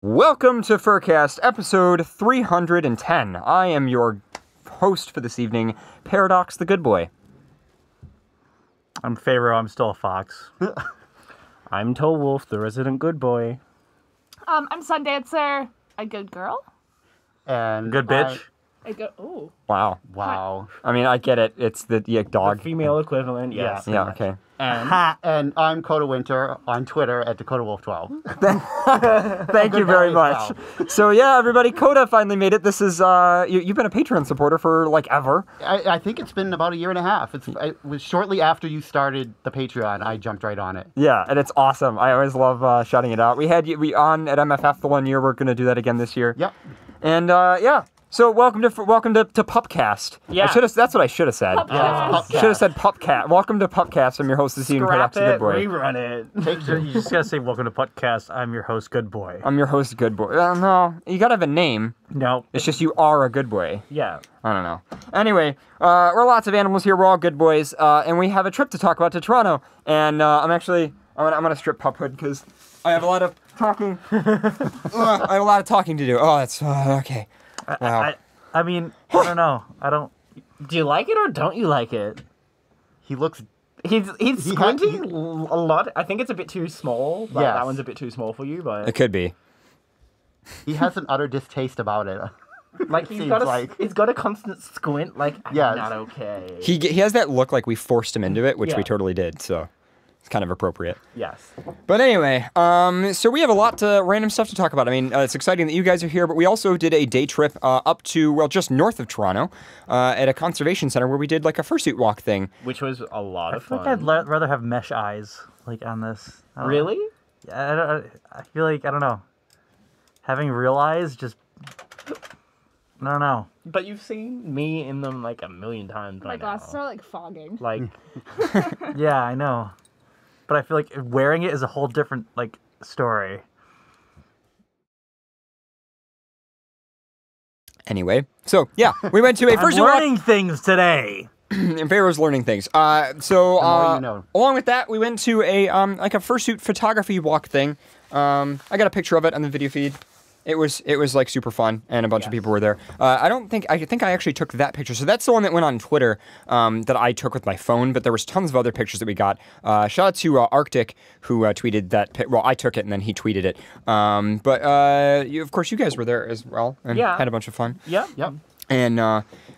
Welcome to FurCast, episode 310. I am your host for this evening, Paradox the Good Boy. I'm Pharaoh, I'm still a fox. I'm Toe Wolf, the resident good boy. I'm Sundancer, a good girl. And good bitch. A good. Ooh. Wow. Wow. I mean, I get it. It's the dog. The female equivalent, yes. Yeah, okay. And I'm Coda Winter on Twitter at DakotaWolf12. Thank you very much. So yeah, everybody, Coda finally made it. This is, you've been a Patreon supporter for, like, ever. I think it's been about a year and a half. It was shortly after you started the Patreon, I jumped right on it. Yeah, and it's awesome. I always love shouting it out. We had you on at MFF the one year. We're going to do that again this year. Yep. And, yeah. So welcome to PupCast. Yeah. That's what I should have said. Pupcast. Should have said PupCast. Welcome to PupCast. I'm your host this evening, Scrap Paradox the Good it, Boy. rerun it. You just gotta say welcome to podcast. I'm your host, Good Boy. I'm your host, Good Boy. No, you gotta have a name. No. It's just you are a good boy. Yeah. I don't know. Anyway, we're lots of animals here. We're all good boys, and we have a trip to talk about to Toronto. And I'm gonna strip Puphood because I have a lot of talking. I have a lot of talking to do. Oh, that's okay. Wow. I mean, I don't know. Do you like it or don't you like it? He looks... He's squinting a lot. I think it's a bit too small. Like, Yes. That one's a bit too small for you, but... It could be. He has an utter distaste about it. Like, he's got a constant squint, like, I'm Yes. not okay. He has that look like we forced him into it, which we Yeah. totally did. So it's kind of appropriate. Yes. But anyway, so we have a lot of random stuff to talk about. I mean, it's exciting that you guys are here, but we also did a day trip up to, well, just north of Toronto at a conservation center where we did like a fursuit walk thing. Which was a lot I of feel fun. like I'd rather have mesh eyes, like, on this. I don't know. Really? Yeah, I feel like, I don't know. Having real eyes just... I don't know. But you've seen me in them like a million times My by glasses now. are like fogging. Like, Yeah, I know. But I feel like wearing it is a whole different, like, story. Anyway, so yeah, we went to a I'm fursuit walk. learning things today! And Pharaoh's learning things. more you know. Along with that, we went to a like a fursuit photography walk thing. I got a picture of it on the video feed. It was like super fun, and a bunch of people were there. I think I actually took that picture. So that's the one that went on Twitter that I took with my phone. But there was tons of other pictures that we got. Shout out to Arctic who tweeted that. Well, I took it and then he tweeted it. But of course, you guys were there as well and had a bunch of fun. yeah. Yep. And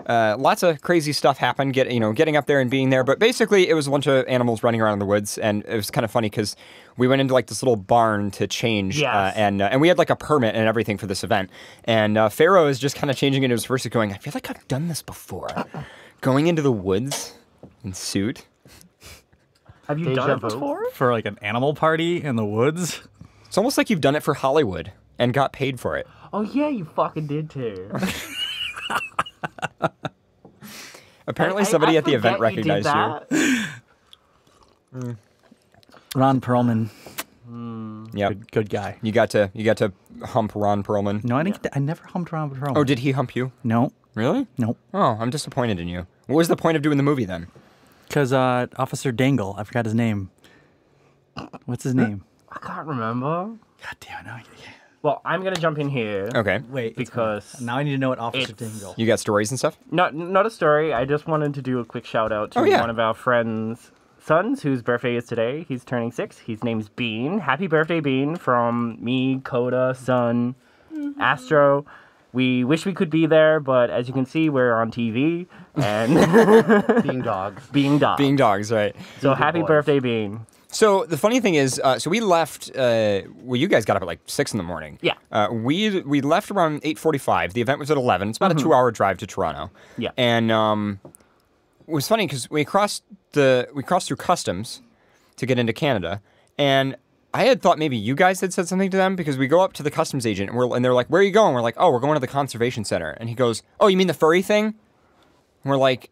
lots of crazy stuff happened, getting up there and being there. But basically, it was a bunch of animals running around in the woods, and it was kind of funny because we went into like this little barn to change, Yes. and we had like a permit and everything for this event. And Pharaoh is just kind of changing into his verse, going, "I feel like I've done this before, going into the woods in suit." Have you Deja done it vu. before? For like an animal party in the woods. It's almost like you've done it for Hollywood and got paid for it. Oh yeah, you fucking did too. Apparently, somebody at the event forget you did recognized you. that. Ron Perlman. Yep, Good guy. you got to hump Ron Perlman. No, I never humped Ron Perlman. Oh, did he hump you? No. Really? Nope. Oh, I'm disappointed in you. What was the point of doing the movie then? Because Officer Dangle, I forgot his name. What's his name? I can't remember. God damn it. Well, I'm gonna jump in here. Okay. Wait. Because now I need to know what Officer it's- Dangle. You got stories and stuff? not a story. I just wanted to do a quick shout out to Oh, yeah. one of our friends' sons whose birthday is today. He's turning 6. His name's Bean. Happy birthday, Bean, from me, Coda, Sun, Astro. We wish we could be there, but as you can see, we're on TV and Being dogs. being dogs. Being dogs, right? So good happy boys. birthday, Bean. So the funny thing is, so we left. Well, you guys got up at like 6 in the morning. Yeah. We left around 8:45. The event was at 11. It's about a 2-hour drive to Toronto. Yeah. And it was funny because we crossed through customs to get into Canada, and I had thought maybe you guys had said something to them because we go up to the customs agent and they're like, "Where are you going?" We're like, "Oh, we're going to the conservation center." And he goes, "Oh, you mean the furry thing?" And we're like,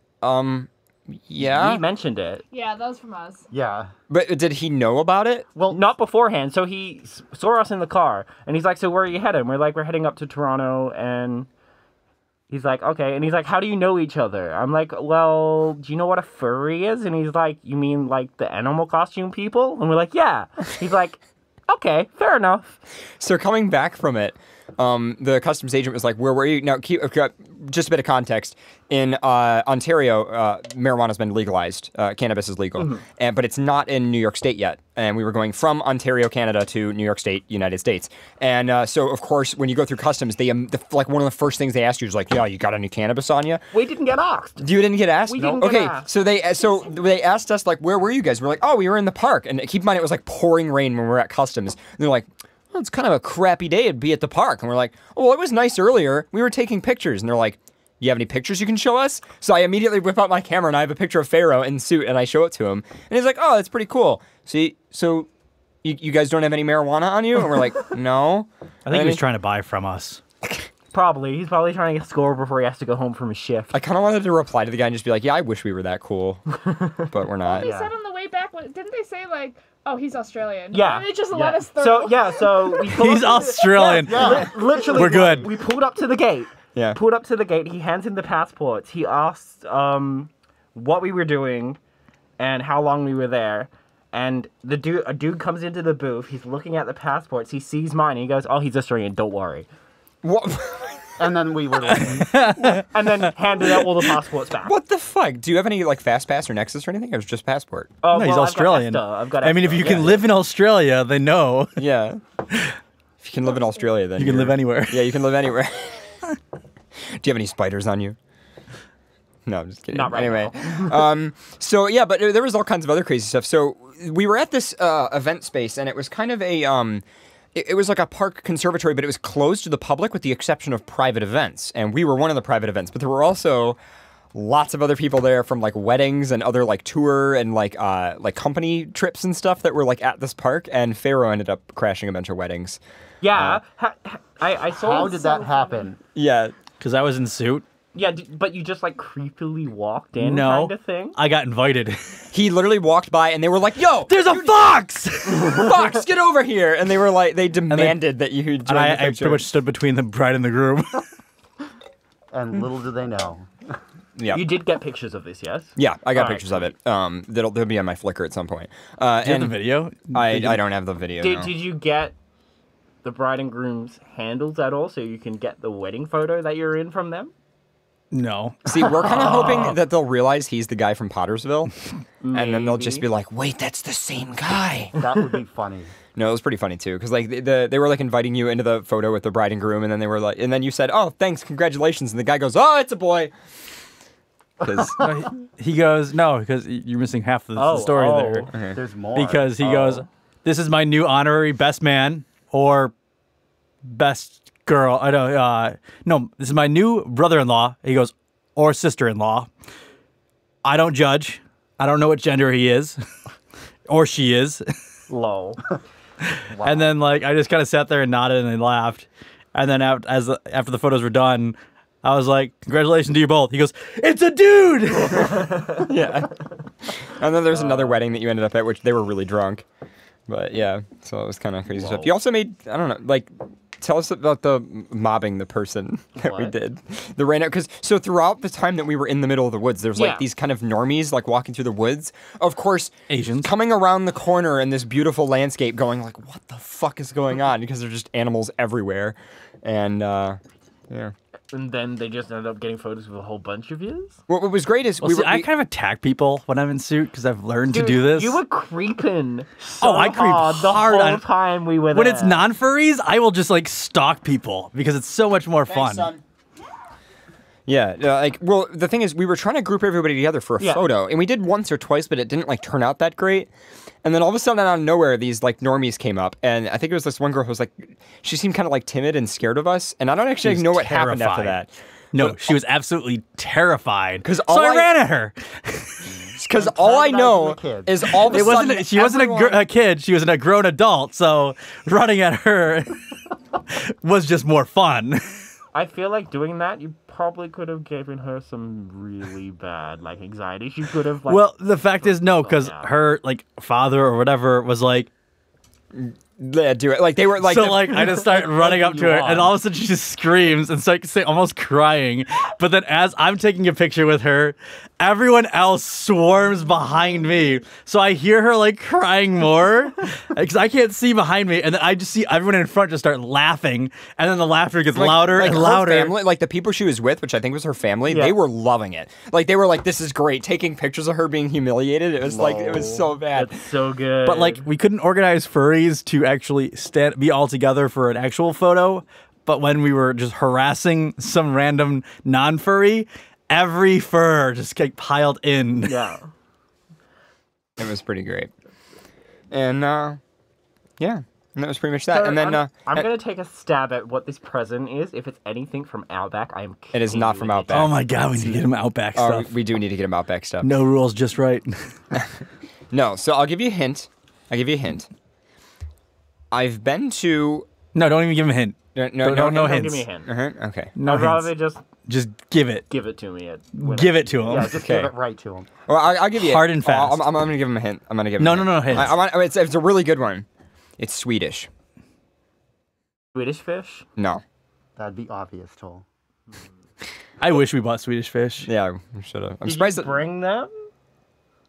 yeah. We mentioned it. Yeah, that was from us. Yeah. But did he know about it? Well, not beforehand. So he saw us in the car, and he's like, "So where are you heading?" We're like, "We're heading up to Toronto," and he's like, "Okay." And he's like, "How do you know each other?" I'm like, "Well, do you know what a furry is?" And he's like, "You mean like the animal costume people?" And we're like, "Yeah." He's like, Okay, fair enough. So coming back from it, the customs agent was like, "Where were you?" Now, just a bit of context. In Ontario, marijuana's been legalized. Cannabis is legal, but it's not in New York State yet. And we were going from Ontario, Canada, to New York State, United States. And so, of course, when you go through customs, they like one of the first things they ask you is like, "Yeah, you got any cannabis on you?" We didn't get asked. You didn't get asked? We didn't get asked. So they asked us like, "Where were you guys?" We're like, "Oh, we were in the park." And keep in mind, it was like pouring rain when we were at customs. And they're like, "Well, it's kind of a crappy day to be at the park." And we're like, "Oh, well, it was nice earlier. We were taking pictures." And they're like, "You have any pictures you can show us?" So I immediately whip out my camera and I have a picture of Pharaoh in suit and I show it to him. And he's like, "Oh, that's pretty cool. See, so you guys don't have any marijuana on you?" And we're like, "No." I think he was trying to buy from us. Probably. He's probably trying to get a score before he has to go home from his shift. I kind of wanted to reply to the guy and just be like, "Yeah, I wish we were that cool." But we're not. They said on the way back, didn't they say like, "Oh, he's Australian"? Yeah. And they just let us through. So we pulled He's up to Australian. literally, We're good. We pulled up to the gate. Yeah. Pulled up to the gate. He hands him the passports. He asked what we were doing and how long we were there. And a dude comes into the booth. He's looking at the passports. He sees mine. And he goes, "Oh, he's Australian. Don't worry." What? And then we were like, And then handed out all the passports back. What the fuck? Do you have any like Fast Pass or Nexus or anything? Or was it just passport? Oh, No, he's well, Australian. I've got I mean, if ESTA, you can yeah. live in Australia, they know Yeah. If you can live in Australia, then you can live anywhere. Yeah, you can live anywhere. Do you have any spiders on you? No, I'm just kidding. Not right anyway, so yeah, but there was all kinds of other crazy stuff. So we were at this event space, and it was kind of a it was like a park conservatory, but it was closed to the public with the exception of private events. And we were one of the private events, but there were also lots of other people there from like weddings and other like tour and like company trips and stuff that were like at this park. And Pharaoh ended up crashing a bunch of weddings. Yeah. I saw. how did that happen? Yeah. Because I was in suit. Yeah, but you just like creepily walked in, No, kind of thing. I got invited. He literally walked by and they were like, "Yo, There's a fox! Fox, get over here!" And they were like, they demanded that you join And I the picture. pretty much stood between the bride and the groom. And little do they know. Yeah. You did get pictures of this, yes? Yeah, I got All right. pictures of it. They'll be on my Flickr at some point. Do you have And the video? I don't have the video. Did no. you get the bride and groom's handles at all, so you can get the wedding photo that you're in from them? No. See, we're kind of hoping that they'll realize he's the guy from Pottersville, and then they'll just be like, "Wait, that's the same guy." That would be funny. No, it was pretty funny too, because like they were like inviting you into the photo with the bride and groom, and then they were like, and then you said, "Oh, thanks, congratulations," and the guy goes, "Oh, it's a boy." Because He goes, no, because you're missing half of the story there. Okay. There's more. Because he goes, "This is my new honorary best man or best girl." I don't. No, this is my new brother-in-law. He goes, or sister-in-law. I don't judge. I don't know what gender he is or she is. Lol. And then like I just kind of sat there and nodded and I laughed. And then after the photos were done, I was like, "Congratulations to you both." He goes, "It's a dude." yeah. And then there's another wedding that you ended up at, which they were really drunk. But yeah, so it was kind of crazy stuff. You also made, I don't know, like, tell us about the mobbing the person that we What? did. The rain out, because so throughout the time that we were in the middle of the woods, there's like Yeah. these kind of normies like walking through the woods. Of course, Asians. coming around the corner in this beautiful landscape going like, what the fuck is going on? Because there's just animals everywhere. And yeah. And then they just ended up getting photos with a whole bunch of yous? What was great is Well, see, I kind of attack people when I'm in suit because I've learned to do this. You were creeping so I creep hard the hard whole on- time we were there. when it's non-furries, I will just like stalk people because it's so much more fun. Yeah, like, well, the thing is, we were trying to group everybody together for a Yeah. photo, and we did once or twice, but it didn't, like, turn out that great. And then all of a sudden, out of nowhere, these, like, normies came up, and I think it was this one girl who was, like, she seemed kind of, like, timid and scared of us, and I don't actually was know what happened after terrified. that. No, she was absolutely terrified. 'Cause so all I I- ran at her. Because all I know antagonizing the is all of a It sudden, wasn't. She wasn't everyone- a kid. She was a grown adult. So running at her was just more fun. I feel like doing that, you probably could have given her some really bad, like, anxiety. She could have, like... Well, the fact is no, because Yeah. her like father or whatever was like, Yeah, do it. Like they were like. So like I just start running up to her, and all of a sudden she just screams and starts almost crying. But then as I'm taking a picture with her, everyone else swarms behind me. So I hear her like crying more because I can't see behind me, and then I just see everyone in front just start laughing, and then the laughter gets louder and her louder. Family, like the people she was with, which I think was her family, they were loving it. Like they were like, "This is great." Taking pictures of her being humiliated. It was like it was so bad. That's so good. But like we couldn't organize furries to actually be all together for an actual photo. But when we were just harassing some random non-furry, every fur just like piled in. Yeah. It was pretty great. And yeah, and that was pretty much that. So And then I'm gonna take a stab at what this present is. If it's anything from Outback, I am. it is not from kidding. Outback. Oh my god, we need to get him Outback Oh, stuff. we do need to get him Outback stuff. No rules, just right. No, so I'll give you a hint. I've been to. No, don't even give him a hint. No No Don't hints. give me a hint. Okay. No I'd rather hints. just Just give it. give it to me. Give it to him. Yeah, just Okay. give it right to him. Well, I'll give you Hard and fast. I'm gonna give him a hint. I'm gonna give him. No, a hint. no, hints. It's a really good one. It's Swedish. Swedish fish. No. That'd be obvious, Toll. I wish we bought Swedish fish. Yeah, we should have. I'm Did surprised you that. bring them?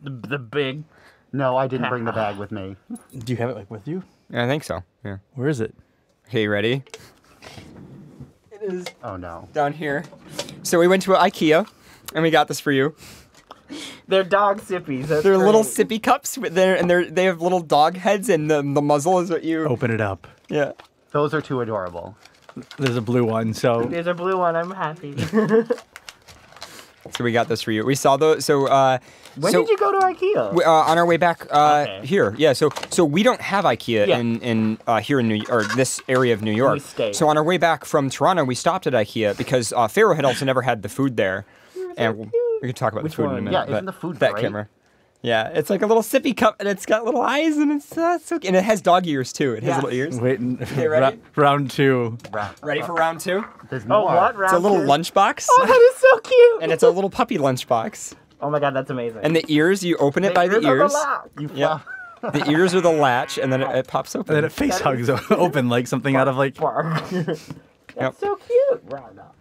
The big. No, I didn't bring the bag with me. Do you have it like with you? I think so. Yeah. Where is it? Okay, you ready? It is Oh no. down here. So we went to IKEA, and we got this for you. They're dog sippies. That's They're little great. sippy cups, and they have little dog heads, and the muzzle is what you. Open it up. Yeah. Those are too adorable. There's a blue one, so There's a blue one. I'm happy. So we got this for you. We saw those. So When did you go to IKEA? on our way back Okay. here, yeah. So we don't have IKEA Yeah. in here in this area of New York. We stayed. So on our way back from Toronto, we stopped at IKEA because Pharaoh had also never had the food there, and we can talk about Which the food in a one? minute. Yeah, but isn't the food that great? camera? Yeah, it's like a little sippy cup, and it's got little eyes, and it's so and it has dog ears too. It has little ears. wait. ready? Round two. Ready for round two? There's Oh, more. what? It's Round a little two? lunchbox, Oh, that is so cute. and it's a little puppy lunchbox. Oh my god, that's amazing. And the ears, you open it by the Ears are ears. lock. Yeah. The ears are the latch, and then it pops open. And then it face hugs open like something out of like. That's Yep. so cute. Round up.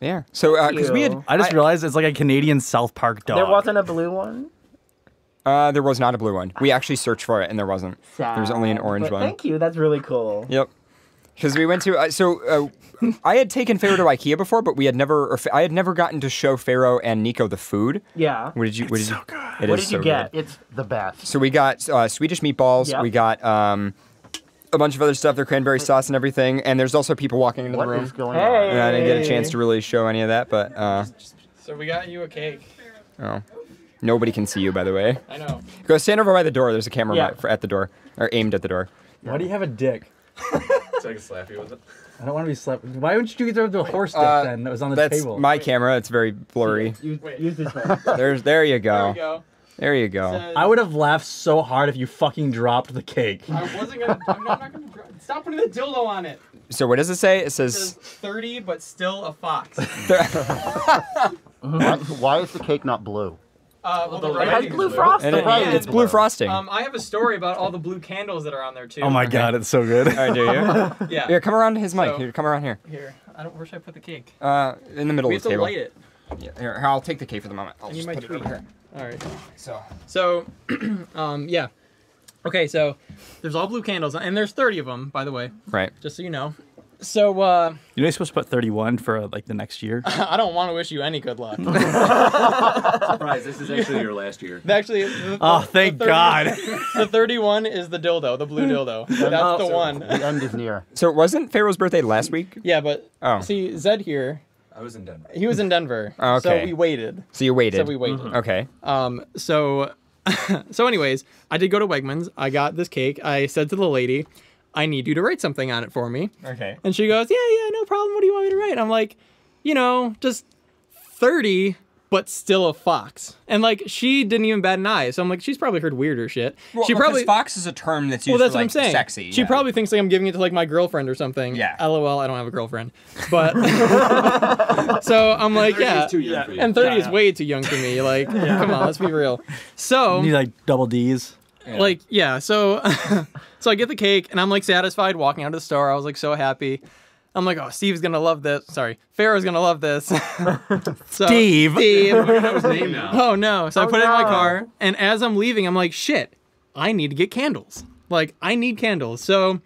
Yeah. So because we had, Ew. I just realized it's like a Canadian South Park dog. There wasn't a blue one. there was not a blue one. We actually searched for it, and there wasn't. There was only an orange But one. Thank you. That's really cool. Yep. Because we went to I had taken Pharaoh to IKEA before, but we had never. I had never gotten to show Pharaoh and Nico the food. Yeah. What did you? What did you? so good. It What is did you so get? good. It's the best. So we got Swedish meatballs. Yep. We got a bunch of other stuff. Their cranberry sauce and everything. And there's also people walking into What the room. is going Hey. And I didn't get a chance to really show any of that, but So we got you a cake. oh, nobody can see you, by the way. I know. Go stand over by the door. There's a camera Yeah. at the door, or aimed at the door. Why do you have a dick? So I can slap you with it. I don't want to be slapped. Why wouldn't you get the horse dick then that was on the That's table? my camera. It's very blurry. Use this one. There you There we go. go. There you go. Says- I would have laughed so hard if you fucking dropped the cake. I wasn't gonna. I'm not gonna. Stop putting the dildo on it. So what does it say? It It says says 30, but still a fox. Why is the cake not blue? Well, the It has writing's blue frosting. and Right. it's blue frosting. I have a story about all the blue candles that are on there too. Oh my god, it's so good. All right, do you? Yeah. Here, come around to his mic. So- Here, come around here. Here. Where should I put the cake? In the middle We of have the to table. light it. Yeah, here, I'll take the cake for the moment. I'll I need just my put it tweet. over here. All right. So, So, yeah. Okay, so there's all blue candles, and there's 30 of them, by the way, right. just so you know. So, You know you're supposed to put 31 for like the next year? I don't want to wish you any good luck. Surprise, this is actually your last year. Actually, Oh, thank 30 God. the 31 is the dildo, the blue dildo. That's the one. The end is near. So, wasn't Pharaoh's birthday last week? Yeah, but Oh. see, Zed here, I was in Denver. he was in Denver. Oh, okay. So we waited. So you waited. So we waited. Okay. So anyways, I did go to Wegmans. I got this cake. I said to the lady, I need you to write something on it for me. Okay. And she goes, yeah, no problem. What do you want me to write? I'm like, just 30, but still a fox. And like, she didn't even bat an eye. So I'm like, she's probably heard weirder shit. She probably. fox is a term that's used Well, that's for what like I'm saying. sexy. She yeah. probably thinks like I'm giving it to like my girlfriend or something. Yeah. LOL, I don't have a girlfriend. But so I'm like, 30 yeah. is too young for you. And 30 is way too young for me. Like, come on, let's be real. So You need like double D's. Like, yeah, so so I get the cake, and I'm, like, satisfied walking out of the store. I was, like, so happy. I'm like, oh, Steve's gonna love this. Sorry, Pharaoh's gonna love this. So, Steve. I know his name now. Oh, no. So I put it in my car, and as I'm leaving, I'm like, shit, I need to get candles. Like, I need candles. So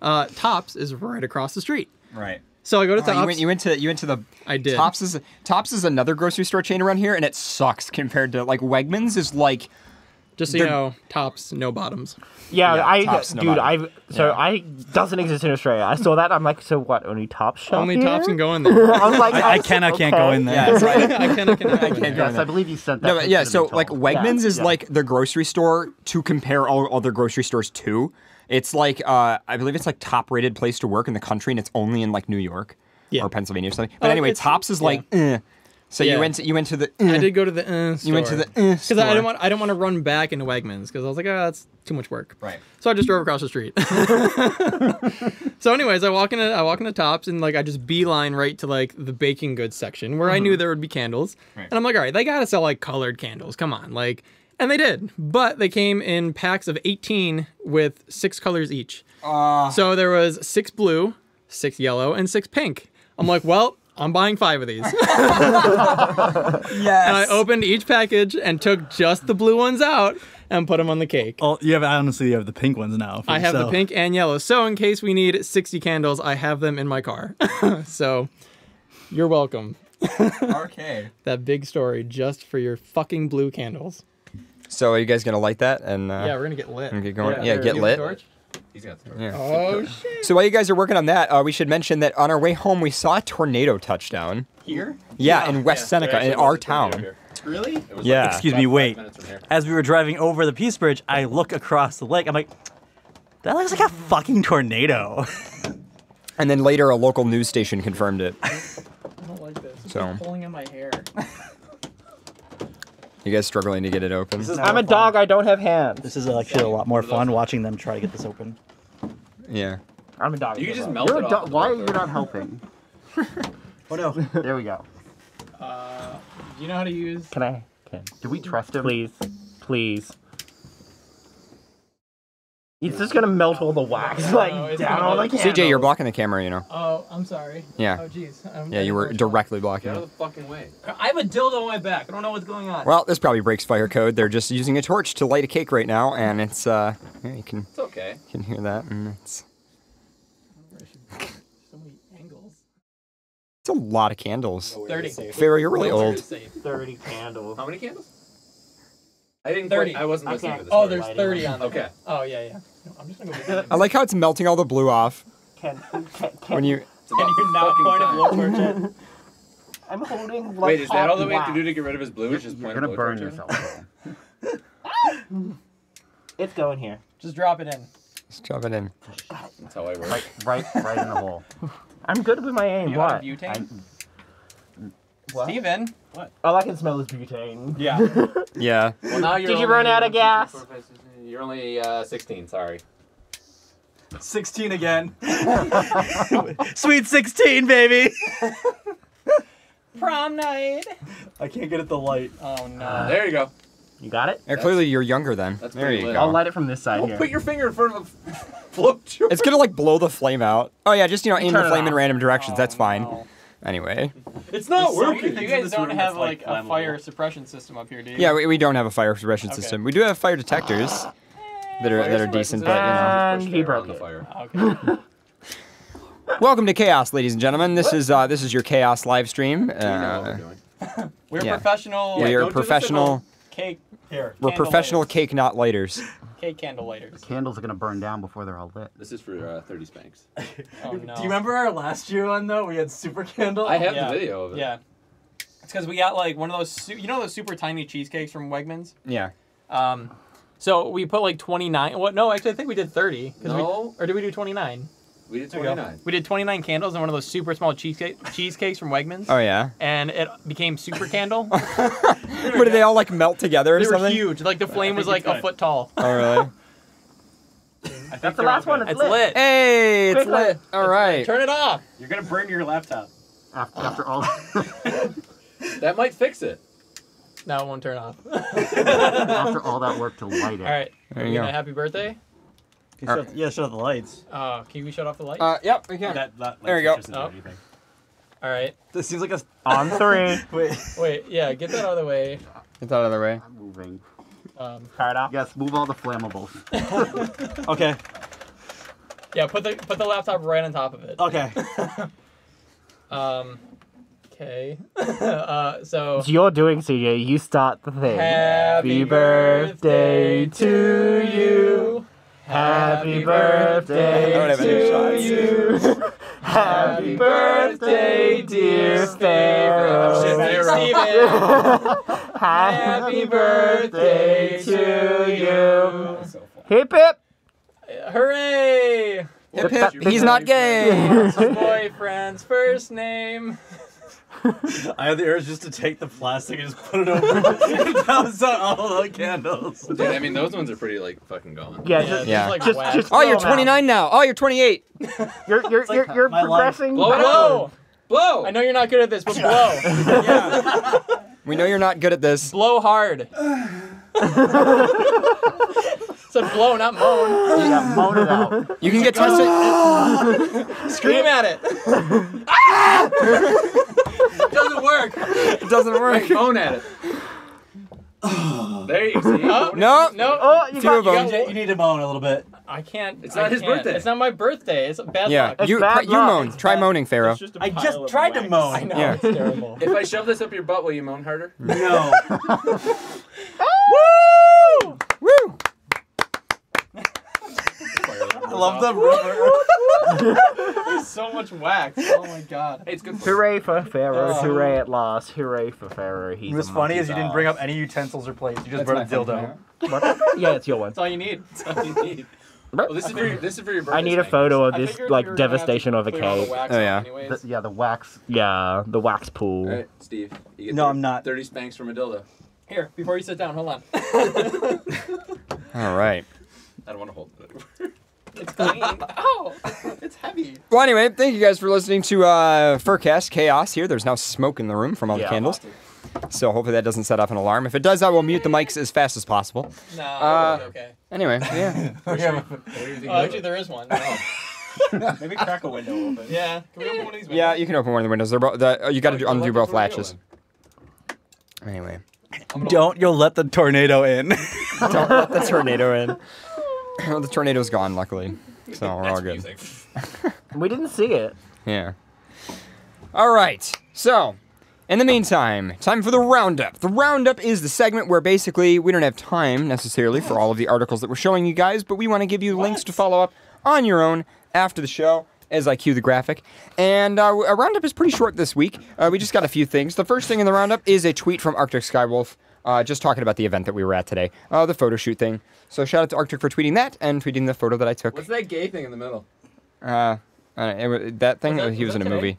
Tops is right across the street. Right. So I go to Tops. You went to the. I did. Tops is another grocery store chain around here, and it sucks compared to like Wegmans is like. Just so you know, Tops, no bottoms. Yeah, Tops, no dude, bottom. I doesn't exist in Australia. I saw that. I'm like, so what? Only Tops shop Only here? Tops can go in there. I was like, I can't go in there. Yeah, it's like, I cannot go in there. Yes, I believe you sent that. no, but yeah. picture to So me, like Tom. Wegmans is Yeah. like the grocery store to compare all other grocery stores to. It's like I believe it's like top rated place to work in the country, and it's only in like New York Yeah. or Pennsylvania or something. But anyway, it's- Tops is like. So Yeah. you went to the. I did go to the store. You went to the because I didn't store. want to run back into Wegmans because I was like, oh, that's too much work. Right. So I just drove across the street. So, anyways, I walk into Tops and like I just beeline right to like the baking goods section where I knew there would be candles, and I'm like, all right, they gotta sell like colored candles. Come on, like, and they did, but they came in packs of 18 with 6 colors each. So there was 6 blue, 6 yellow, and 6 pink. I'm like, well, I'm buying 5 of these. Yes. And I opened each package and took just the blue ones out and put them on the cake. Oh, you have the pink ones now. For I have the yourself. pink and yellow. So in case we need 60 candles, I have them in my car. So you're welcome. Okay. That big story just for your fucking blue candles. So are you guys gonna light that and? Yeah, we're gonna get lit. and get going. Yeah, Yeah, here, get you have a lit. torch? He's got the Yeah. Oh shit! So while you guys are working on that, we should mention that on our way home we saw a tornado touchdown. Here? Yeah, in West Seneca, in our town. Really? It was Yeah. like Excuse about me, 5 wait. minutes from here. As we were driving over the Peace Bridge, I look across the lake. I'm like, that looks like a fucking tornado. And then later a local news station confirmed it. I don't like this. It's So. like pulling in my hair. You guys struggling to get it open? I'm a dog. I don't have hands. This is actually a lot more fun watching them try to get this open. Yeah. I'm a dog. You can just dog. melt You're it a off. du- why are you not helping? Oh no. There we go. Do you know how to use? Can I? Can. Do we trust him? Please. Please. He's just gonna melt all the wax, like, it's down gonna all the melt. candles. CJ, you're blocking the camera, you know. Oh, I'm sorry. Yeah. Oh, jeez. Yeah, you were directly blocking Get out it. of the fucking way. I have a dildo on my back. I don't know what's going on. Well, this probably breaks fire code. They're just using a torch to light a cake right now, and it's yeah, you can It's okay. hear that, and it's So many angles. a lot of candles. 30. Pharaoh, you're really Wheelchair old. is safe. 30 candles. How many candles? I didn't 30. quite. I wasn't I listening can't- to this. Oh, part. there's 30 on there. Okay. Oh, yeah. No, I'm just gonna go get I like how it's melting all the blue off Can when you. It's about fucking time. I'm holding like Wait, is that all that we have to wax. do to get rid of his blue? Is just You're point a gonna burn blowtorch at him? yourself. It's going here. Just drop it in. Just drop it in. That's how I work. Right in the hole. I'm good with my aim. You What? want a butane? What? Steven? All I can smell is butane. Yeah. Yeah. Well, now you're Did you only run out of 1, 2, 3, gas? 4, 5, 6, 7, You're only 16. Sorry. 16 again. Sweet 16, baby. Prom night. I can't get at the light. Oh, no. There you go. You got it? Yeah, clearly you're younger then. That's There pretty you lit. go. I'll light it from this side Don't here. put your finger in front of a flowchart. It's gonna like blow the flame out. Oh yeah, just aim Turn the it flame in off. random directions. That's fine. No. Anyway. It's not You working. guys don't have like a fire suppression system up here, do you? Yeah, we don't have a fire suppression Okay. system. We do have fire detectors that are decent, but you know. And Push he air broke on the it. fire. Okay. Welcome to Chaos, ladies and gentlemen. This is your Chaos live stream. We know what we're doing. We're Yeah. professional. We don't are do this at professional. home. Cake. Here. We're Candle professional lighters. cake not lighters. Cake candle lighters. Candles are gonna burn down before they're all lit. This is for 30 spanks. Oh no. Do you remember our last year one though? We had super candle. I have Yeah. the video of it. Yeah. It's because we got like one of those, you know, those super tiny cheesecakes from Wegmans. Yeah. So we put like 29. What? No, actually, I think we did 30. 'Cause No. or did we do 29? We did There we go. 29. We did 29 candles in one of those super small cheesecakes from Wegmans. Oh yeah. And it became super candle. What did they all like melt together or They were something? huge. Like the flame was like a foot tall. Oh really? That's the last one. It's lit. Hey, it's Quickly. lit. All right. Turn it off. You're gonna burn your laptop. After all. That might fix it. Now it won't turn off. After all that work to light it. All right. There you go. Happy birthday. Yeah, shut off the lights. Can we shut off the light? Yep, we can. There you go. Oh. All right. This seems like a. On 3. Wait. Yeah. Get that out of the way. Get that out of the way. I'm moving. Card off. Yes, move all the flammables. Okay. Yeah. Put the laptop right on top of it. Okay. Okay. So. It's your doing, CJ. You start the thing. Happy birthday to you. Happy birthday I don't have any to shots. you. Happy birthday, dear Steven. Happy birthday to you. Hip hip. Hooray! Hip, hip. He's not gay. His boyfriend's first name. I had the urge just to take the plastic and just put it over down all the candles. Dude, I mean, those ones are pretty, like, fucking gone. Yeah, just, Yeah. Like just, wax. just Oh, you're throw 'em out. 29 now. Oh, you're 28. You're my life. progressing. Blow it Blow! up! Blow! I know you're not good at this, but blow. We know you're not good at this. Blow hard. Said blow, not moan. Yeah, moan it out. You can get tested. Scream at it. Doesn't work. It doesn't work. Moan at it. There you see. Oh, No. no. Oh, you Few of got, them. You need to moan a little bit. I can't. It's I not his can't. birthday. It's not my birthday. It's bad Yeah, luck. It's you bad you luck. moan. Try moaning, Pharaoh. I just tried to moan. I know. Yeah. It's terrible. If I shove this up your butt, will you moan harder? No. Woo! Woo! I love the There's so much wax. Oh my god. Hey, it's good. Hooray for Pharaoh. Oh. Hooray at last. Hooray for Pharaoh. He's What's a funny monkey is you didn't dog. bring up any utensils or plates. You just brought a dildo. Yeah, it's your one. That's all you need. That's all you need. Well, this is for your birthday. I need a Spank. photo of I this, figured like, we were gonna have to devastation of a clear all the cake. wax Oh, off yeah. anyways. Yeah, the wax. Yeah, the wax pool. All right, Steve. You get No, I'm not. 30 spanks from a dildo. Here, before you sit down, hold on. All right. I don't want to hold it. It's clean. Oh, it's heavy. Well, anyway, thank you guys for listening to FurCast Chaos here. There's now smoke in the room from all the Yeah. candles. So hopefully that doesn't set off an alarm. If it does, I will mute the mics as fast as possible. No, okay. Anyway, yeah. Oh, actually, there is one. Oh. Maybe crack a window a little bit. Yeah. Can we open one of these windows? Yeah, you can open one of the windows. They're you got to undo both latches. Anyway. Don't you'll let the tornado in. Don't let the tornado in. The tornado's gone, luckily. So we're all good. We didn't see it. Yeah. All right. So, in the meantime, time for the roundup. The roundup is the segment where basically we don't have time necessarily for all of the articles that we're showing you guys, but we want to give you links to follow up on your own after the show as I cue the graphic. And our roundup is pretty short this week. We just got a few things. The first thing in the roundup is a tweet from Arctic Skywolf. Just talking about the event that we were at today, the photo shoot thing. So shout out to Arctic for tweeting that and tweeting the photo that I took. What's that gay thing in the middle? That thing, Was that- he was was in that a today? movie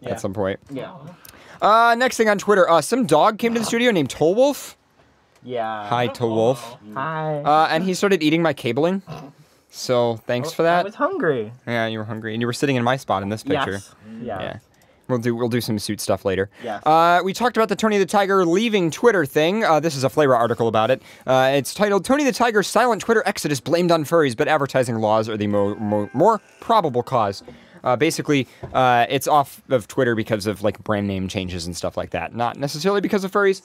at some point. Yeah. Next thing on Twitter, some dog came to the studio named Tollwolf. Yeah. Hi, Tollwolf. Hi. And he started eating my cabling. So thanks for I that. was hungry. Yeah, you were hungry, and you were sitting in my spot in this picture. Yes. Yeah. Yeah. We'll do some suit stuff later. Yes. We talked about the Tony the Tiger leaving Twitter thing. This is a Flavor article about it. It's titled "Tony the Tiger's Silent Twitter Exodus Blamed on Furries, but Advertising Laws Are the More Probable Cause." Basically, it's off of Twitter because of like brand name changes and stuff like that. Not necessarily because of furries.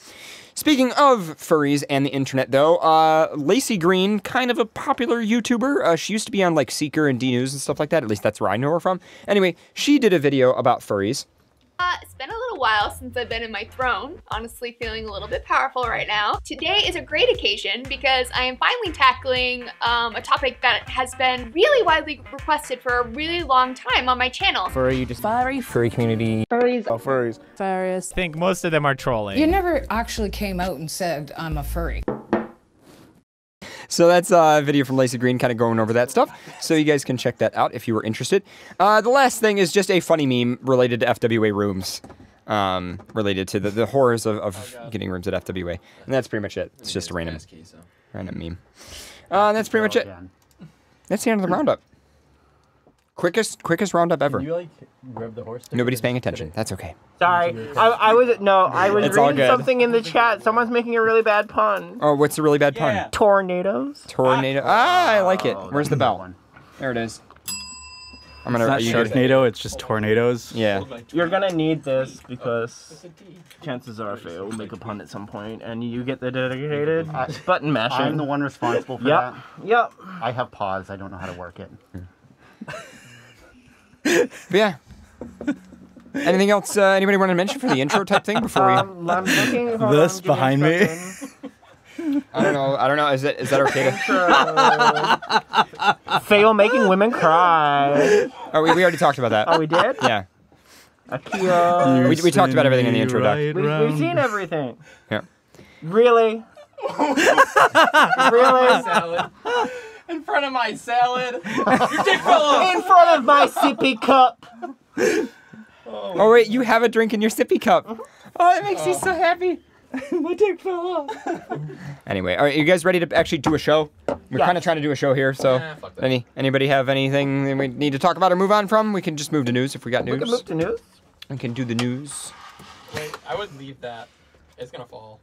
Speaking of furries and the internet, though, Lacey Green, kind of a popular YouTuber. She used to be on like Seeker and D News and stuff like that. At least that's where I know her from. Anyway, she did a video about furries. It's been a little while since I've been in my throne. Honestly, feeling a little bit powerful right now. Today is a great occasion because I am finally tackling a topic that has been really widely requested for a really long time on my channel. Furry community. Furries. I think most of them are trolling. You never actually came out and said, I'm a furry. So that's a video from Lacey Green kind of going over that stuff. So you guys can check that out if you were interested. The last thing is just a funny meme related to FWA rooms. Related to the horrors of getting rooms at FWA. And that's pretty much it. It's just a random meme. That's pretty much it. That's the end of the roundup. Quickest roundup ever. Can you like rev the horse? Nobody's paying attention. That's okay. Sorry, I was It's all reading good. something in the chat. Someone's making a really bad pun. Oh, what's a really bad pun? Tornadoes. Tornado. I like it. Where's the bell? One. There it is. I'm It's gonna. not Sharknado, it's just tornadoes. Yeah. You're gonna need this because chances are Faye will make a pun at some point, and you get the dedicated button mashing. I'm the one responsible for Yep. that. Yep. I have pause. I don't know how to work it. But yeah. Anything else anybody want to mention for the intro type thing before we? I'm looking. Hold This on, give behind a me. second. I don't know. Is that okay to? Fail making women cry. Oh, we already talked about that. Oh, we did? Yeah. Akio. We talked about everything in the intro, Doc. We've seen everything. Yeah. Really? Really? Salad. In front of my salad. Your dick fell off. In front of my sippy cup. Oh wait, you have a drink in your sippy cup. Oh, that makes me so happy. My dick fell off. Anyway, are you guys ready to actually do a show? We're Yeah. kind of trying to do a show here, so fuck that. anybody have anything that we need to talk about or move on from? We can just move to news if we got news. We can move to news. We can do the news. Wait, I would leave that. It's gonna fall.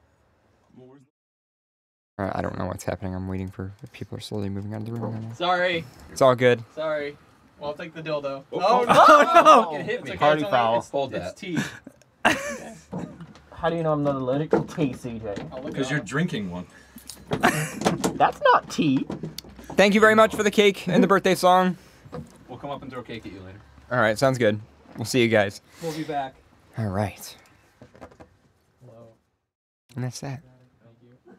I don't know what's happening. I'm waiting for the people are slowly moving out of the room. Right now. Sorry. It's all good. Sorry. Well, I'll take the dildo. Oh, no! It hit me. It's okay, Party it's foul. It's, Hold it's that. tea. How do you know I'm not allergic to tea, CJ? Because you're drinking one. That's not tea. Thank you very much for the cake and the birthday song. We'll come up and throw cake at you later. All right, sounds good. We'll see you guys. We'll be back. All right. Hello. And that's that. Thank you.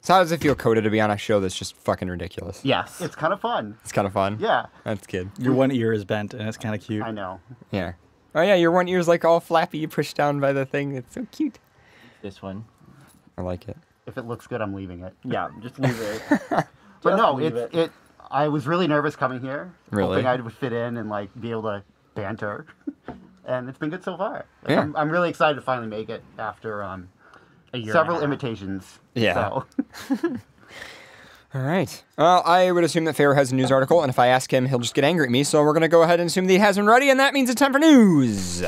So how does it feel, Coda, to be on a show that's just fucking ridiculous? Yes. It's kind of fun. It's kind of fun. Yeah, That's good. Your one ear is bent and it's kind of cute. I know. Yeah. Oh yeah, your one ear's like all flappy, you pushed down by the thing. It's so cute. This one. I like it. If it looks good, I'm leaving it. Yeah, just leave it. But Just no, leave it. I was really nervous coming here, Really? hoping I would fit in and like be able to banter, and it's been good so far. Like, Yeah. I'm really excited to finally make it after A year several and a half. imitations. Yeah. So. All right. Well, I would assume that Fair has a news article, and if I ask him, he'll just get angry at me. So we're gonna go ahead and assume that he has one ready, and that means it's time for news.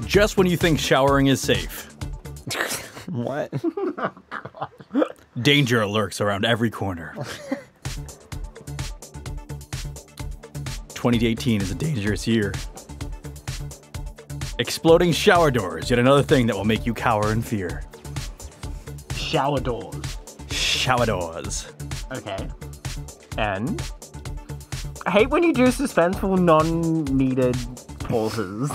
Just when you think showering is safe, What? danger lurks around every corner. 2018 is a dangerous year. Exploding shower doors, yet another thing that will make you cower in fear. Shower doors. Shower doors. Okay. And? I hate when you do suspenseful, non-needed pauses.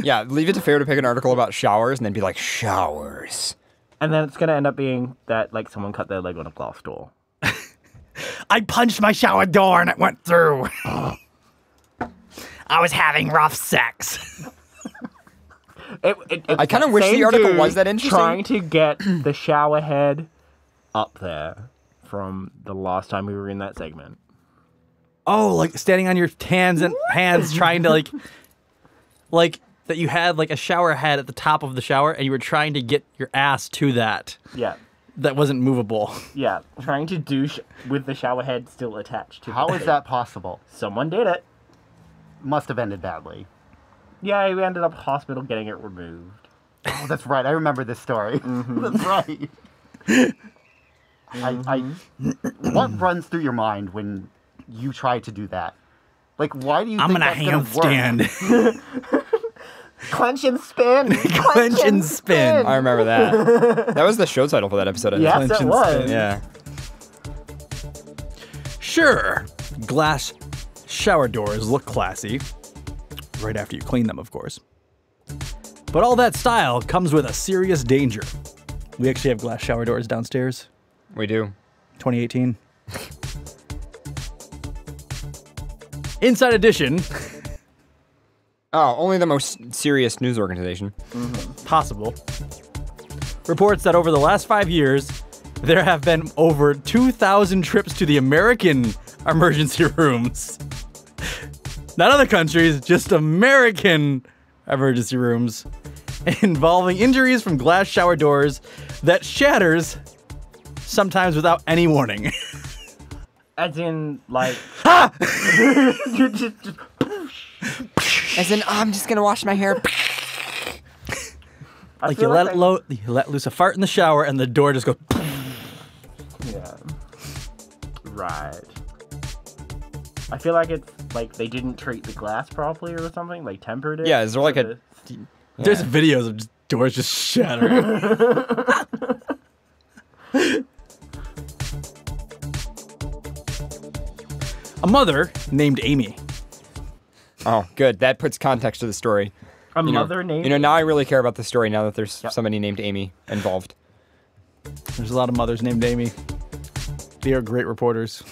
Yeah, leave it to Fair to pick an article about showers, and then be like, showers. And then it's gonna end up being that, like, someone cut their leg on a glass door. I punched my shower door and it went through. I was having rough sex. I kind of wish the Same article dude was that interesting. Trying to get the shower head up there from the last time we were in that segment. Oh, like standing on your hands trying to like that you had like a shower head at the top of the shower and you were trying to get your ass to that. Yeah. That wasn't movable. Yeah, trying to douche with the shower head still attached to How the is thing. that possible? Someone did it. Must have ended badly. Yeah, we ended up hospital getting it removed. Oh, that's right. I remember this story. That's right. What runs through your mind when you try to do that? Like, why do you I'm think gonna that's gonna handstand. Clench and spin. Clench and spin. I remember that. That was the show title for that episode. I think. Yes, Clench it and was. spin. Yeah. Sure, glass shower doors look classy. Right after you clean them, of course. But all that style comes with a serious danger. We actually have glass shower doors downstairs. We do. 2018. Inside Edition. Oh, only the most serious news organization. Possible. Reports that over the last 5 years, there have been over 2,000 trips to the American emergency rooms. Not other countries, just American emergency rooms, involving injuries from glass shower doors that shatters sometimes without any warning. As in, like... As in, I'm just gonna wash my hair. Like you let loose a fart in the shower and the door just goes... Yeah. Right. I feel like it's like they didn't treat the glass properly or something, like tempered it. Yeah, is there like a... There's videos of doors just shattering. A mother named Amy. Oh, good. That puts context to the story. A mother named... You know, now I really care about the story now that there's somebody named Amy involved. There's a lot of mothers named Amy. They are great reporters.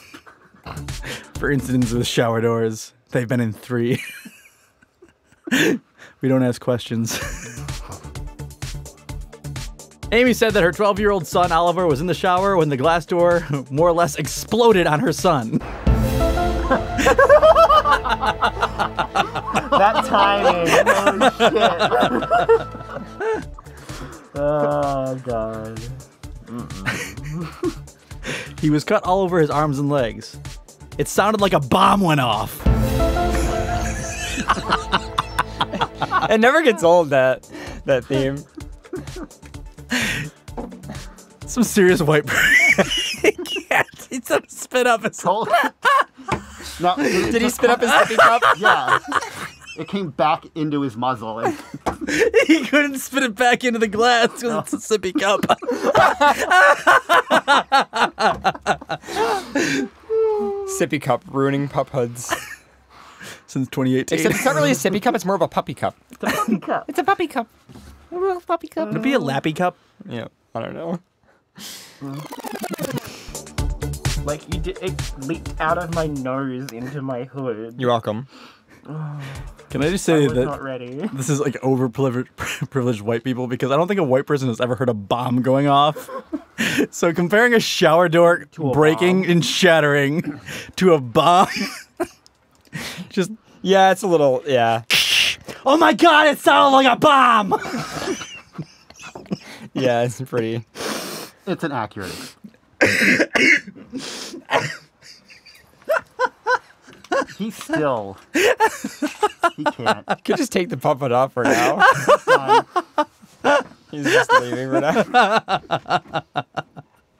For incidents with shower doors, they've been in 3. We don't ask questions. Amy said that her 12-year-old son, Oliver, was in the shower when the glass door more or less exploded on her son. That timing. Holy shit. Oh, God. He was cut all over his arms and legs. It sounded like a bomb went off. It never gets old, that theme. Some serious white person. He can't. He's gonna spit up his whole... No, Did he spit up his sippy cup? Yeah. It came back into his muzzle. And... He couldn't spit it back into the glass because it's a sippy cup. Sippy cup, ruining pup hoods. Since 2018. Except it's not really a sippy cup, it's more of a puppy cup. It's a puppy cup. It's a puppy cup. A little puppy cup. Would it be a lappy cup? Yeah, I don't know. Like, it leaked out of my nose into my hood. You're welcome. Can I just say I was that not ready. this is like overprivileged white people, because I don't think a white person has ever heard a bomb going off. So comparing a shower door breaking and shattering to a bomb, just yeah, it's a little oh my God, it sounded like a bomb. Yeah, it's pretty. It's an accurate. He's still. He can't. Could just take the puppet off for now. He's just leaving for now.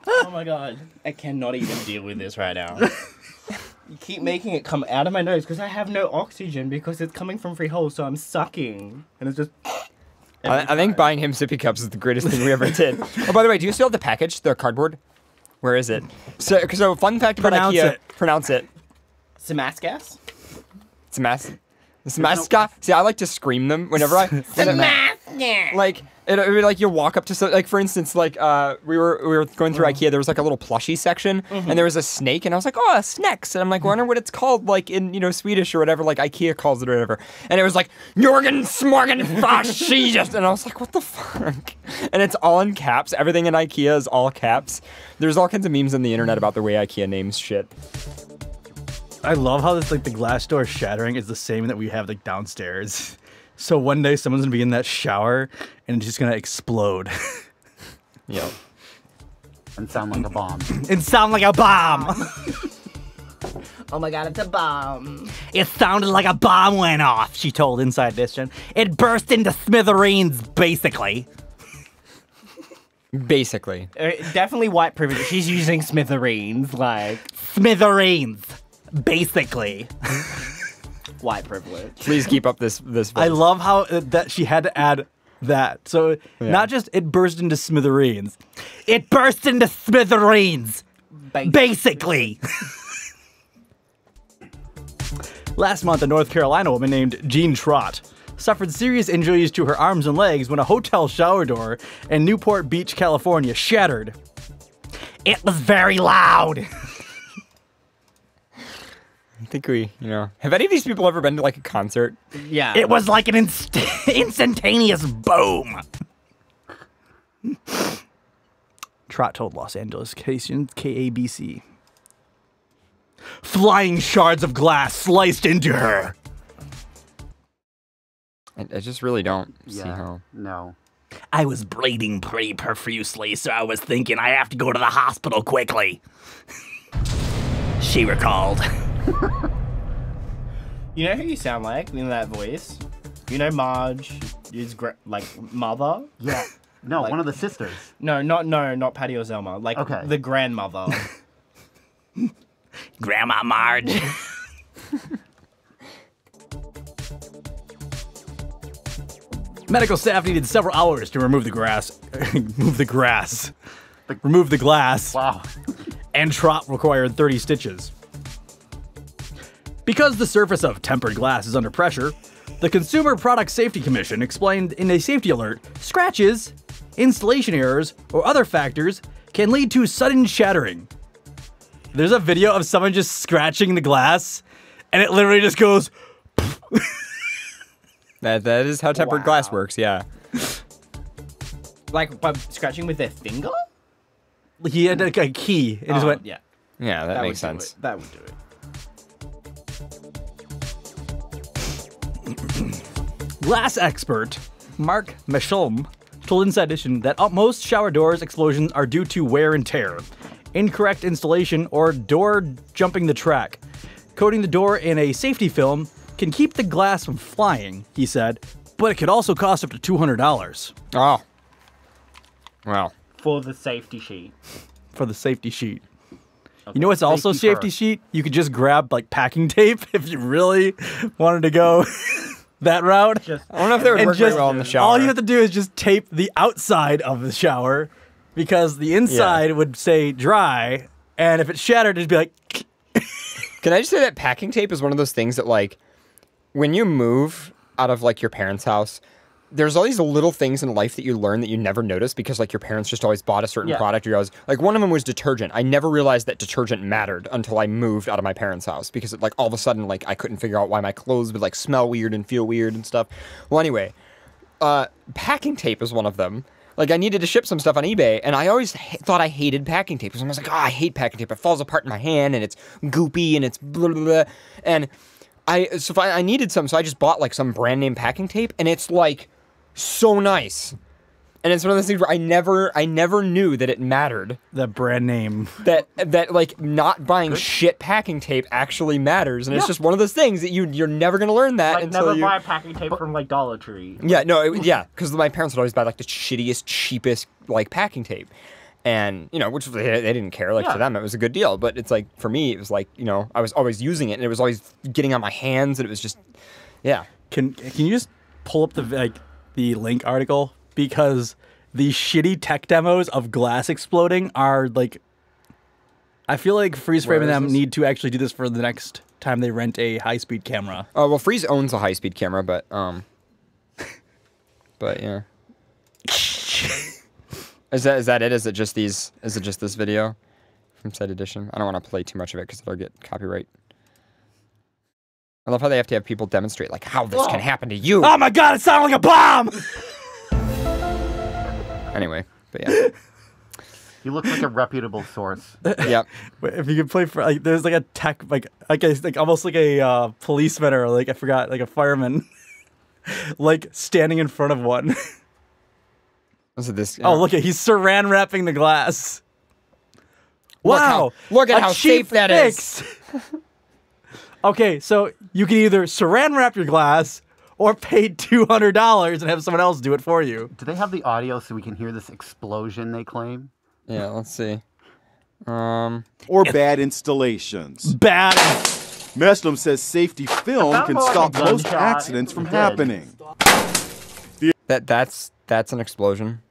Oh my God. I cannot even deal with this right now. You keep making it come out of my nose because I have no oxygen because it's coming from 3 holes, so I'm sucking. And it's just... I think buying him sippy cups is the greatest thing we ever did. Oh, by the way, do you still have the package, the cardboard? Where is it? So fun fact about IKEA. Pronounce it. Samaskas? Samaska? See, I like to scream them whenever I... Like, it would be like you walk up to... So, like, for instance, like, we were going through IKEA, there was like a little plushie section, and there was a snake, and I was like, oh, a snacks. And I'm like, wonder what it's called, like, in, you know, Swedish or whatever, like IKEA calls it or whatever. And it was like, Jorgen Smorgen Fascism. And I was like, what the fuck? And it's all in caps. Everything in IKEA is all caps. There's all kinds of memes on the internet about the way IKEA names shit. I love how this, like, the glass door shattering is the same that we have, like, downstairs. So one day someone's gonna be in that shower and it's just gonna explode. Yep. And sound like a bomb. And sound like a bomb. Oh my God, it's a bomb. It sounded like a bomb went off, she told Inside Edition. It burst into smithereens, basically. Basically. Definitely white privilege. She's using smithereens, like... Smithereens. Basically. White privilege. Please keep up this voice. I love how that she had to add that. So not just it burst into smithereens. It burst into smithereens. Basically. Last month, a North Carolina woman named Jean Trott suffered serious injuries to her arms and legs when a hotel shower door in Newport Beach, California shattered. It was very loud. I think we, have any of these people ever been to like a concert? Yeah. It was like an instantaneous boom. Trot told Los Angeles KABC. Flying shards of glass sliced into her. I just really don't see Yeah. how. No. I was bleeding pretty profusely, so I was thinking I have to go to the hospital quickly. She recalled. You know who you sound like in that voice? You know Marge, his like mother? Yeah. No, Like- one of the sisters. No, not Patty or Zelma. Like Okay. the grandmother. Grandma Marge. Medical staff needed several hours to remove the grass. Remove the glass. Wow. And Trot required 30 stitches. Because the surface of tempered glass is under pressure, the Consumer Product Safety Commission explained in a safety alert, scratches, installation errors, or other factors can lead to sudden shattering. There's a video of someone just scratching the glass, and it literally just goes. That is how tempered glass works. Yeah. Like by scratching with their finger? He had a key, and just went. Yeah. Yeah, that makes would do sense. it. That would do it. Glass expert Mark Mesholm told Inside Edition that most shower doors explosions are due to wear and tear, incorrect installation, or door jumping the track. Coating the door in a safety film can keep the glass from flying, he said, but it could also cost up to $200. Oh. Well. For the safety sheet. For the safety sheet. Okay. You know what's also safety first. sheet? You could just grab like packing tape if you really wanted to go that route. Just I don't know if they would work very well in the shower. All you have to do is just tape the outside of the shower because the inside would stay dry, and if it shattered, it'd be like. Can I just say that packing tape is one of those things that, like, when you move out of, like, your parents' house, there's all these little things in life that you learn that you never notice because, like, your parents just always bought a certain product. You always, like, one of them was detergent. I never realized that detergent mattered until I moved out of my parents' house because, like, all of a sudden, like, I couldn't figure out why my clothes would, like, smell weird and feel weird and stuff. Well, anyway, packing tape is one of them. Like, I needed to ship some stuff on eBay, and I always thought I hated packing tape. Because I was like, oh, I hate packing tape. It falls apart in my hand, and it's goopy, and it's blah, blah, blah. And I needed some, so I just bought, like, some brand name packing tape, and it's, like, so nice. And it's one of those things where I never knew that it mattered. The brand name. That like, not buying shit packing tape actually matters. And it's just one of those things that you're never going to learn that like until never buy packing tape from like Dollar Tree. Yeah, no, because my parents would always buy, like, the shittiest, cheapest, like, packing tape. And, you know, which they didn't care. Like, for them, it was a good deal. But it's like, for me, it was like, you know, I was always using it, and it was always getting on my hands, and it was just, yeah. Can you just pull up the link article? Because the shitty tech demos of glass exploding are, like, I feel like Freeze Frame and them need to actually do this for the next time they rent a high-speed camera. Oh, well, Freeze owns a high-speed camera, but yeah. Is that it? Is it just this video from Side Edition? I don't want to play too much of it because it'll get copyright. I love how they have to have people demonstrate, like, how this can happen to you. Oh my god, it sounded like a bomb! Anyway, but yeah. You look like a reputable source. Yep. If you could play for, like, there's like a tech, like almost like a policeman or, like, I forgot, like a fireman, like, standing in front of one. Was it this? Oh, look at, he's saran wrapping the glass. Wow! Look at a how cheap safe that fix. Okay, so you can either saran wrap your glass or pay $200 and have someone else do it for you. Do they have the audio so we can hear this explosion they claim? Yeah, let's see. Or bad installations. Bad. Meshlem says safety film can stop most accidents from happening. That's an explosion.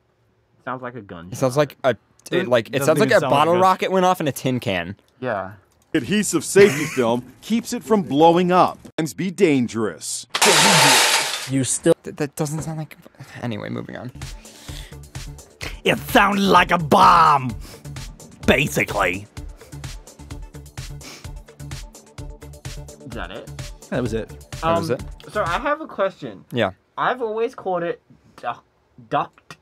Sounds like a gun. It sounds like it sounds like a bottle rocket went off in a tin can. Yeah. Adhesive safety film keeps it from blowing up and be dangerous. You still... That doesn't sound like... Anyway, moving on. It sounded like a bomb, basically. Is that it? That was it. That was it. So I have a question. Yeah. I've always called it duct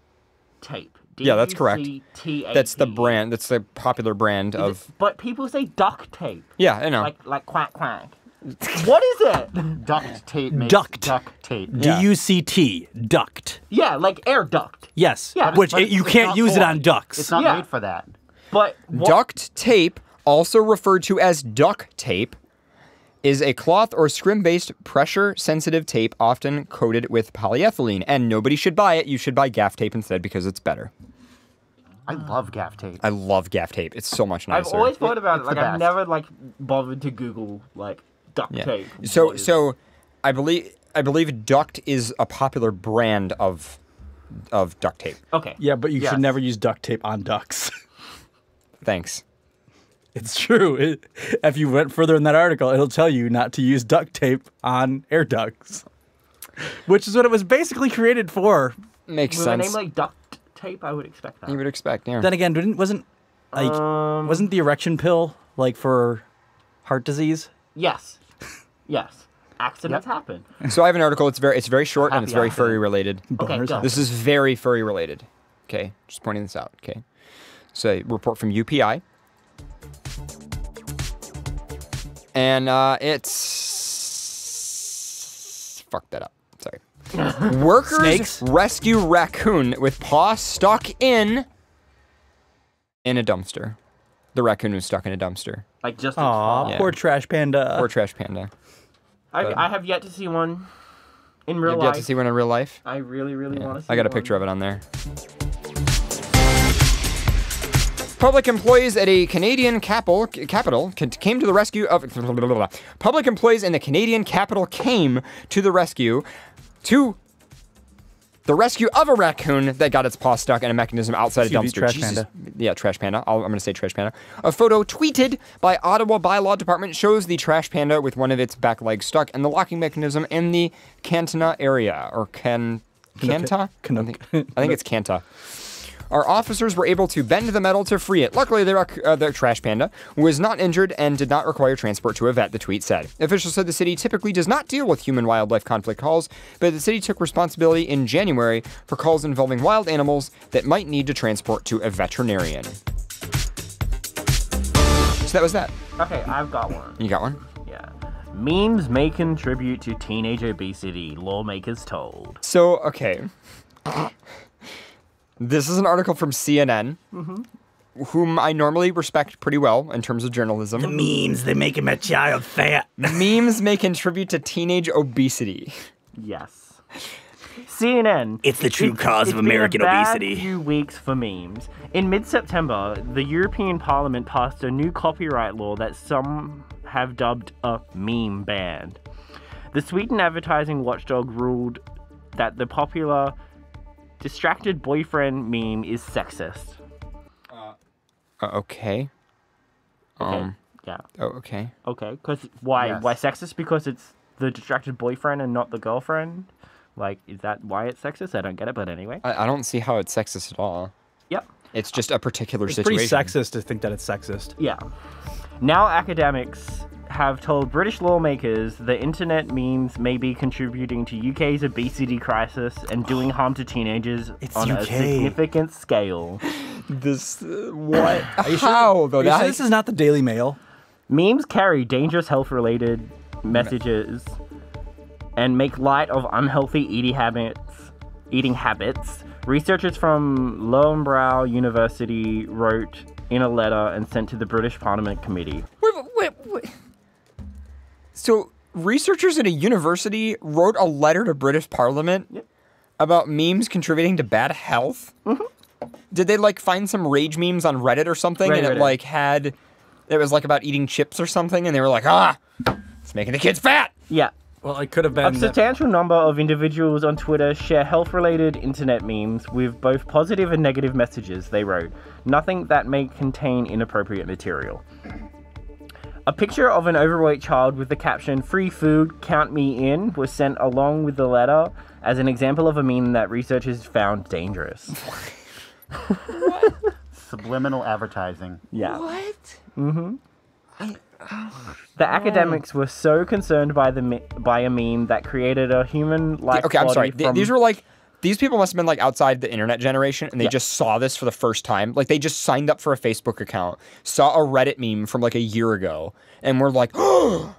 tape. Yeah, that's correct. D-U-C-T-A-P. That's the brand. That's the popular brand of. But people say duct tape. Yeah, I know. Like quack quack. What is it? Duct tape makes Duct. duct tape. D-U-C-T. Duct. Yeah, like air duct. Yes. Yeah. Which But you it's can't not use it toy. on ducks. It's not Yeah. made for that. But Duct tape, also referred to as duck tape, is a cloth or scrim-based pressure-sensitive tape often coated with polyethylene. And nobody should buy it. You should buy gaff tape instead because it's better. I love gaff tape. I love gaff tape. It's so much nicer. I've always thought about it. It's Like the I've best. never like bothered to Google like duct tape. So I believe duct is a popular brand of duct tape. Okay. Yeah, but you Yes. should never use duct tape on ducks. Thanks. It's true. If you went further in that article, it'll tell you not to use duct tape on air ducts, which is what it was basically created for. Makes With sense. a name like duct tape, I would expect that. You would expect, yeah. Then again, wasn't the erection pill like for heart disease? Yes. Yes. Accidents happen. So I have an article. It's very short and it's Happy very accident. furry related. Okay, go. This is very furry related. Okay, just pointing this out. Okay, so a report from UPI, and it's fuck that up. Sorry. Workers Snakes? rescue raccoon with paw stuck in a dumpster. The raccoon was stuck in a dumpster. Like just. Aw, Yeah. poor trash panda. Poor trash panda. I have yet to see one in real You've life. yet to see one in real life? I really, really want to see. I got a one. picture of it on there. Public employees at a Canadian capital came to the rescue of. Public employees in the Canadian capital came to the rescue of a raccoon that got its paw stuck in a mechanism outside a dumpster. Trash Jesus. panda. Yeah, trash panda. I'm going to say trash panda. A photo tweeted by Ottawa Bylaw Department shows the trash panda with one of its back legs stuck in the locking mechanism in the Cantona area. Or Canta? I think it's Canta. Our officers were able to bend the metal to free it. Luckily, the trash panda was not injured and did not require transport to a vet, the tweet said. Officials said the city typically does not deal with human-wildlife conflict calls, but the city took responsibility in January for calls involving wild animals that might need to transport to a veterinarian. So that was that. Okay, I've got one. You got one? Yeah. Memes may contribute to teenage obesity, lawmakers told. So, okay. This is an article from CNN, whom I normally respect pretty well in terms of journalism. The memes, they make him a child fat. Memes may contribute to teenage obesity. Yes. CNN. It's the true cause of It's been American a bad obesity. few weeks for memes. In mid-September, the European Parliament passed a new copyright law that some have dubbed a meme ban. The Sweden advertising watchdog ruled that the popular distracted boyfriend meme is sexist. Okay. Okay. Yeah. Oh, okay. Okay. Because why? Yes. Why sexist? Because it's the distracted boyfriend and not the girlfriend. Like, is that why it's sexist? I don't get it, but anyway. I don't see how it's sexist at all. Yep. It's just a particular It's situation. pretty sexist to think that it's sexist. Yeah. Now academics have told British lawmakers the internet memes may be contributing to UK's obesity crisis and doing harm to teenagers on a UK. significant scale. This what? Are How though? you sure this is not the Daily Mail? Memes carry dangerous health-related messages and make light of unhealthy eating habits. Researchers from Loughborough University wrote in a letter and sent to the British Parliament Committee. Wait. So researchers at a university wrote a letter to British Parliament about memes contributing to bad health. Did they like find some rage memes on Reddit or something, and it like had it was like about eating chips or something, and they were like, it's making the kids fat. Yeah. Well, it could have been. A substantial number of individuals on Twitter share health-related internet memes with both positive and negative messages, they wrote. Nothing that may contain inappropriate material. A picture of an overweight child with the caption, "Free food, count me in," was sent along with the letter as an example of a meme that researchers found dangerous. Subliminal advertising. Yeah. What? The academics were so concerned by a meme that created a human-like Okay, I'm sorry. body from... These these people must have been like outside the internet generation, and they just saw this for the first time. Like they just signed up for a Facebook account, saw a Reddit meme from like a year ago, and were like, "Oh,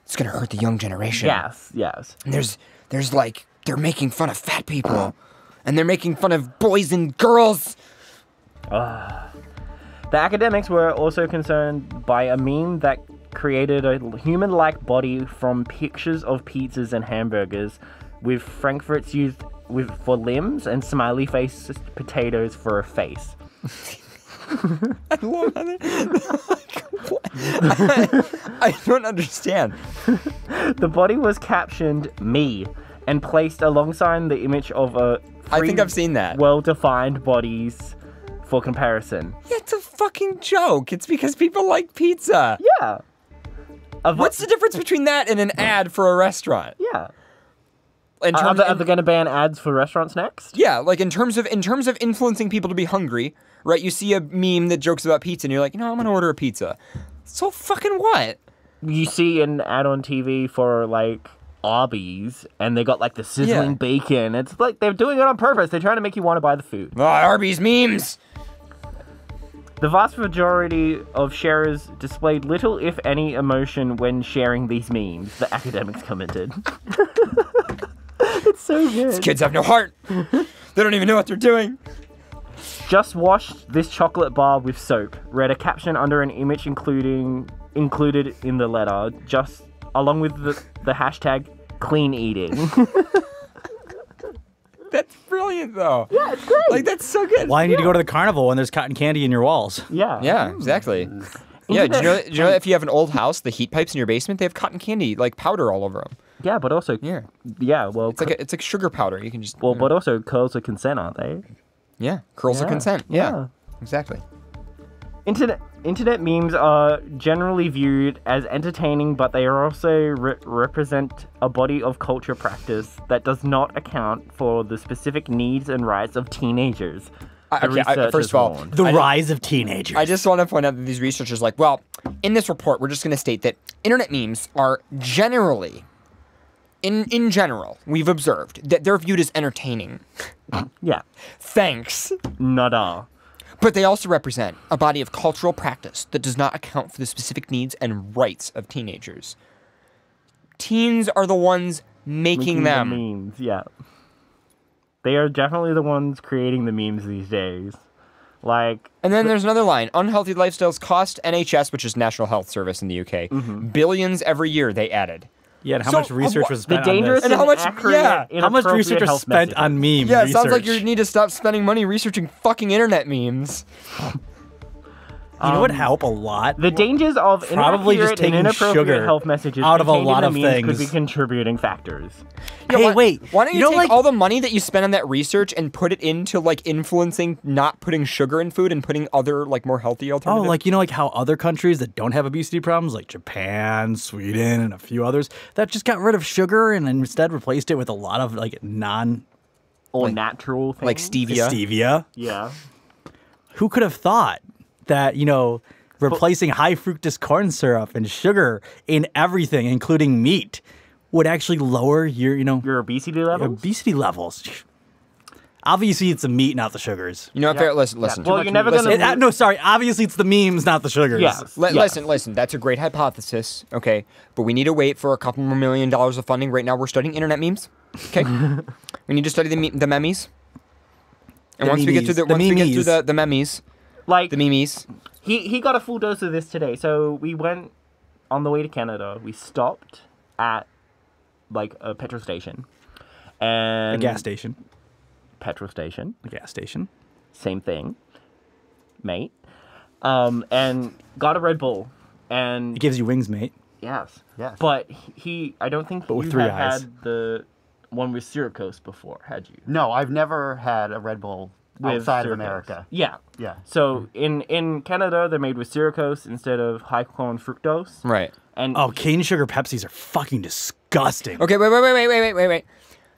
it's gonna hurt the young generation." Yes. And there's like they're making fun of fat people, and they're making fun of boys and girls. The academics were also concerned by a meme that created a human-like body from pictures of pizzas and hamburgers, with frankfurts used for limbs and smiley face potatoes for a face. I love how I don't understand. The body was captioned "me" and placed alongside the image of a I think I've seen that. well-defined bodies for comparison. Yeah, it's a fucking joke. It's because people like pizza. Yeah. What's the difference between that and an ad for a restaurant? Yeah. Are they going to ban ads for restaurants next? Yeah, like in terms of influencing people to be hungry, right? You see a meme that jokes about pizza, and you're like, I'm gonna order a pizza. So fucking what? You see an ad on TV for like Arby's, and they got like the sizzling bacon. It's like they're doing it on purpose. They're trying to make you want to buy the food. Arby's memes. The vast majority of sharers displayed little, if any, emotion when sharing these memes, the academics commented. It's so good. These kids have no heart. They don't even know what they're doing. Just washed this chocolate bar with soap, read a caption under an image included in the letter, just along with the hashtag clean eating. That's brilliant, though. Yeah, it's great. Like, that's so good. Why do you need to go to the carnival when there's cotton candy in your walls? Yeah. Yeah, exactly. Yeah, do you know if you have an old house, the heat pipes in your basement, they have cotton candy, like powder all over them. Yeah, but also... Yeah, well... It's like sugar powder. You can just... Well, but also curls of consent, aren't they? Yeah, curls of consent. Yeah, exactly. Internet memes are generally viewed as entertaining, but they are also represent a body of culture practice that does not account for the specific needs and rights of teenagers. First of all, the rise of teenagers. I just want to point out that these researchers are like, well, in this report, we're just going to state that internet memes are generally, in general, we've observed that they're viewed as entertaining. Yeah. Thanks. Nada. But they also represent a body of cultural practice that does not account for the specific needs and rights of teenagers. Teens are the ones making them. The memes, yeah. They are definitely the ones creating the memes these days. Like, and then there's another line. Unhealthy lifestyles cost NHS, which is National Health Service in the UK, billions every year, they added. Yeah, and how much research was spent on this? And how much, how much research was spent on memes? Yeah, it sounds like you need to stop spending money researching fucking internet memes. You know what would help a lot? The dangers of probably just taking inappropriate sugar health messages out of a lot of memes things could be contributing factors. Yeah, hey, wait. Why don't you take all the money that you spend on that research and put it into like influencing not putting sugar in food and putting other like more healthy alternatives? Oh, like like how other countries that don't have obesity problems, like Japan, Sweden, and a few others, that just got rid of sugar and instead replaced it with a lot of like natural things. Like stevia. Stevia. Yeah. Who could have thought that, replacing high fructose corn syrup and sugar in everything, including meat, would actually lower your obesity levels? Obesity levels. Obviously, it's the meat, not the sugars. Listen. Well, you're never going to... No, sorry. Obviously, it's the memes, not the sugars. Yes. Listen. That's a great hypothesis, okay? But we need to wait for a couple more $1 million of funding. Right now, we're studying internet memes, okay? We need to study the memes. And once we get through the memes... Like the memes. He got a full dose of this today. So we went on the way to Canada. We stopped at like a petrol station. And a gas station. Petrol station. A gas station. Same thing, mate. And got a Red Bull. And it gives you wings, mate. Yes. But I don't think you had the one with Syracuse before, had you? No, I've never had a Red Bull outside of America. Yeah. So in Canada, they're made with Syracuse instead of high corn fructose. Right. And cane sugar Pepsis are fucking disgusting. Okay, wait.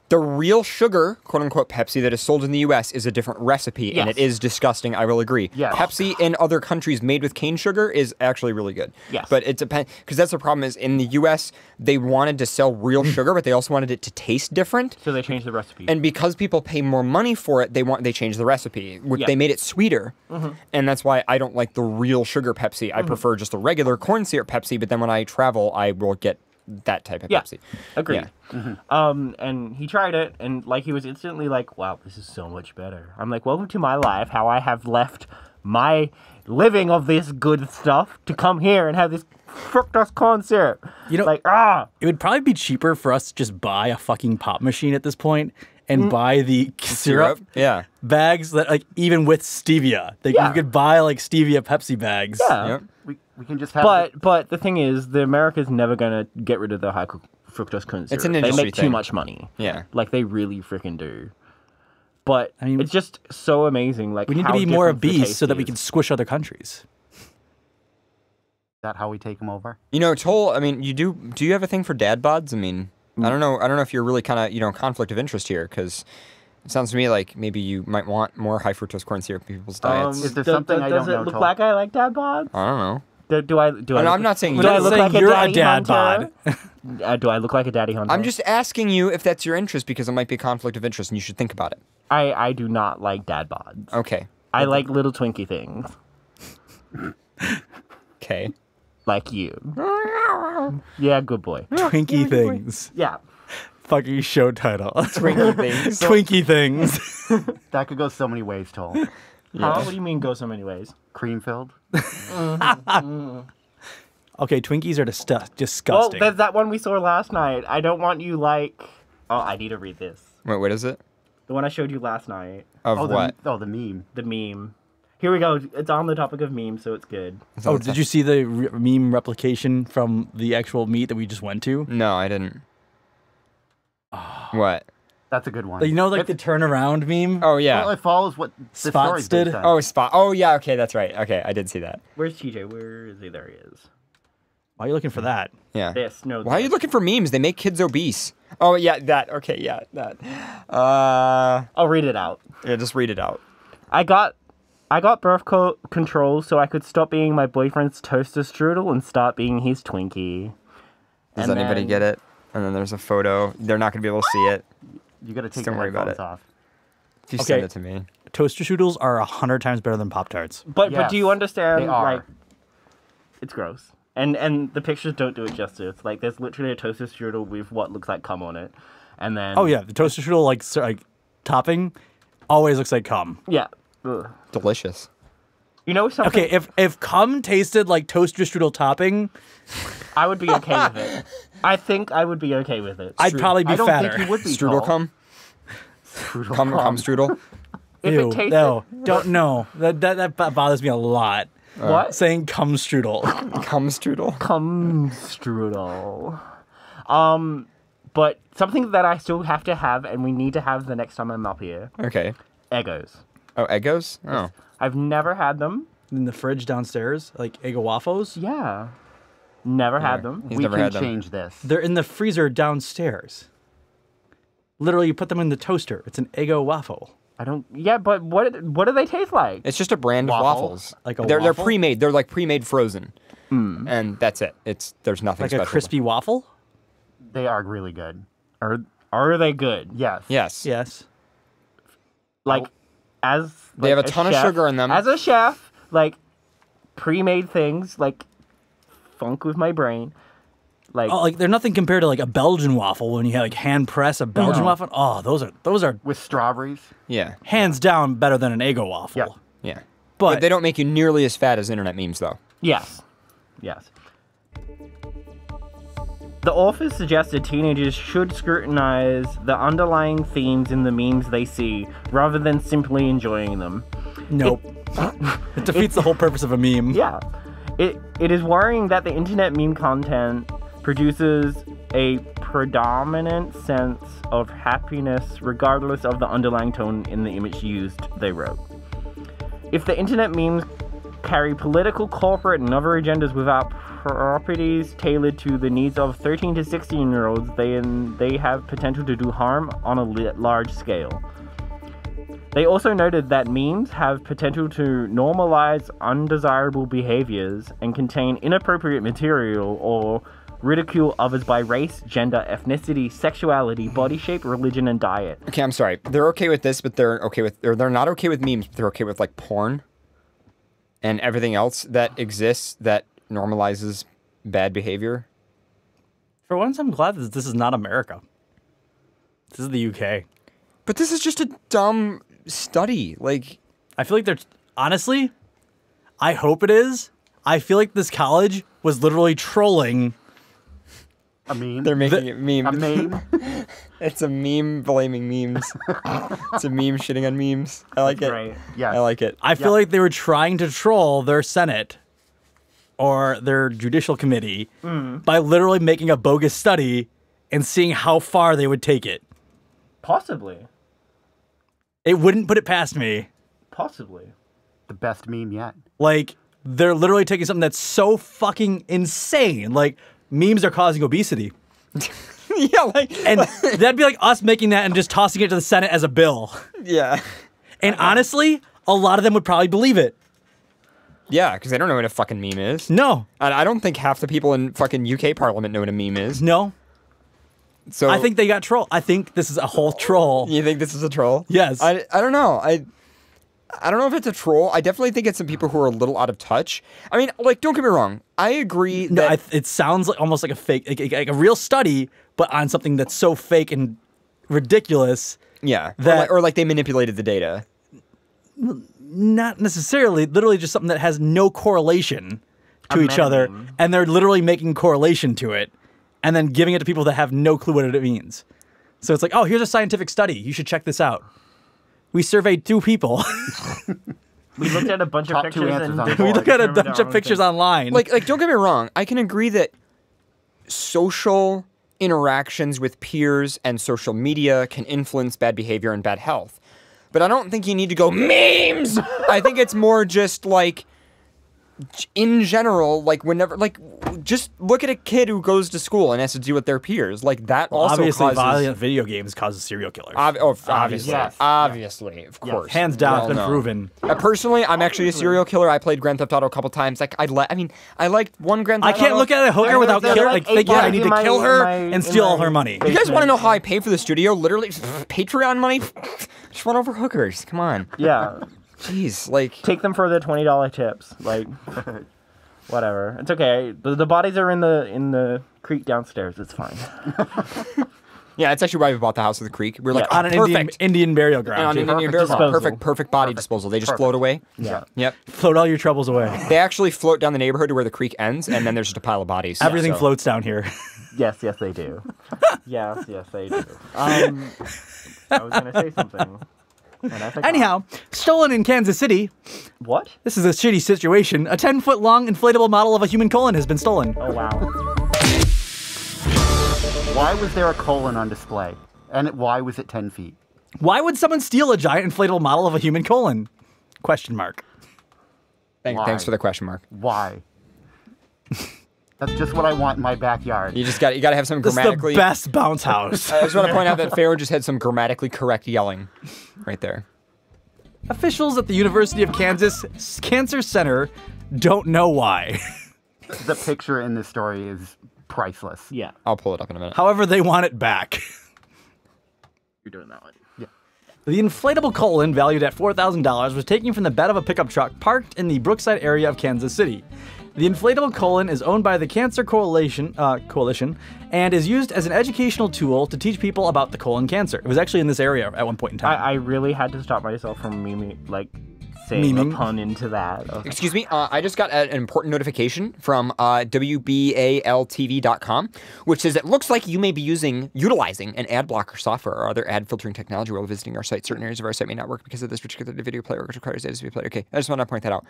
The real sugar, quote unquote, Pepsi that is sold in the U.S. is a different recipe, and it is disgusting. I will agree. Yes. Pepsi in other countries made with cane sugar is actually really good. Yes. But it depends, because that's the problem is in the U.S. they wanted to sell real sugar, but they also wanted it to taste different. So they changed the recipe. And because people pay more money for it, they changed the recipe. They made it sweeter, and that's why I don't like the real sugar Pepsi. I prefer just the regular corn syrup Pepsi. But then when I travel, I will get that type of Pepsi. Agreed. And he tried it, and like he was instantly like, "Wow, this is so much better." I'm like, "Welcome to my life. How I have left my living of this good stuff to come here and have this fructose corn syrup." You know, like it would probably be cheaper for us to just buy a fucking pop machine at this point and buy the syrup bags that, like, even with stevia, you could buy like stevia Pepsi bags. Yeah. We can just have. But the thing is, the America's never gonna get rid of the high fructose corn syrup. It's an industry They make too thing. much money. Yeah. Like they really freaking do. But I mean, it's just so amazing. Like we need how to be more different the obese taste so that we is. can squish other countries. Is that how we take them over? You know, I mean, do you have a thing for dad bods? I mean, I don't know if you're really kind of, conflict of interest here, because it sounds to me like maybe you might want more high fructose corn syrup in people's diets. Is there something I don't know? Does it look like I like dad bods? I don't know. Do I? I'm not saying do I look like you're a a dad hunter? bod. Do I look like a daddy hunter? I'm just asking you if that's your interest, because it might be a conflict of interest and you should think about it. I do not like dad bods. Okay. I like little Twinkie things. Okay. Like you. Yeah, good boy. Twinkie things. Yeah. Fucking show title. Twinkie things. Twinkie things. That could go so many ways, Toll. Huh? What do you mean go so many ways? Cream filled. Okay, Twinkies are Well, disgusting. there's that one we saw last night. I don't want you like... Oh, I need to read this. Wait, what is it? The one I showed you last night. Of what? The meme. The meme. Here we go. It's on the topic of memes, so it's good. Oh, did you see the meme replication from the actual meet that we just went to? No, I didn't. What? That's a good one. You know, like the turnaround meme? Oh, yeah. Well, it follows what the story Spots did. based on. Oh, Spot. Oh, yeah, okay, that's right. Okay, I did see that. Where's TJ? Where is he? There he is. Why are you looking for that? Yeah. Why are you looking for memes? They make kids obese. Oh, yeah, that. Okay, yeah, that. I'll read it out. Yeah, just read it out. I got birth control so I could stop being my boyfriend's toaster strudel and start being his Twinkie. Does anybody get it? And then there's a photo. They're not going to be able to see it. You got to take don't the worry about headphones it. off. If you send it to me. Toaster strudels are 100 times better than Pop-Tarts. But Yes, do you understand? they are. Like, it's gross. And the pictures don't do it justice. Like, there's literally a toaster strudel with what looks like cum on it. And then... Oh, yeah. The toaster strudel, like topping, always looks like cum. Yeah. Ugh. Delicious. You know something? Okay, if cum tasted like toaster strudel topping... I would be okay with it. I think I would be okay with it. I'd probably be I don't fatter. think you would be Strudel Toll. cum? Cum strudel? If Ew, it tasted... no, don't know. That bothers me a lot. What? Saying cum strudel. Cum strudel? Cum strudel. But something that I still have to have, and we need to have the next time I'm up here. Okay. Eggos. Oh, Eggos? Oh. I've never had them. In the fridge downstairs, like Eggo waffles. Yeah. Never had them. He's We never can had them. change this. They're in the freezer downstairs. Literally, you put them in the toaster. It's an Eggo waffle. I don't... Yeah, but what do they taste like? It's just a brand of Waffle? waffles. Like a they're waffle? pre-made. They're like pre-made frozen. And that's it. There's nothing Like special. a crispy waffle? They are really good. Are they good? Yes. Yes. Yes. Like, as... They have a ton of chef- sugar in them. As a chef, like, pre-made things, like, funk with my brain. Like, Oh, like they're nothing compared to like a Belgian waffle when you have like hand press a Belgian waffle. Oh, those are With strawberries. Yeah. hands down better than an Eggo waffle. Yeah. Yeah. But They don't make you nearly as fat as internet memes, though. yes. Yes. The author suggested teenagers should scrutinize the underlying themes in the memes they see, rather than simply enjoying them. nope. It defeats the whole purpose of a meme. Yeah. It is worrying that the internet meme content produces a predominant sense of happiness regardless of the underlying tone in the image used, they wrote. If the internet memes carry political, corporate, and other agendas without properties tailored to the needs of 13 to 16-year-olds, they have potential to do harm on a large scale. They also noted that memes have potential to normalize undesirable behaviors and contain inappropriate material or ridicule others by race, gender, ethnicity, sexuality, body shape, religion, and diet. Okay, I'm sorry. They're okay with this, but they're not okay with memes, but they're okay with like porn and everything else that exists that normalizes bad behavior. For once, I'm glad that this is not America. This is the UK. But this is just a dumb study. Like, I feel like they're honestly, I hope it is. I feel like this college was literally trolling. A meme? They're making it meme. A meme? It's a meme blaming memes. It's a meme shitting on memes. I like it. Right. Yeah. I like it. I feel like they were trying to troll their Senate or their judicial committee by literally making a bogus study and seeing how far they would take it. Possibly. It wouldn't put it past me. Possibly. The best meme yet. Like, they're literally taking something that's so fucking insane. Like, memes are causing obesity. Yeah, like... And that'd be like us making that and just tossing it to the Senate as a bill. Yeah. And honestly, a lot of them would probably believe it. Yeah, because they don't know what a fucking meme is. No. And I don't think half the people in fucking UK Parliament know what a meme is. No. So I think they got trolled. I think this is a whole troll. You think this is a troll? Yes. I don't know. I don't know if it's a troll. I definitely think it's some people who are a little out of touch. I mean, like, don't get me wrong. I agree No, that... it sounds like almost like a fake, like a real study, but on something that's so fake and ridiculous. Yeah. That, or like they manipulated the data. Not necessarily. Literally just something that has no correlation to each other. And they're literally making correlation to it. And then giving it to people that have no clue what it means. So it's like, oh, here's a scientific study. You should check this out. We surveyed 2 people. We looked at a bunch of pictures and we looked at a bunch of pictures online. Like, don't get me wrong. I can agree that social interactions with peers and social media can influence bad behavior and bad health. But I don't think you need to go memes. I think it's more just like, in general, like whenever, like, just look at a kid who goes to school and has to deal with their peers. Like that also obviously causes... violent video games causes serial killers. Obviously. Yes. Obviously, of course. Hands down, it's We been all know. proven. Personally, I'm actually a serial killer. I played Grand Theft Auto a couple times. Like, I liked one Grand I Theft Auto. can't look at a hooker without thinking I need to kill her and steal all her money. You guys want to know how I pay for the studio? Literally, Patreon money? Just went over hookers. Come on. Yeah. Jeez, like... Take them for the $20 tips. Like... Whatever. It's okay. The bodies are in the creek downstairs. It's fine. Yeah, it's actually why we bought the house with the creek. We were like, on an Indian burial ground. On an Indian burial ground. Perfect body disposal. They just float away. Yeah. Yep. Float all your troubles away. They actually float down the neighborhood to where the creek ends, and then there's just a pile of bodies. Everything floats down here. Yes, they do. yes, they do. I was going to say something. Anyhow, stolen in Kansas City. What? This is a shitty situation. A 10-foot-long inflatable model of a human colon has been stolen. Oh, wow. Why was there a colon on display? And why was it 10 feet? Why would someone steal a giant inflatable model of a human colon? Question mark. Thanks for the question mark. Why? That's just what I want in my backyard. You got to have some This grammatically... is the best bounce house. I just want to point out that Pharaoh just had some grammatically correct yelling right there. Officials at the University of Kansas Cancer Center don't know why. The picture in this story is priceless. Yeah. I'll pull it up in a minute. However, they want it back. You're doing that one. Yeah. The inflatable colon, valued at $4,000, was taken from the bed of a pickup truck parked in the Brookside area of Kansas City. The inflatable colon is owned by the Cancer Coalition and is used as an educational tool to teach people about the colon cancer. It was actually in this area at one point in time. I really had to stop myself from saying a pun into that. Okay. Excuse me, I just got an important notification from WBALTV.com, which says it looks like you may be utilizing an ad blocker software or other ad filtering technology while visiting our site. Certain areas of our site may not work because of this particular video player, which requires data to be played. Okay, I just want to point that out.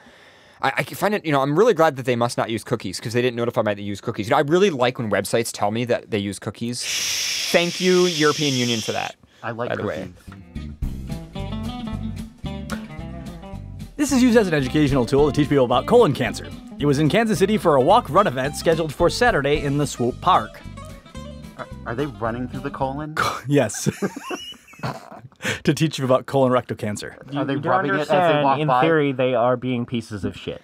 I find it, I'm really glad that they must not use cookies because they didn't notify me that they use cookies. I really like when websites tell me that they use cookies. Thank you, European Union, for that. I like by the cookies. way. This is used as an educational tool to teach people about colon cancer. It was in Kansas City for a walk-run event scheduled for Saturday in the Swope Park. Are they running through the colon? Yes. To teach you about colon rectal cancer. Are they You do rubbing it as they understand, walk in by? theory, they are being pieces of shit.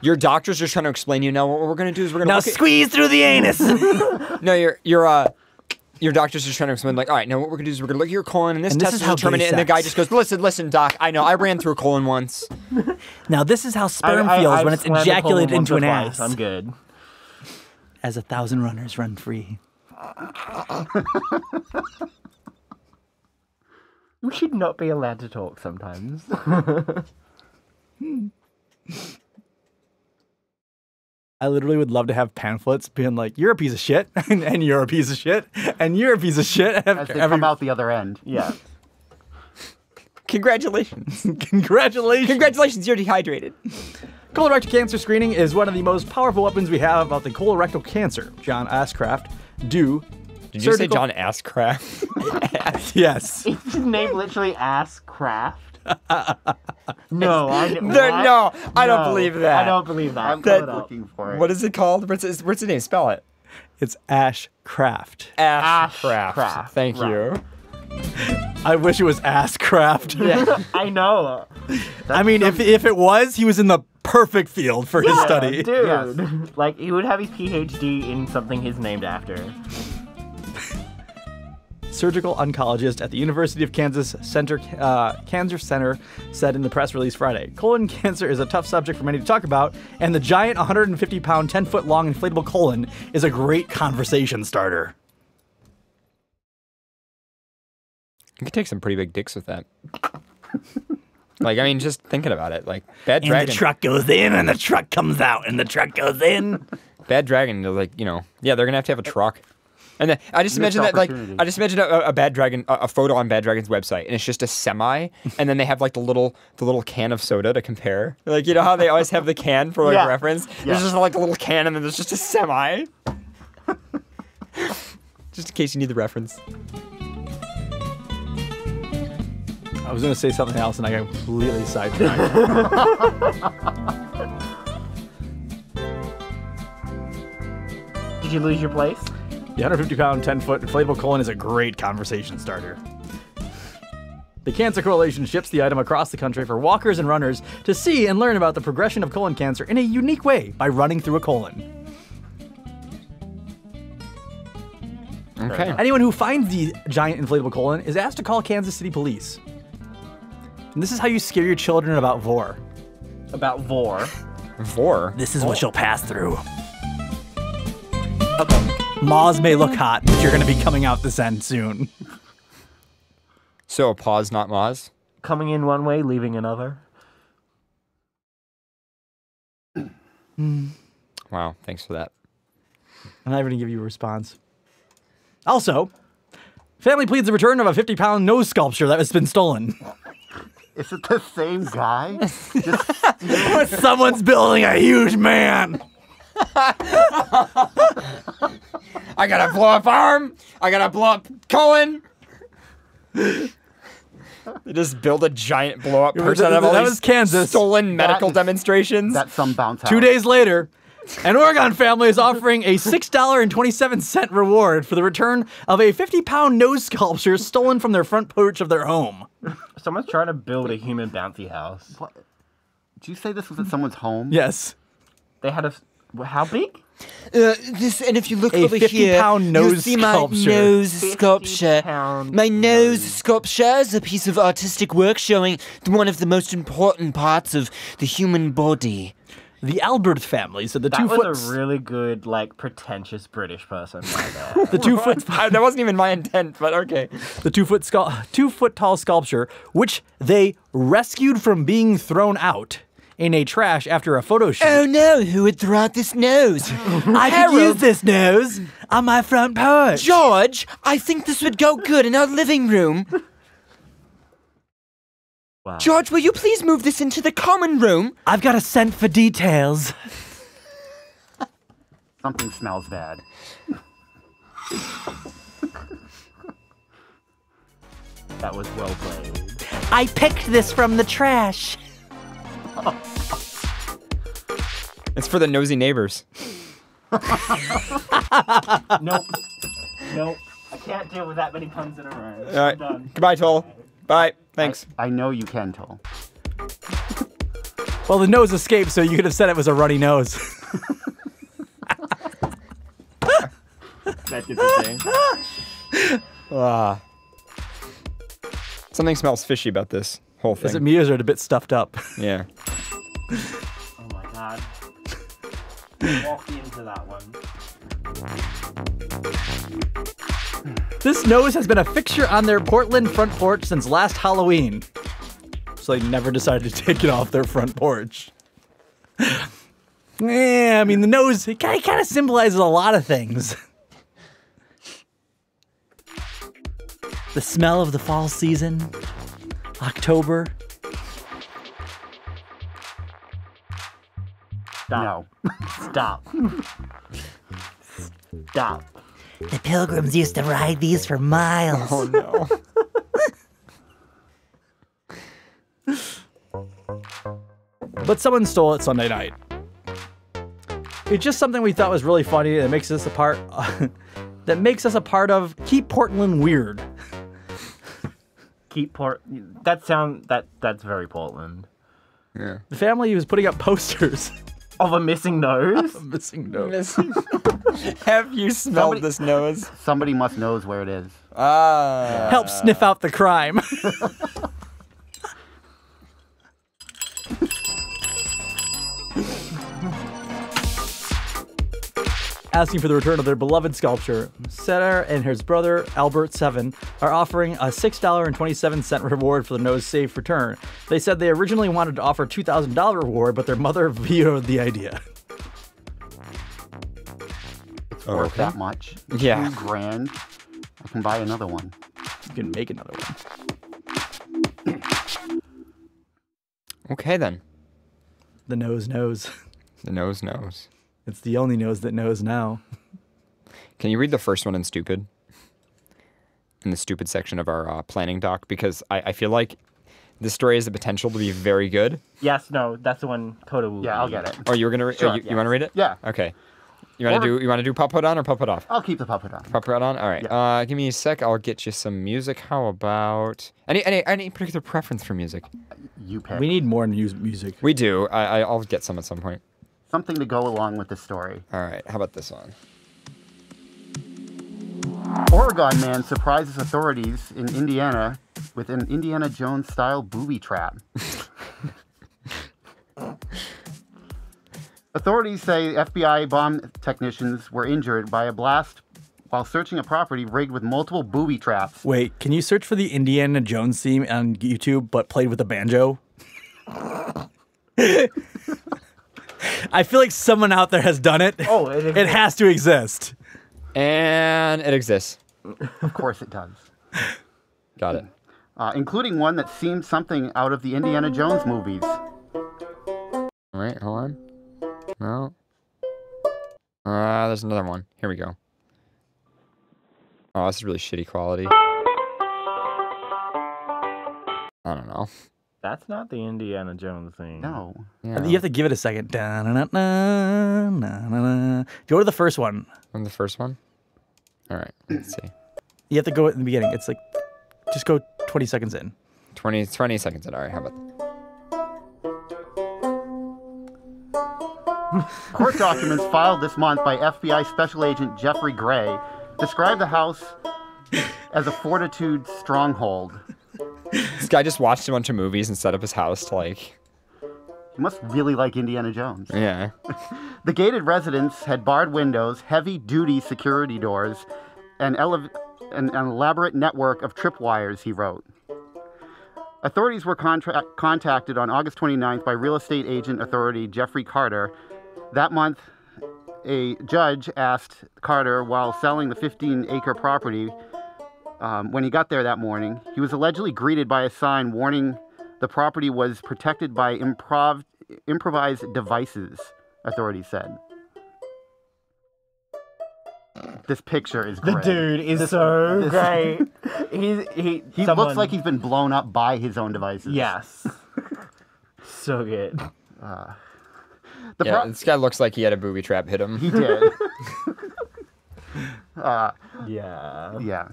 Your doctor's just trying to explain to you now. What we're gonna do is we're gonna Now look at- squeeze through the anus. No, your doctor's just trying to explain, like, all right, now what we're gonna do is we're gonna look at your colon, and this And this test is will how determine gay it. And the guy sex. just goes, listen, doc, I know, I ran through a colon once. Now this is how sperm I've feels when it's slammed a colon ejaculated once into or an twice. ass. I'm good. As 1,000 runners run free. We should not be allowed to talk sometimes. I literally would love to have pamphlets being like, you're a piece of shit, and you're a piece of shit, and you're a piece of shit. As they come out the other end. Yeah. Congratulations. Congratulations, you're dehydrated. Colorectal cancer screening is one of the most powerful weapons we have about the colorectal cancer. John Ashcraft, Did you say John Ashcraft? Yes. Is his name literally Ass Craft? No, I don't believe that. I don't believe that. I'm Pull it up. looking for it. What is it called? What's his name? Spell it. It's Ashcraft. Ashcraft. Ashcraft, Thank right. you. I wish it was Ashcraft. Yeah. I know. I mean, if it was, he was in the perfect field for his study. Dude. Yes. Like, he would have his PhD in something he's named after. Surgical oncologist at the University of Kansas Cancer Center said in the press release Friday, colon cancer is a tough subject for many to talk about, and the giant 150-pound, 10-foot-long inflatable colon is a great conversation starter. You could take some pretty big dicks with that. Like, I mean, just thinking about it. Like, Bad And Dragon. the truck goes in, and the truck comes out, and the truck goes in. Bad Dragon, they're like, yeah, they're gonna have to have a truck. And then I just imagine that, like, I just imagine a Bad Dragon, a photo on Bad Dragon's website, and it's just a semi, and then they have like the little can of soda to compare. Like, you know how they always have the can for like reference? There's just like a little can, and then there's just a semi. Just in case you need the reference. I was going to say something else, and I got completely sidetracked. Did you lose your place? The 150-pound, 10-foot inflatable colon is a great conversation starter. The Cancer Coalition ships the item across the country for walkers and runners to see and learn about the progression of colon cancer in a unique way by running through a colon. Okay. Anyone who finds the giant inflatable colon is asked to call Kansas City Police. And this is how you scare your children about vor. About vor. Vor? This is what you'll pass through. Maws may look hot, but you're going to be coming out this end soon. So a pause, not Maws? Coming in one way, leaving another. Wow, thanks for that. I'm not even going to give you a response. Also, family pleads the return of a 50-pound nose sculpture that has been stolen. Is it the same guy? Someone's building a huge man. I gotta blow up arm. I gotta blow up colon. They just build a giant blow up person out of all That these was Kansas. stolen medical demonstrations. That's some bounce house. 2 days later, an Oregon family is offering a $6.27 reward for the return of a 50-pound nose sculpture stolen from their front porch of their home. Someone's trying to build a human bouncy house. What? Did you say this was at someone's home? Yes. They had a... How big? And if you look A over here, 50-pound nose you'll see sculpture. my nose sculpture. 50-pound My nose sculpture is a piece of artistic work showing one of the most important parts of the human body. The Albert family said the That 2 was foot... a really good, like, pretentious British person right there. The 2 foot... That wasn't even my intent, but okay. The 2 foot tall sculpture, which they rescued from being thrown out in a trash after a photo shoot. Oh no, who would throw out this nose? I could use this nose on my front porch. George, I think this would go good in our living room. Wow. George, will you please move this into the common room? I've got a scent for details. Something smells bad. That was well played. I picked this from the trash. It's for the nosy neighbors. Nope. Nope. I can't deal with that many puns in a row. All right. I'm done. Goodbye, Toll. Bye. Thanks. I know you can, Toll. Well, the nose escaped, so you could have said it was a runny nose. That did the thing. Something smells fishy about this whole thing. Is it me or is it a bit stuffed up? Yeah. Oh my god. Walk into that one. This nose has been a fixture on their Portland front porch since last Halloween. So they never decided to take it off their front porch. Yeah, I mean, the nose, it kind of symbolizes a lot of things. The smell of the fall season, October. No. Stop. Stop. The pilgrims used to ride these for miles. Oh no. But someone stole it Sunday night. It's just something we thought was really funny that makes us a part of Keep Portland Weird. That's very Portland. Yeah. The family was putting up posters of a missing nose. A missing nose. Have you smelled this nose? Somebody must knows where it is. Help sniff out the crime. Asking for the return of their beloved sculpture, Setter and his brother, Albert 7, are offering a $6.27 reward for the nose safe return. They said they originally wanted to offer a $2,000 reward, but their mother vetoed the idea. It's worth that much. Yeah. $2,000. I can buy another one. You can make another one. Okay, then. The nose knows. The nose knows. It's the only nose that knows now. Can you read the first one in Stupid? In the Stupid section of our planning doc? Because I feel like this story has the potential to be very good. Yes, no, that's the one Coda will Yeah, I'll read. get it. Oh, you were gonna Sure, you want to read it? Yeah. Okay. You want to do pop it on or pop it off? I'll keep the puppet on. Pop it on. All right. Give me a sec. I'll get you some music. How about any particular preference for music? You pick. We need more music. We do. I'll get some at some point. Something to go along with the story. All right. How about this one? Oregon man surprises authorities in Indiana with an Indiana Jones-style booby trap. Authorities say FBI bomb technicians were injured by a blast while searching a property rigged with multiple booby traps. Wait, can you search for the Indiana Jones theme on YouTube, but played with a banjo? I feel like someone out there has done it. Oh, it exists. It has to exist. And it exists. Of course it does. Got it. Including one that seemed something out of the Indiana Jones movies. All right, hold on. No. There's another one. Here we go. Oh, this is really shitty quality. I don't know. That's not the Indiana Jones thing. No. Yeah. You have to give it a second. Go to the first one. On the first one? All right, let's see. You have to go in the beginning. It's like, just go 20 seconds in. 20 seconds in. All right, how about Court documents filed this month by FBI Special Agent Jeffrey Gray describe the house as a fortitude stronghold. This guy just watched a bunch of movies and set up his house to like... He must really like Indiana Jones. Yeah. The gated residence had barred windows, heavy-duty security doors, and an elaborate network of tripwires, he wrote. Authorities were contacted on August 29th by real estate agent authority Jeffrey Carter. That month, a judge asked Carter, while selling the 15-acre property, when he got there that morning, he was allegedly greeted by a sign warning the property was protected by improvised devices, authorities said. This picture is great. The dude is so great. He looks like he's been blown up by his own devices. Yes. So good. Yeah, this guy looks like he had a booby trap hit him. He did. Yeah.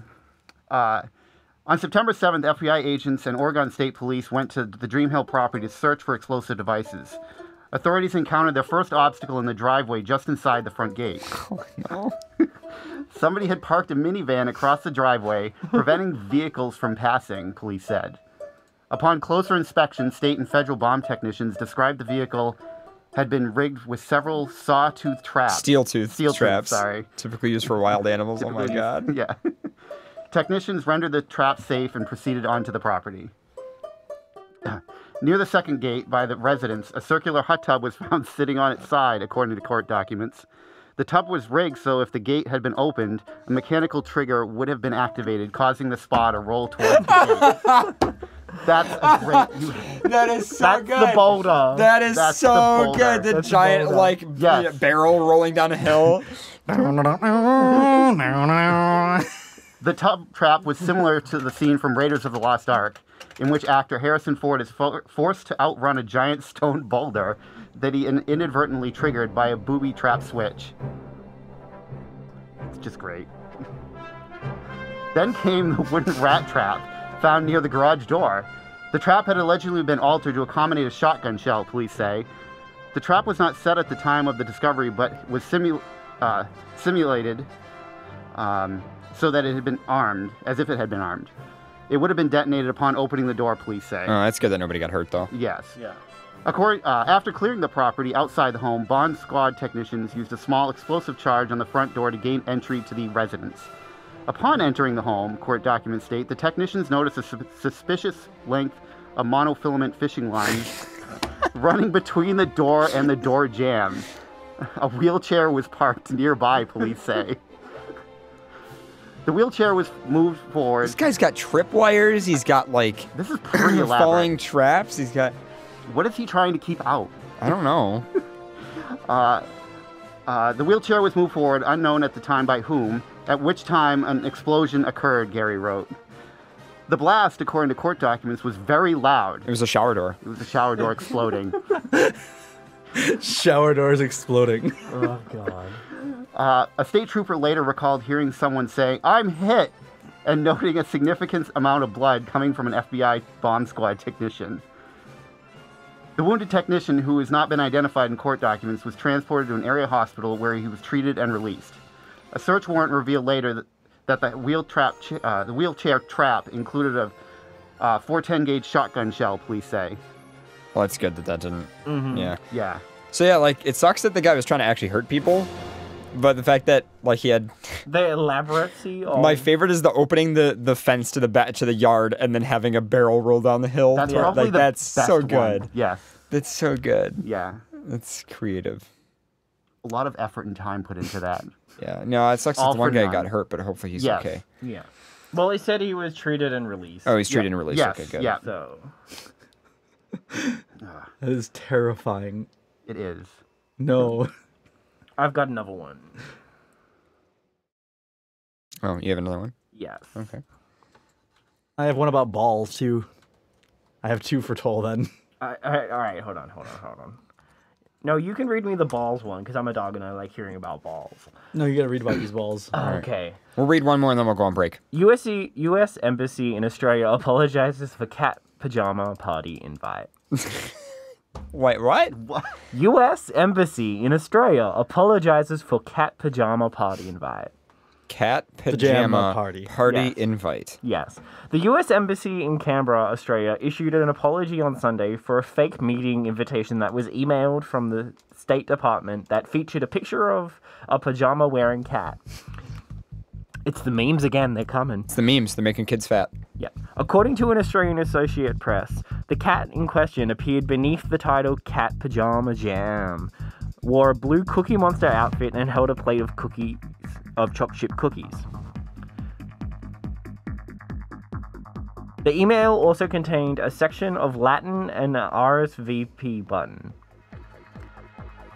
On September 7th, FBI agents and Oregon State Police went to the Dream Hill property to search for explosive devices. Authorities encountered their first obstacle in the driveway just inside the front gate. Oh, no. Somebody had parked a minivan across the driveway, preventing vehicles from passing, police said. Upon closer inspection, state and federal bomb technicians described the vehicle had been rigged with several sawtooth traps. Steel tooth traps. Sorry. Typically used for wild animals. Oh my God. Yeah. Technicians rendered the trap safe and proceeded onto the property. Near the second gate, by the residence, a circular hot tub was found sitting on its side, according to court documents. The tub was rigged so if the gate had been opened, a mechanical trigger would have been activated, causing the spa to roll towards the gate. That's a great... That is so that's good. The boulder. That's so good. The That's giant, barrel rolling down a hill. The tub trap was similar to the scene from Raiders of the Lost Ark, in which actor Harrison Ford is forced to outrun a giant stone boulder that he inadvertently triggered by a booby trap switch. It's just great. Then came the wooden rat trap found near the garage door. The trap had allegedly been altered to accommodate a shotgun shell, police say. The trap was not set at the time of the discovery, but was simulated so that it had been armed, as if it had been armed. It would have been detonated upon opening the door, police say. Oh, that's good that nobody got hurt, though. Yes. Yeah. After clearing the property outside the home, Bond Squad technicians used a small explosive charge on the front door to gain entry to the residence. Upon entering the home, court documents state, the technicians noticed a suspicious length of monofilament fishing line running between the door and the door jamb. A wheelchair was parked nearby, police say. The wheelchair was moved forward. This guy's got tripwires. He's got, this is pretty elaborate. Falling traps. He's got... What is he trying to keep out? I don't know. The wheelchair was moved forward, unknown at the time by whom, at which time an explosion occurred, Gary wrote. The blast, according to court documents, was very loud. It was a shower door. It was a shower door exploding. Shower doors exploding. Oh, God. A state trooper later recalled hearing someone say, "I'm hit," and noting a significant amount of blood coming from an FBI bomb squad technician. The wounded technician, who has not been identified in court documents, was transported to an area hospital where he was treated and released. A search warrant revealed later that the wheelchair trap included a .410 gauge shotgun shell, police say. Well, that's good that didn't... Mm-hmm. Yeah. Yeah. So yeah, it sucks that the guy was trying to actually hurt people, but the fact that, he had... The elaboracy of... My favorite is the opening the fence to the yard and then having a barrel roll down the hill. That's probably the that's best so one. good. Yes. That's so good. Yeah. That's creative. A lot of effort and time put into that. Yeah. No, it sucks that All the one for guy none. got hurt, but hopefully he's Yes. okay. Yeah. Well, he said he was treated and released. Oh, he's treated and released. Yes. Okay, good. Yeah. So... That is terrifying. It is. No. I've got another one. Oh, you have another one? Yes. Okay. I have one about balls, too. I have two for Toll, then. All right, hold on. No, you can read me the balls one, because I'm a dog and I like hearing about balls. No, you gotta read about these balls. Okay. We'll read one more and then we'll go on break. U.S. Embassy in Australia apologizes for cat pajama party invite. Wait, what? U.S. Embassy in Australia apologizes for cat pajama party invite. Cat pajama party Yes. invite. Yes. The U.S. Embassy in Canberra, Australia, issued an apology on Sunday for a fake meeting invitation that was emailed from the State Department that featured a picture of a pajama-wearing cat. It's the memes again, they're coming. It's the memes. They're making kids fat. Yeah. According to an Australian Associate Press, the cat in question appeared beneath the title Cat Pajama Jam, wore a blue Cookie Monster outfit, and held a plate of chocolate chip cookies. The email also contained a section of Latin and an RSVP button.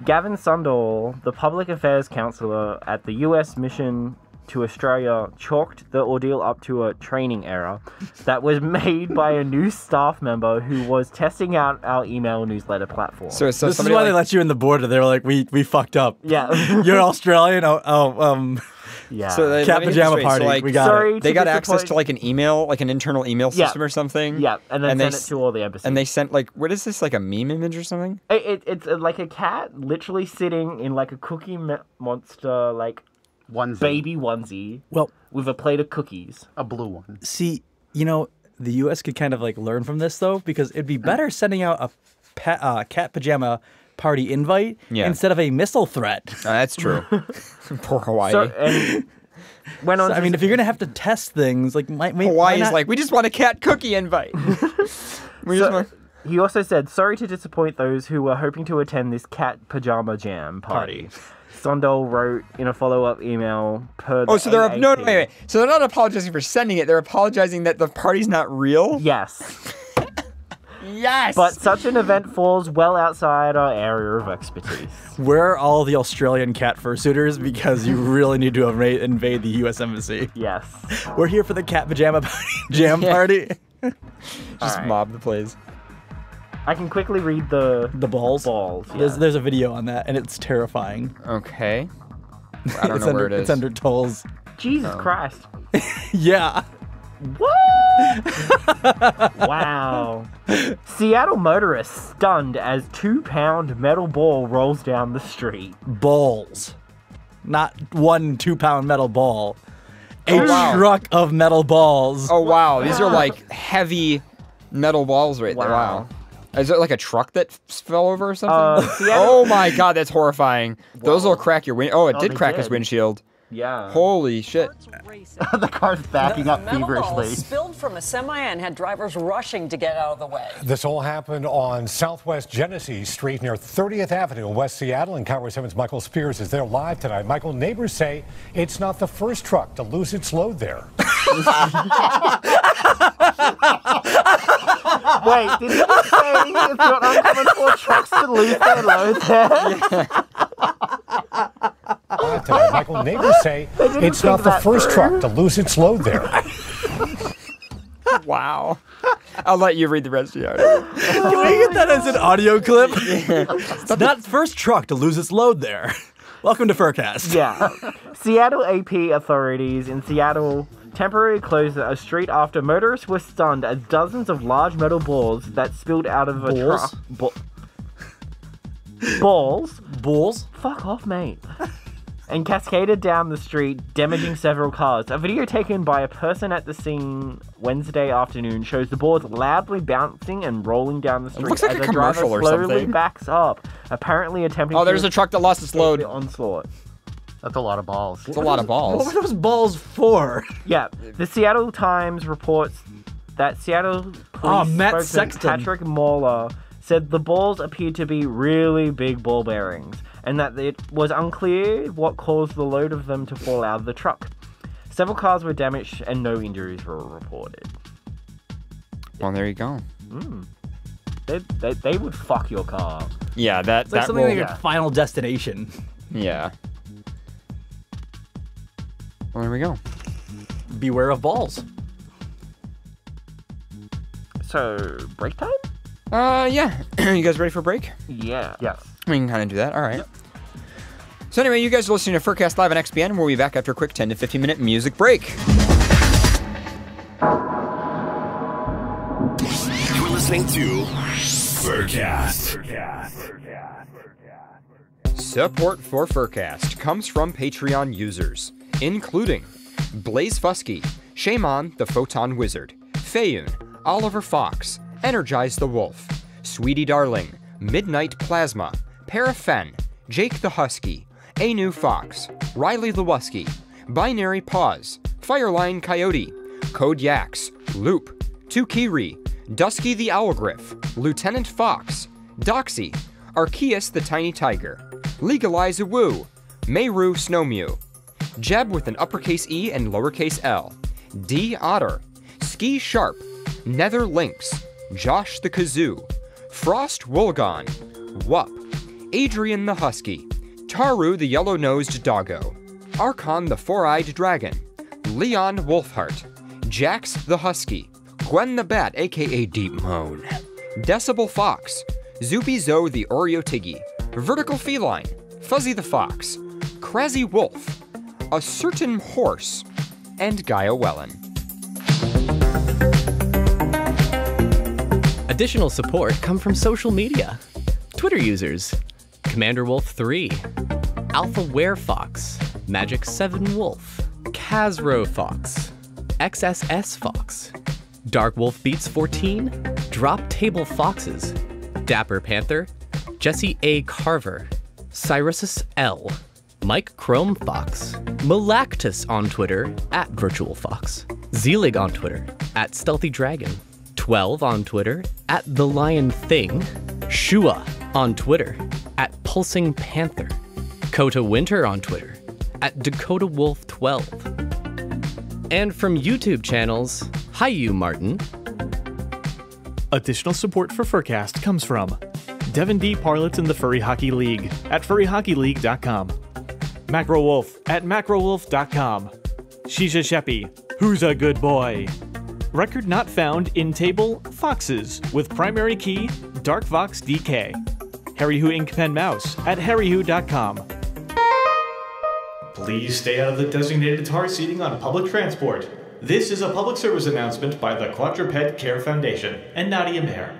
Gavin Sundall, the public affairs counselor at the U.S. mission to Australia chalked the ordeal up to a training error that was made by a new staff member who was testing out our email newsletter platform. So this is why they let you in the border. They were like, we fucked up. Yeah. You're Australian? Yeah. So cat pajama party. So, like, we got it. They got access to like an email, like an internal email system or something. Yeah, and then sent it to all the embassies. And they sent like, what is this, like a meme image or something? It's like a cat literally sitting in like a Cookie Monster like baby onesie. Well, with a plate of cookies, a blue one. See, the U.S. could kind of like learn from this though, because it'd be better sending out a cat pajama party invite instead of a missile threat. That's true. Poor Hawaii. I mean, if you're gonna have to test things, like Hawaii's like, we just want a cat cookie invite. He also said, sorry to disappoint those who were hoping to attend this cat pajama jam party. Sondal wrote in a follow-up email per the so they're wait. So they're not apologizing for sending it. They're apologizing that the party's not real. Yes. Yes. But such an event falls well outside our area of expertise. Where are all the Australian cat fursuiters? Because you really need to invade the U.S. Embassy. Yes. We're here for the cat pajama jam party. Just mob the place. I can quickly read the balls. Yeah. There's a video on that, and it's terrifying. Okay. I don't know where it is. It's under tolls. Jesus Christ. Yeah. What? Wow. Seattle motorist stunned as 2-pound metal ball rolls down the street. Balls. Not 1 2-pound metal ball. A truck of metal balls. Oh, wow. These are like heavy metal balls right there. Wow. Is it like a truck that fell over or something? Oh my God, that's horrifying. Whoa. Those will crack your wind. Oh, it did crack his windshield. Yeah. Holy shit. The car's backing up feverishly. Spilled from a semi and had drivers rushing to get out of the way. This all happened on Southwest Genesee Street near 30th Avenue in West Seattle, and KYRO 7's Michael Spears is there live tonight. Michael, neighbors say it's not the first truck to lose its load there. Wait, did you say it's not uncommon for trucks to lose their load there? Tonight, Michael, neighbors say it's not the first truck to lose its load there. Wow. I'll let you read the rest of the article. Can we get that as an audio clip? It's not the first truck to lose its load there. Welcome to FurCast. Yeah. Seattle AP authorities in Seattle temporarily closed a street after motorists were stunned as dozens of large metal balls that spilled out of a truck. Balls? Fuck off, mate. And cascaded down the street, damaging several cars. A video taken by a person at the scene Wednesday afternoon shows the boards loudly bouncing and rolling down the street. It looks like as a commercial driver or slowly something. backs up, apparently attempting to there's a truck that lost its load. The onslaught. That's a lot of balls. It's a lot of balls. What were those balls for? Yeah, the Seattle Times reports that Seattle police Matt spokesman Sexton. Patrick Moeller said the balls appeared to be really big ball bearings, and that it was unclear what caused the load of them to fall out of the truck. Several cars were damaged and no injuries were reported. Well, there you go. They would fuck your car. Yeah, It's like something like a Final Destination. Yeah. Well, there we go. Beware of balls. So, break time? Yeah. You guys ready for a break? Yeah. Yes. We can kind of do that. All right. Yep. So anyway, you guys are listening to FurCast Live on XBN. We'll be back after a quick 10 to 15 minute music break. You're listening to FurCast. Support for FurCast comes from Patreon users, including Blaze Fusky, Shaman the Photon Wizard, Fayun, Oliver Fox, Energize the Wolf, Sweetie Darling, Midnight Plasma, Parafen, Jake the Husky, Anu Fox, Riley Lewiski, Binary Pause, Fireline Coyote, Code Yax, Loop, Tukiri, Dusky the Owlgriff, Lieutenant Fox, Doxy, Arceus the Tiny Tiger, Legalize a Woo, Mayru Snowmew, Jeb with an uppercase E and lowercase L, D Otter, Ski Sharp, Nether Lynx, Josh the Kazoo, Frost Woolgon, Wup, Adrian the Husky, Taru the Yellow-Nosed Doggo, Archon the Four-Eyed Dragon, Leon Wolfheart, Jax the Husky, Gwen the Bat aka Deep Moan, Decibel Fox, Zoopy Zoe the Oreo-Tiggy, Vertical Feline, Fuzzy the Fox, Crazy Wolf, A Certain Horse, and Gaia Wellen. Additional support come from social media. Twitter users, Commander Wolf 3, Alpha Were Fox, Magic 7 Wolf, Kazro Fox, XSS Fox, Dark Wolf Beats 14, Drop Table Foxes, Dapper Panther, Jesse A. Carver, Cyrus L, Mike Chrome Fox, Malactus on Twitter at Virtual Fox, Zelig on Twitter at Stealthy Dragon, 12 on Twitter at The Lion Thing, Shua on Twitter at Pulsing Panther, Kota Winter on Twitter at Dakota Wolf 12. And from YouTube channels, hi you Martin. Additional support for FurCast comes from Devin D. Parlitz in the Furry Hockey League at furryhockeyleague.com, Macro Wolf at macrowolf.com, Shisha Sheppy, who's a good boy, Record not found in table Foxes with primary key Dark Fox DK, Harry Who Ink Pen Mouse at harrywho.com. Please stay out of the designated tar seating on public transport. This is a public service announcement by the Quadruped Care Foundation and Nadia Mayer.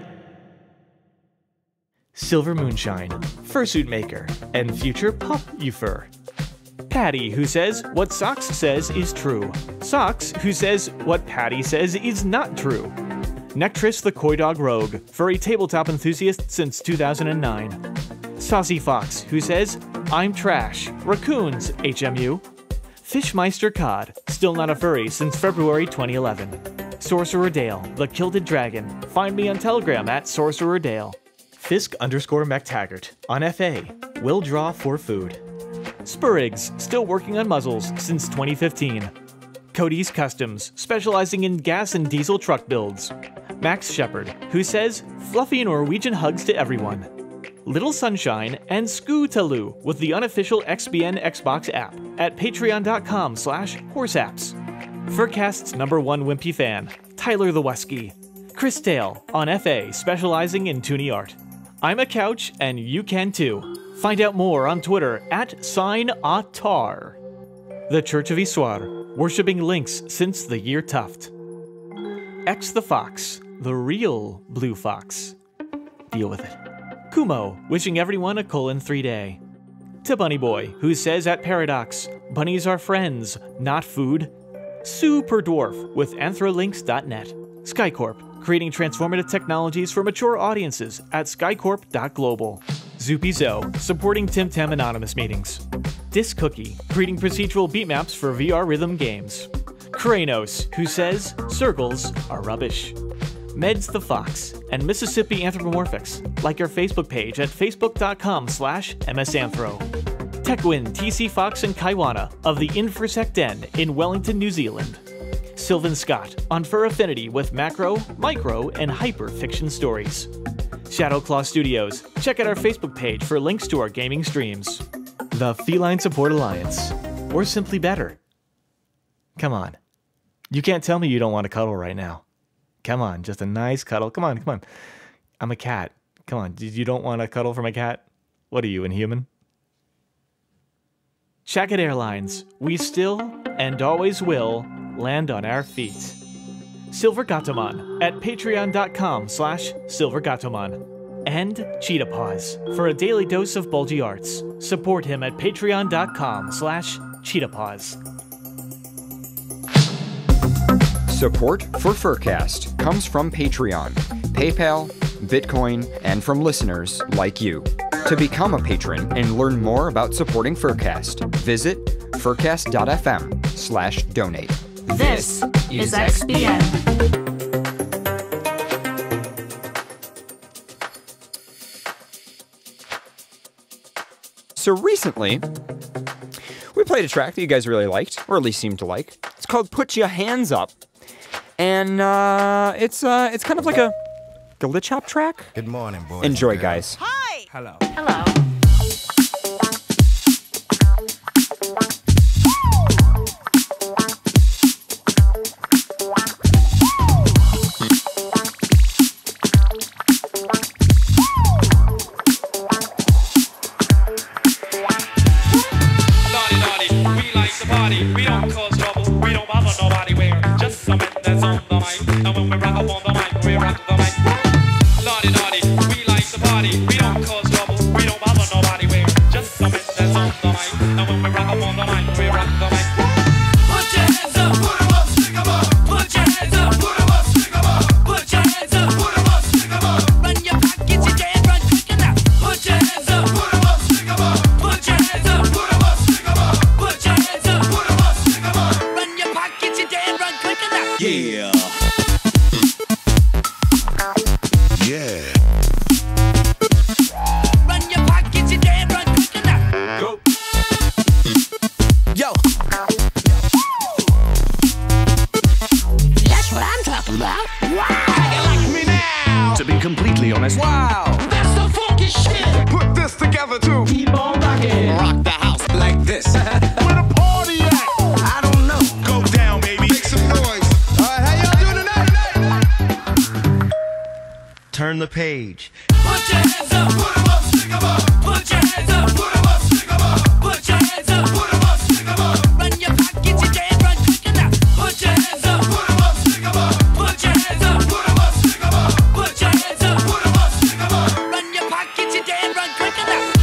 Silver Moonshine, Fursuit Maker, and Future Pup You Fur. Patty, who says what Socks says is true. Socks, who says what Patty says is not true. Nectris the Koi Dog Rogue, furry tabletop enthusiast since 2009. Saucy Fox, who says, I'm trash. Raccoons, HMU. Fishmeister Cod, still not a furry since February 2011. Sorcerer Dale, the Kilted Dragon. Find me on Telegram at Sorcerer Dale. Fisk_McTaggart, on FA. Will draw for food. Spurrigs, still working on muzzles since 2015. Cody's Customs, specializing in gas and diesel truck builds. Max Shepard, who says, fluffy Norwegian hugs to everyone. Little Sunshine and Scootaloo with the unofficial XBN Xbox app at patreon.com/horseapps. FurCast's #1 wimpy fan, Tyler the Wesky. Chris Dale, on FA, specializing in Toonie art. I'm a couch and you can too. Find out more on Twitter at @SignAutar. The Church of Issoir, worshipping lynx since the year Tuft. X the Fox, the real blue fox. Deal with it. Kumo, wishing everyone a colon-3 day. To Bunny Boy, who says at Paradox, bunnies are friends, not food. Super Dwarf with anthrolinks.net. Skycorp, creating transformative technologies for mature audiences at skycorp.global. Zoopy Zoe, supporting Tim Tam Anonymous meetings. Disc Cookie, creating procedural beat maps for VR rhythm games. Kranos, who says circles are rubbish. Meds the Fox, and Mississippi Anthropomorphics, like our Facebook page at facebook.com/msanthro. Techwin, TC Fox, and Kaiwana of the Infosec Den in Wellington, New Zealand. Sylvan Scott on Fur Affinity with macro, micro, and hyper fiction stories. Shadowclaw Studios, check out our Facebook page for links to our gaming streams. The Feline Support Alliance, or simply better. Come on. You can't tell me you don't want to cuddle right now. Come on, just a nice cuddle. Come on, come on. I'm a cat. Come on, you don't want to cuddle from a cat? What are you, inhuman? Shacket Airlines, we still and always will land on our feet. Silver Gatomon at patreon.com/silvergatomon. And Cheetah Paws for a daily dose of bulgy arts. Support him at patreon.com/cheetahpaws. Support for FurCast comes from Patreon, PayPal, Bitcoin, and from listeners like you. To become a patron and learn more about supporting FurCast, visit furcast.fm/donate. This is XBN. So recently, we played a track that you guys really liked, or at least seemed to like. It's called Put Ya Hands Up. And it's kind of like a glitch hop track. Good morning, boys. Enjoy, guys. Hi. Hello. Hello. Yeah. Yeah. Run your pockets, you damn run quick enough. Go. Yo. That's what I'm talking about. Wow. How you like me now? To be completely honest, Wow. That's the funky shit. put this together too. Keep on rocking. Rock the house like this. Where the party at? I don't know. Go down, baby. Make some noise. Alright, how y'all doing tonight? Turn the page. Put your hands up, put 'em up, stick 'em up. Put your hands up, put 'em up, stick 'em up. Put your hands up, put 'em up, stick 'em up. Run your pockets, you damn run quick enough. Put your hands up, put 'em up, stick 'em up. Put your hands up, put 'em up, stick 'em up. Put your hands up, put 'em up, stick 'em up. Run your pockets, you damn run quick enough.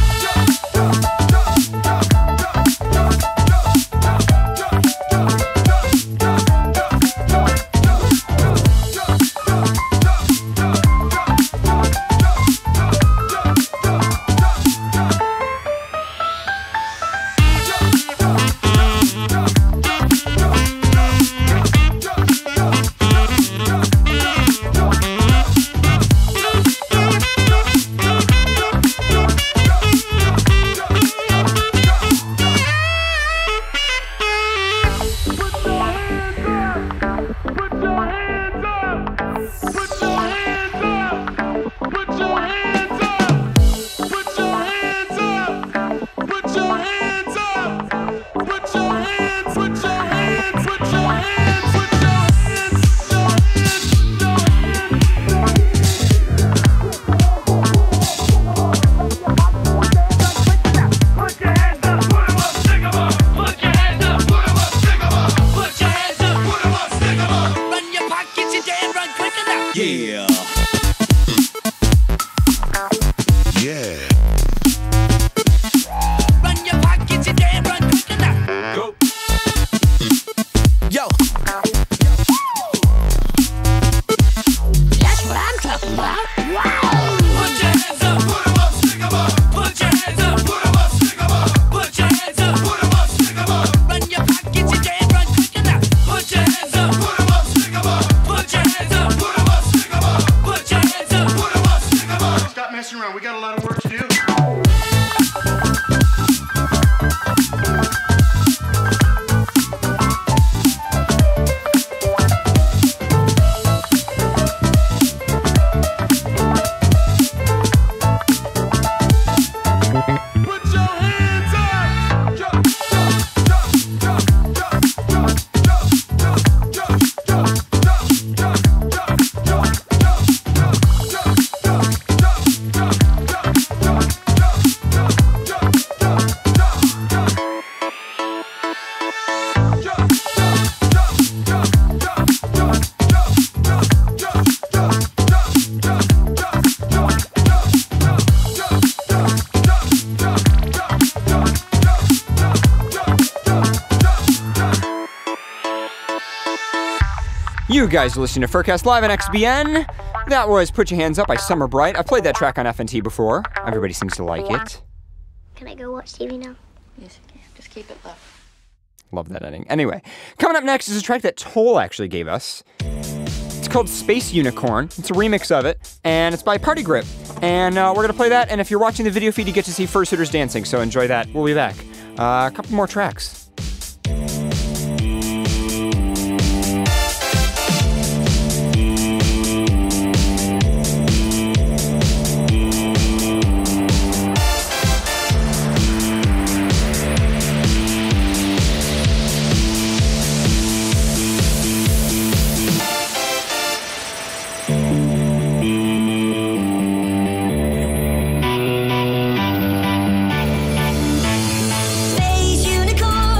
Yeah. Yeah. Run your pockets, you damn run quick enough. Go. Yo. That's what I'm talking about. Wow. Put your hands up, put 'em up, stick 'em up. Put your hands up, put 'em up, stick 'em up. Put your hands up, put 'em up, stick 'em up. Run your pockets, you damn run quick enough. Put your hands up, put 'em up, stick 'em up. Put your hands up, put 'em up, stick 'em up. Put your hands up, put 'em up, stick 'em up. Stop messing around. We got a lot of work to do. You guys are listening to FurCast live on XBN. That was Put Your Hands Up by Summer Bright. I've played that track on FNT before. Everybody seems to like it. Can I go watch TV now? Yes, you can. Just keep it low. Love that ending. Anyway, coming up next is a track that Toll actually gave us. It's called Space Unicorn. It's a remix of it, and it's by Party Grip. And we're going to play that, and if you're watching the video feed, you get to see fursuiters dancing, so enjoy that. We'll be back. A couple more tracks. Space unicorn.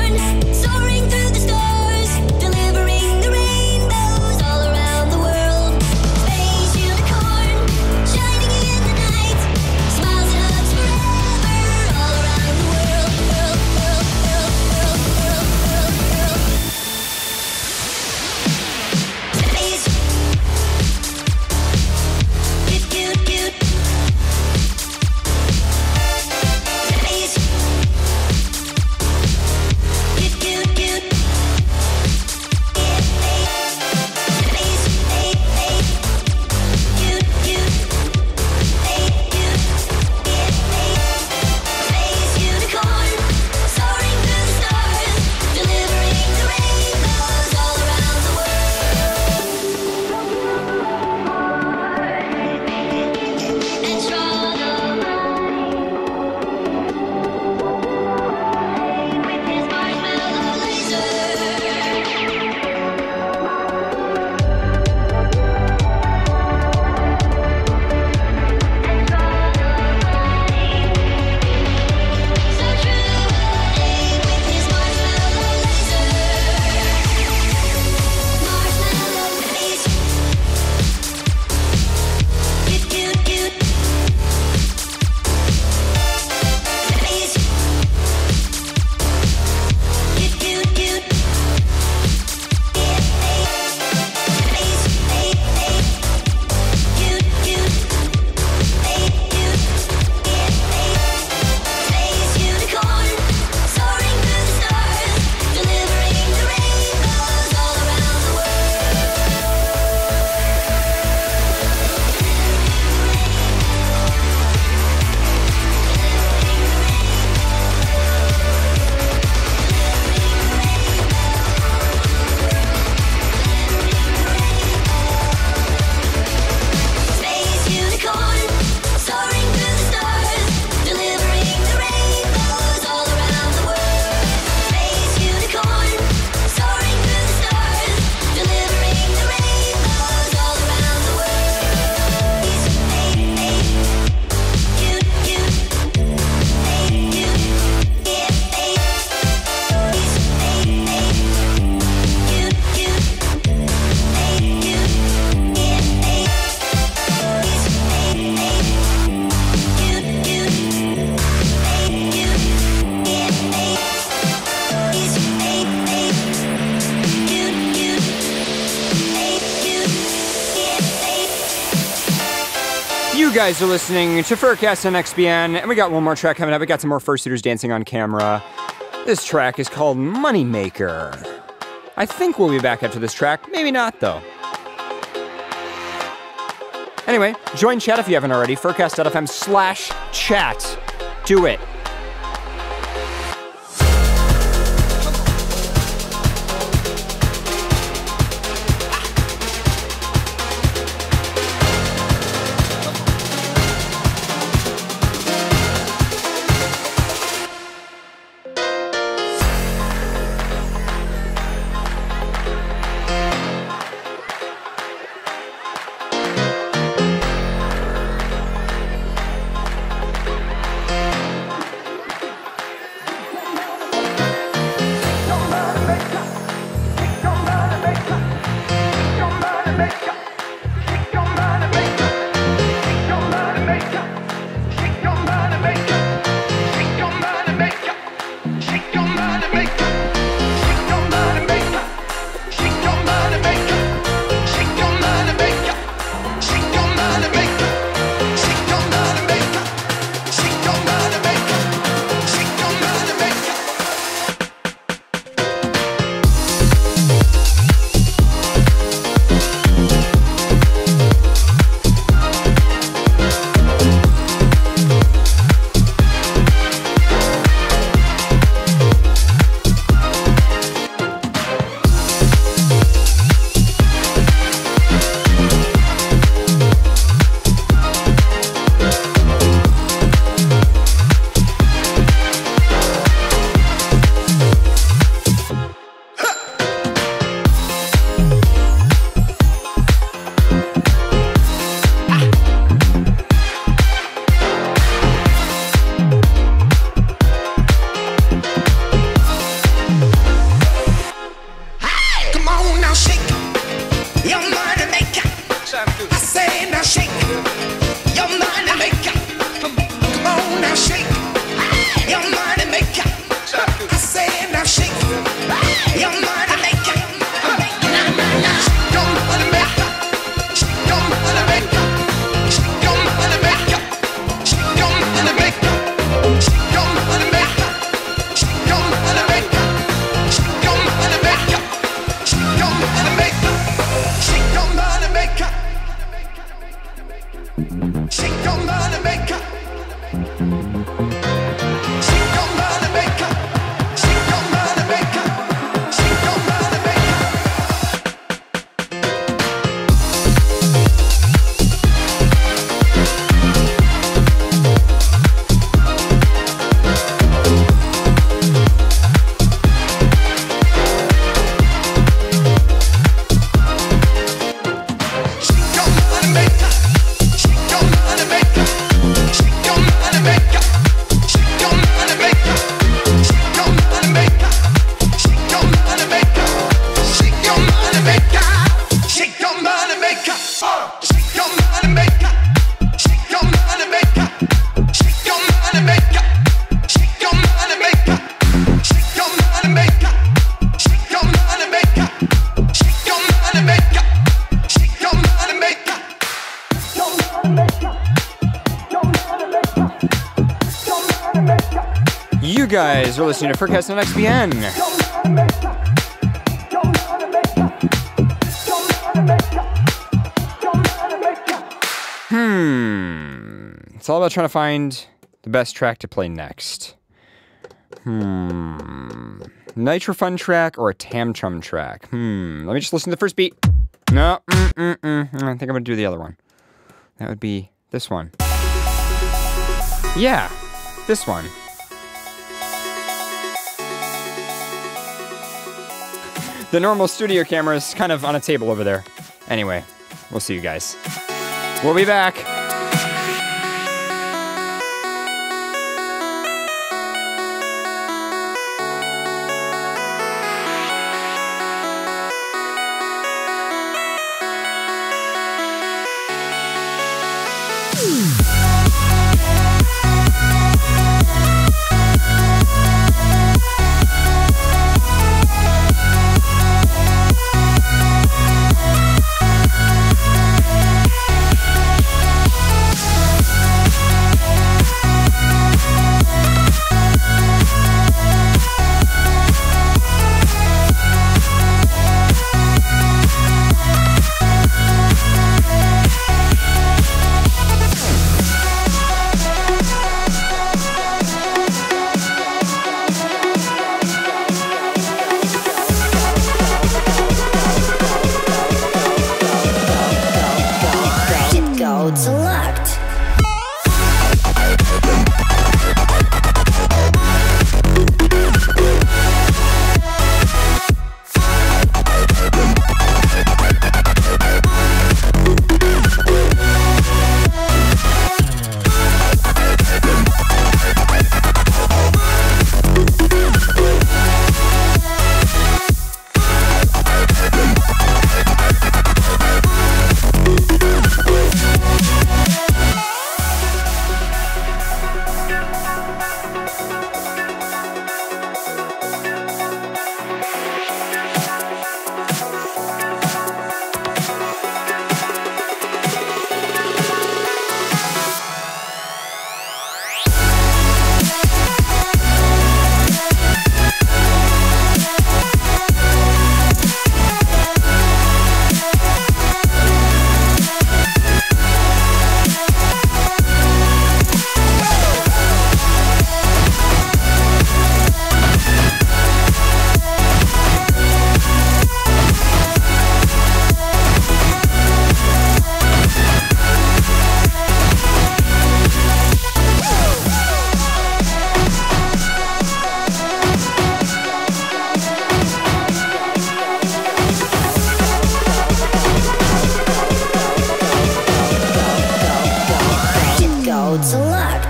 You guys are listening to FurCast on XBN, and we got one more track coming up. We got some more fursuiters dancing on camera. This track is called Moneymaker. I think we'll be back after this track. Maybe not, though. Anyway, join chat if you haven't already. FurCast.fm/chat. Do it. You guys are listening to FurCast on XBN. It's all about trying to find the best track to play next. Nitro Fun track or a Tam Chum track? Let me just listen to the first beat. No, I think I'm gonna do the other one. That would be this one. Yeah, this one. The normal studio camera is kind of on a table over there. Anyway, we'll see you guys. We'll be back. code select. Code select.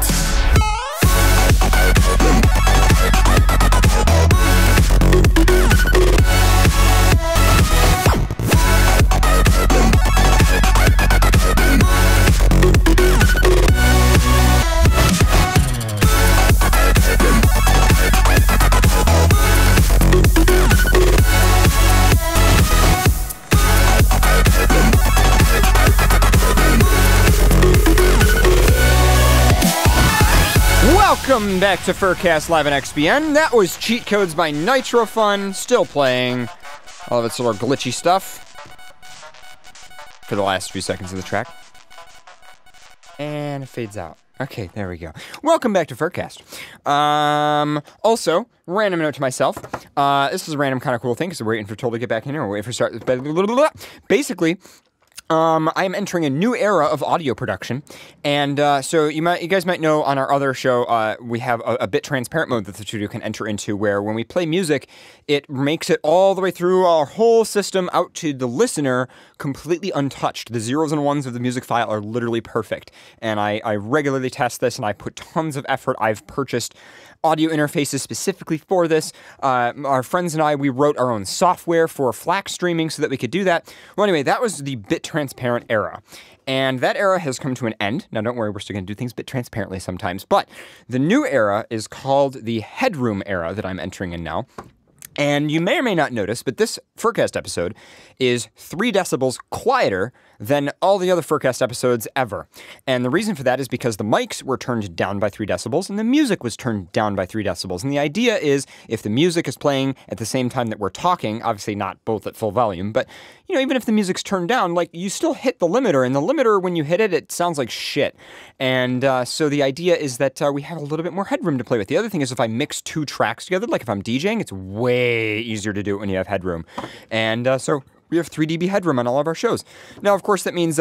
Welcome back to FurCast Live on XBN. That was Cheat Codes by Nitro Fun, still playing all of its little glitchy stuff for the last few seconds of the track. And it fades out. Okay, there we go. Welcome back to FurCast. Also, random note to myself. This is a random kind of cool thing because we're waiting for Toll to get back in here. We're waiting for start. Basically, I am entering a new era of audio production, and so you guys might know on our other show we have a bit transparent mode that the studio can enter into, where when we play music, it makes it all the way through our whole system out to the listener completely untouched. The zeros and ones of the music file are literally perfect, and I regularly test this, and I put tons of effort. I've purchased audio interfaces specifically for this. Our friends and I, we wrote our own software for FLAC streaming so that we could do that. Well, anyway, that was the bit transparent era. And that era has come to an end. Now, don't worry, we're still going to do things bit transparently sometimes. But the new era is called the Headroom era that I'm entering in now. And you may or may not notice, but this FurCast episode is 3 decibels quieter than all the other FurCast episodes ever. And the reason for that is because the mics were turned down by 3 decibels and the music was turned down by 3 decibels. And the idea is if the music is playing at the same time that we're talking, obviously not both at full volume, but you know, even if the music's turned down, like you still hit the limiter, and the limiter, when you hit it, it sounds like shit. And so the idea is that we have a little bit more headroom to play with. The other thing is if I mix 2 tracks together, like if I'm DJing, it's way easier to do it when you have headroom. And so we have 3 dB headroom on all of our shows. Now, of course, that means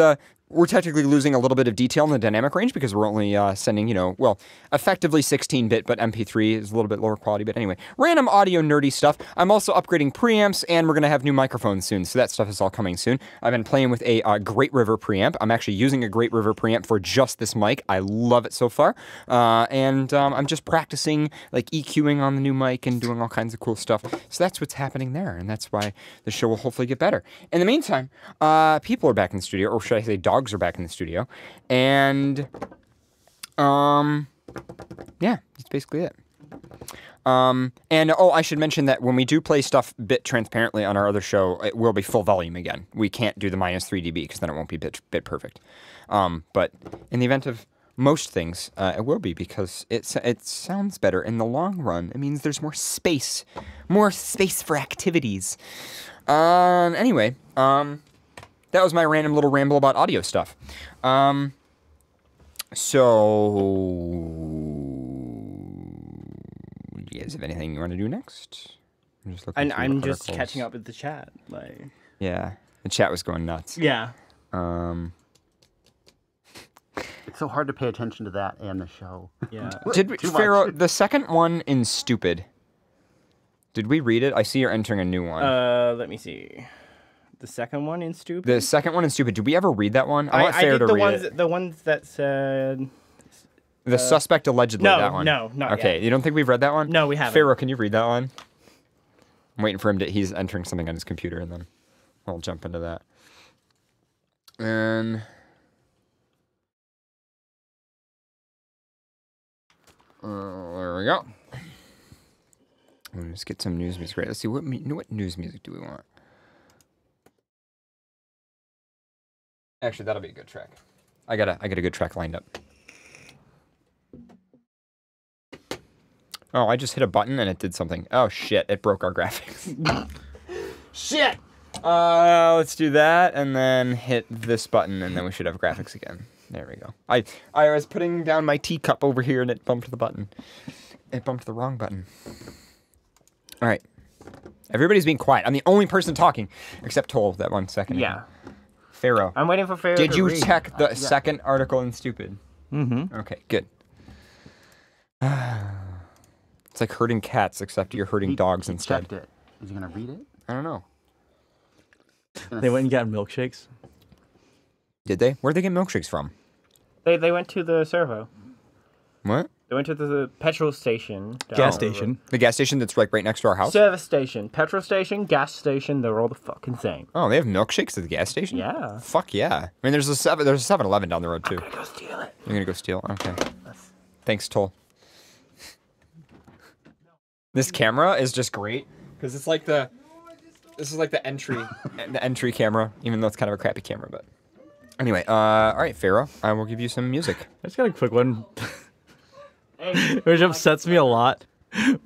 we're technically losing a little bit of detail in the dynamic range because we're only sending, you know, well, effectively 16-bit, but MP3 is a little bit lower quality. But anyway, random audio nerdy stuff. I'm also upgrading preamps, and we're going to have new microphones soon, so that stuff is all coming soon. I've been playing with a Great River preamp. I'm actually using a Great River preamp for just this mic. I love it so far. And I'm just practicing, like, EQing on the new mic and doing all kinds of cool stuff. So that's what's happening there, and that's why the show will hopefully get better. In the meantime, people are back in the studio, or should I say dogs are back in the studio, and yeah, that's basically it. And oh, I should mention that when we do play stuff bit transparently on our other show, it will be full volume again. We can't do the -3 dB because then it won't be bit perfect. But in the event of most things, it will be, because it sounds better in the long run. It means there's more space for activities. Anyway, that was my random little ramble about audio stuff. So, do you guys have anything you want to do next? I'm just catching up with the chat. Like, yeah, the chat was going nuts. Yeah. It's so hard to pay attention to that and the show. Yeah. Did we, Too Pharaoh, much. the second one in Stupid, did we read it? I see you're entering a new one. Let me see. The second one in Stupid? The second one in Stupid, did we ever read that one? I want I Pharaoh did to the read ones, it. the ones that said... The suspect allegedly, no, that one. no, not Okay, yet. you don't think we've read that one? No, we haven't. Pharaoh, can you read that one? I'm waiting for him to, he's entering something on his computer, and then we'll jump into that. And... there we go. Let me just get some news music. Right, let's see, what news music do we want? Actually, that'll be a good track. I got a good track lined up. Oh, I just hit a button and it did something. Oh shit, it broke our graphics. Shit! Let's do that and then hit this button and then we should have graphics again. There we go. I was putting down my teacup over here and it bumped the button. It bumped the wrong button. All right. Everybody's being quiet. I'm the only person talking except Toll that 1 second. Yeah. Pharaoh. I'm waiting for Pharaoh Did to you read. check the Yeah. second article in Stupid? Mm-hmm. Okay, good. It's like herding cats, except you're herding dogs instead. Checked it. Is he gonna read it? I don't know. They went and got milkshakes. Did they? Where'd they get milkshakes from? They went to the servo. What? They went to the petrol station. Gas station. The gas station that's like right next to our house? Service station. Petrol station, gas station, they're all the fucking same. Oh, they have milkshakes at the gas station? Yeah. Fuck yeah. I mean, there's a 7-Eleven down the road, too. I'm gonna go steal it. You're gonna go steal? Okay. Thanks, Toll. This camera is just great, because it's like the... This is like the entry camera, even though it's kind of a crappy camera, but... Anyway, all right, Pharaoh, I will give you some music. I just got a quick one, which upsets me a lot.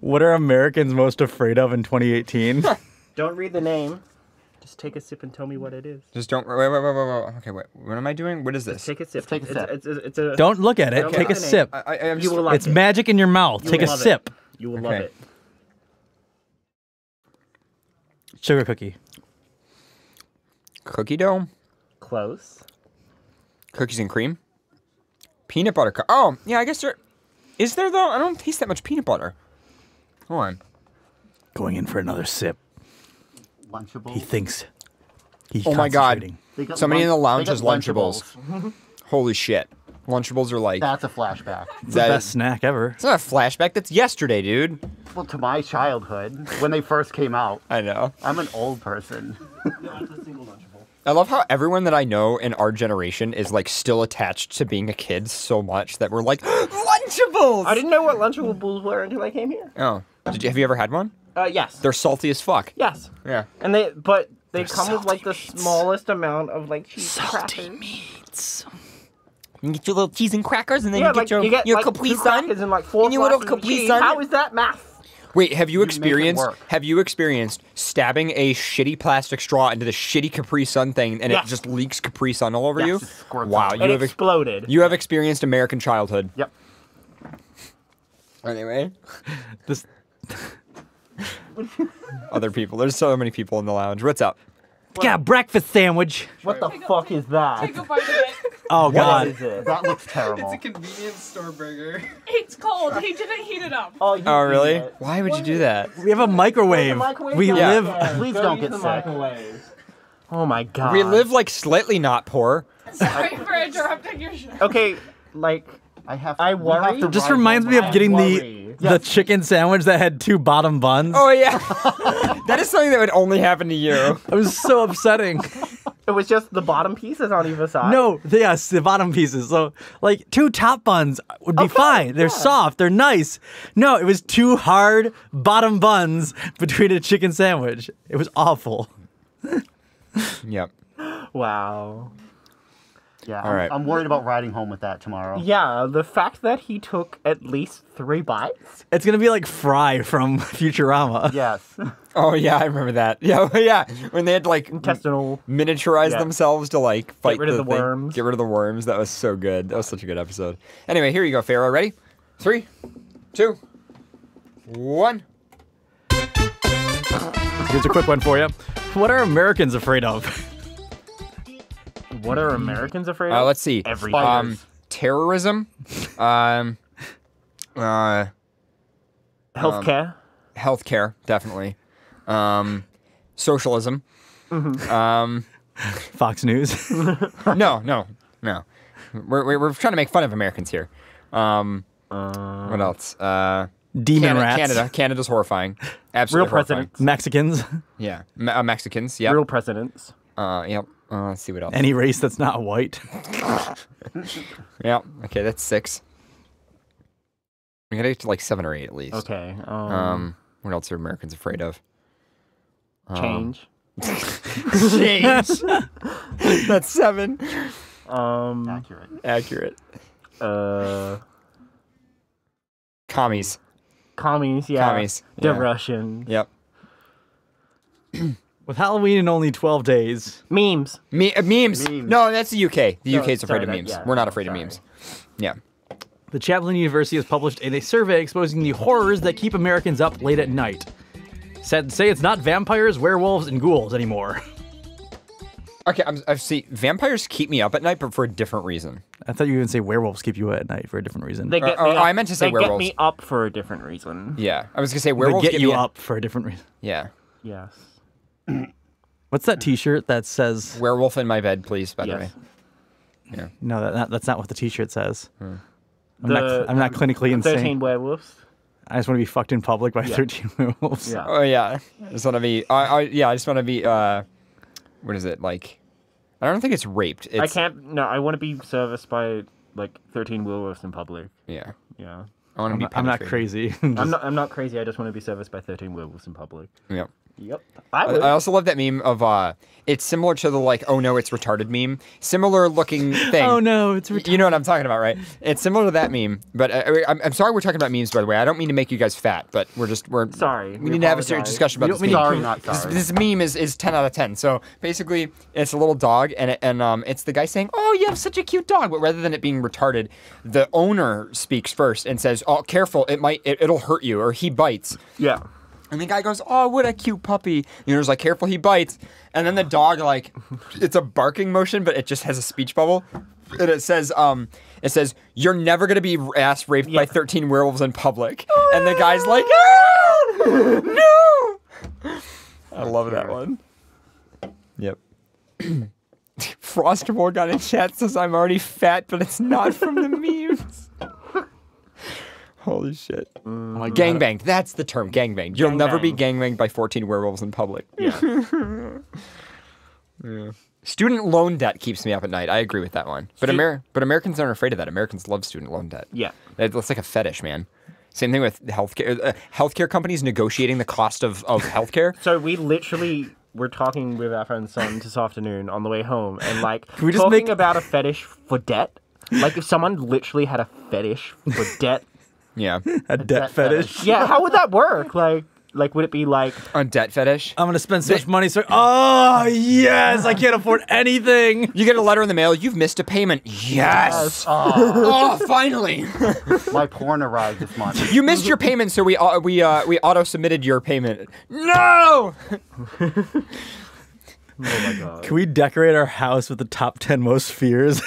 What are Americans most afraid of in 2018? Don't read the name. Just take a sip and tell me what it is. Just don't... Wait. Okay, wait. What am I doing? What is this? Take a sip. Take a sip. It's a, Don't look at it. Don't Take look a at the sip. name. You will like It's it. magic in your mouth. You Take will a love it. sip. You will love Okay. it. Sugar cookie. Cookie dough? Close. Cookies and cream? Peanut butter. Oh, yeah, I guess there... Is there, though? I don't taste that much peanut butter. Hold on. Going in for another sip. Lunchables. He thinks. He's Oh my god. concentrating. They got Somebody in the lounge they has got Lunchables. Holy shit. Lunchables are like... That's a flashback. It's the best snack ever. It's not a flashback. That's yesterday, dude. Well, to my childhood, when they first came out. I know. I'm an old person. I love how everyone that I know in our generation is like still attached to being a kid so much that we're like, Lunchables! I didn't know what Lunchables were until I came here. Oh. Have you ever had one? Yes. They're salty as fuck. Yes. Yeah. And they They're come with like the salty meats. smallest amount of like cheese Salty crackers. meats. You get your little cheese and crackers, and then Yeah, you get like, your, you get your like Capri 2 Sun. crackers and like 4 and your little slices of Capri cheese. Sun. How is that math? Wait, have you make it experienced? work. Have you experienced stabbing a shitty plastic straw into the shitty Capri Sun thing, and Yes. it just leaks Capri Sun all over Yes, you? it squirts Wow, out. you It have exploded. you have experienced American childhood. Yep. Anyway, This other people. There's so many people in the lounge. What's up? got a breakfast sandwich. What the fuck is that? Take a bite of it. Oh What god. is it? That looks terrible. It's a convenience store burger. It's cold. He didn't heat it up. Oh, you Oh, eat really? it. Why would you do that? We have a microwave. We down live. there. Please Go don't use get the sick. microwave. Oh my god. We live like slightly not poor. Sorry for interrupting your show. Okay, like I I we have worry. to Just ride reminds home me with of that. getting worry. the chicken sandwich that had 2 bottom buns. Oh yeah, that is something that would only happen to you. It was so upsetting. It was just the bottom pieces on either side. No, yes, the bottom pieces. So, like, 2 top buns would be Okay, fine. They're yeah. soft. They're nice. No, it was 2 hard bottom buns between a chicken sandwich. It was awful. Yep. Wow. Yeah, All right. I'm worried about riding home with that tomorrow. Yeah, the fact that he took at least 3 bites. It's gonna be like Fry from Futurama. Yes. Oh yeah, I remember that. Yeah, yeah. When they had to like Intestinal. miniaturize Yeah. themselves to like fight rid of the thing. worms. Get rid of the worms. That was so good. That was such a good episode. Anyway, here you go, Pharaoh. Ready? 3, 2, 1. Here's a quick one for you. What are Americans afraid of? What are Americans afraid of? Let's see. Everything. terrorism. Healthcare. Healthcare, definitely. Socialism. Fox News. No. We're trying to make fun of Americans here. What else? Demon rats. Canada's horrifying. Absolutely Real horrifying. presidents. Mexicans. Yeah, Mexicans. Yeah. Real presidents. Yep. Let's see what else. Any race that's not white. Yeah. Okay, that's 6. We gotta get to like 7 or 8 at least. Okay. What else are Americans afraid of? Change. Change. That's 7. Accurate. Commies. Commies, yeah. Commies. The Yeah. Russians. Yep. With Halloween in only 12 days. Memes. Memes. No, that's the UK. The No, UK's afraid sorry, of memes. yeah, We're not afraid of memes. Yeah. The Chaplin University has published a survey exposing the horrors that keep Americans up late at night. Sad to say it's not vampires, werewolves, and ghouls anymore. Okay, I see. Vampires keep me up at night, but for a different reason. I thought you were going to say werewolves keep you at night for a different reason. They get me up, I meant to say they werewolves. get me up for a different reason. Yeah, I was gonna say They werewolves get you me up for a different reason. Yeah. Yes. What's that T-shirt that says "Werewolf in my bed, please"? By the way. Yeah. No, that's not what the T-shirt says. Hmm. I'm not clinically insane. 13 werewolves. I just want to be fucked in public by 13 werewolves. Yeah. Oh yeah, I just want to be. I just want to be. What is it like? I don't think it's raped. It's, I can't. No, I want to be serviced by like 13 werewolves in public. Yeah. Yeah. I want to be. I'm not crazy. I'm not crazy. I just want to be serviced by 13 werewolves in public. Yep. Yep. I also love that meme of it's similar to the like, oh no, it's retarded meme. Similar looking thing. Oh no, it's retarded. You know what I'm talking about, right? It's similar to that meme. But I'm sorry we're talking about memes, by the way. I don't mean to make you guys fat, but we're sorry. We need to have a serious discussion about this meme. Sorry, not sorry. This meme is 10 out of 10. So basically, it's a little dog, and it's the guy saying, "Oh, you have such a cute dog," but rather than it being retarded, the owner speaks first and says, "Oh, careful, it'll hurt you," or he bites. Yeah. And the guy goes, "Oh, what a cute puppy." The owner's like, "Careful, he bites." And then the dog, like, it's a barking motion, but it just has a speech bubble. And it says, "You're never going to be ass raped by 13 werewolves in public." And the guy's like, "Ah! No!" I love that one. Yep. Frostmore in chat says, "I'm already fat, but it's not from the memes." Holy shit. Gangbanged. That's the term. Gangbanged. You'll never be gangbanged by 14 werewolves in public. Yeah. Yeah. Student loan debt keeps me up at night. I agree with that one. But Americans aren't afraid of that. Americans love student loan debt. Yeah. It's like a fetish, man. Same thing with healthcare. Healthcare companies negotiating the cost of healthcare. So we literally were talking with our friend's son this afternoon on the way home, and like Can we just talking about a fetish for debt. Like if someone literally had a fetish for debt. Yeah. A debt fetish? Yeah, how would that work? Like would it be like a debt fetish? I'm going to spend so much money. So, oh, yes, I can't afford anything. You get a letter in the mail. You've missed a payment. Yes. Oh, finally. My porn arrived this month. You missed your payment, so we auto submitted your payment. No. Oh my god. Can we decorate our house with the top 10 most fears?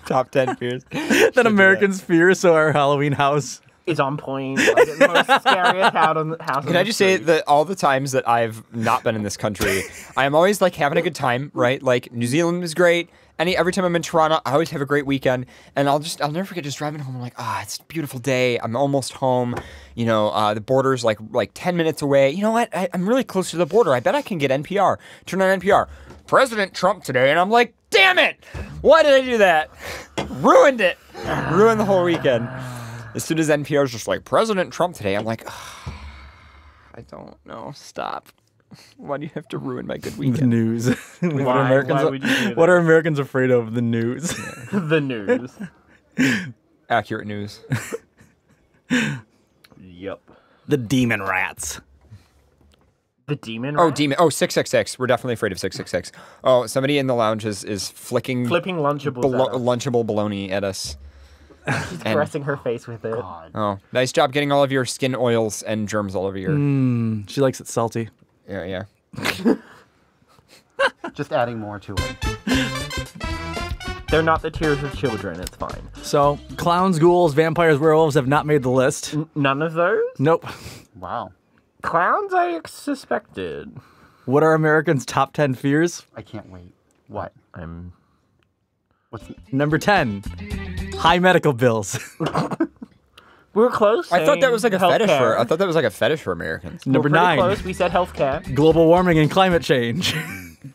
Top 10 fears. That Americans fear, so our Halloween house is on point. Like it's the most scariest house. Can I just say that all the times that I've not been in this country, I'm always like having a good time, right? Like New Zealand was great. Every time I'm in Toronto, I always have a great weekend. And I'll never forget just driving home. I'm like, it's a beautiful day. I'm almost home. You know, the border's like 10 minutes away. You know what? I'm really close to the border. I bet I can get NPR. Turn on NPR. President Trump today. And I'm like, damn it. Why did I do that? Ruined it. Ruined the whole weekend. As soon as NPR's just like, President Trump today, I'm like, I don't know. Stop. Why do you have to ruin my good weekend? The news. Why would you do that? What are Americans afraid of? The news. The news. Accurate news. Yep. The demon rats. The demon Oh, rat? demon. Oh, 666. We're definitely afraid of 666. Oh, somebody in the lounge is flipping Lunchables at us. Lunchable bologna at us. She's caressing her face with it. Oh, nice job getting all of your skin oils and germs all over your... She likes it salty. Yeah. Just adding more to it. They're not the tears of children. It's fine. So, clowns, ghouls, vampires, werewolves have not made the list. None of those? Nope. Wow. Clowns, I suspected. What are Americans' top 10 fears? I can't wait. What? What's Number 10, high medical bills. We were close. I thought that was like a fetish healthcare. for. I thought that was like a fetish for Americans. Number We're pretty 9, close. We said healthcare. global warming and climate change.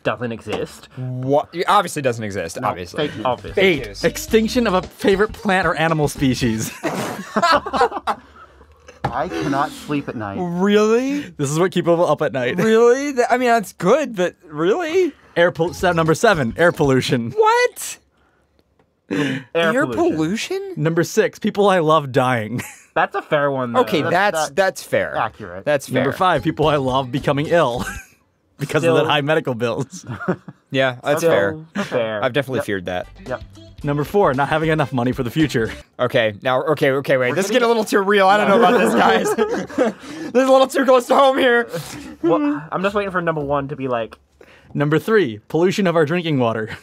Doesn't exist. What? It obviously doesn't exist. Obviously. Fake, Obvious. 8, extinction of a favorite plant or animal species. I cannot sleep at night. Really? This is what keeps people up at night. Really? I mean, that's good, but really? Number 7, air pollution. What? Air pollution? Number 6, people I love dying. That's a fair one, though. Okay, that's fair. Accurate. That's fair. Number 5, people I love becoming ill because of the high medical bills. Yeah, that's Still fair. fair. I've definitely feared that. Yep. Number 4, not having enough money for the future. Okay, now, wait. This is getting a little too real. I don't know about this, guys. This is a little too close to home here. Well, I'm just waiting for number 1 to be like... Number 3, pollution of our drinking water.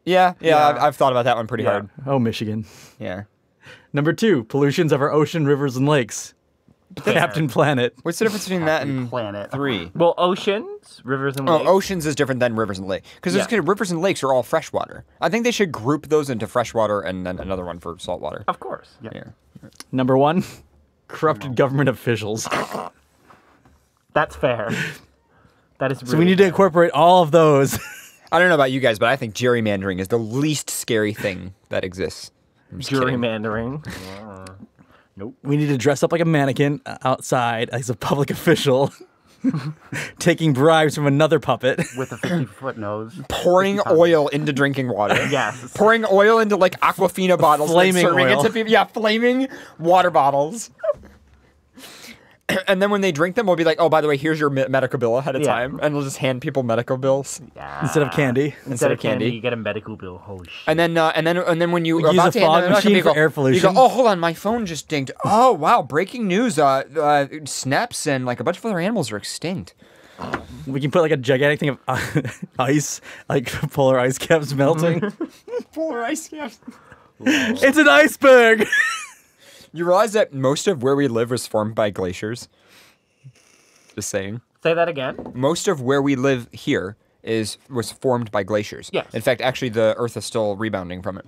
Yeah. I've thought about that one pretty hard. Oh, Michigan. Yeah. Number 2, pollutions of our ocean, rivers, and lakes. Captain Planet. What's the difference between that and Planet 3? Well, oceans, rivers, and lakes. Oh, oceans is different than rivers and lakes. Because rivers and lakes are all freshwater. I think they should group those into freshwater and then another one for saltwater. Of course. Yeah. Number 1, corrupted government officials. That's fair. That is really So we need to incorporate all of those. I don't know about you guys, but I think gerrymandering is the least scary thing that exists. I'm just kidding. gerrymandering. Nope. We need to dress up like a mannequin outside as a public official, taking bribes from another puppet. With a 50-foot nose. Pouring oil into drinking water. Yes. Pouring oil into like Aquafina bottles. Flaming and serving oil. it to people. Yeah, flaming water bottles. And then when they drink them, we'll be like, oh, by the way, here's your medical bill ahead of time. And we'll just hand people medical bills. Yeah. Instead of candy. Instead of candy, you get a medical bill. Holy shit. And then when you We use a fog machine for air pollution. You go, oh, hold on, my phone just dinged. Oh, wow, breaking news. Snaps and like a bunch of other animals are extinct. We can put like a gigantic thing of ice, like polar ice caps melting. Polar ice caps. It's an iceberg! You realize that most of where we live was formed by glaciers? Just saying. Say that again. Most of where we live here was formed by glaciers. Yes. In fact, actually, the Earth is still rebounding from it.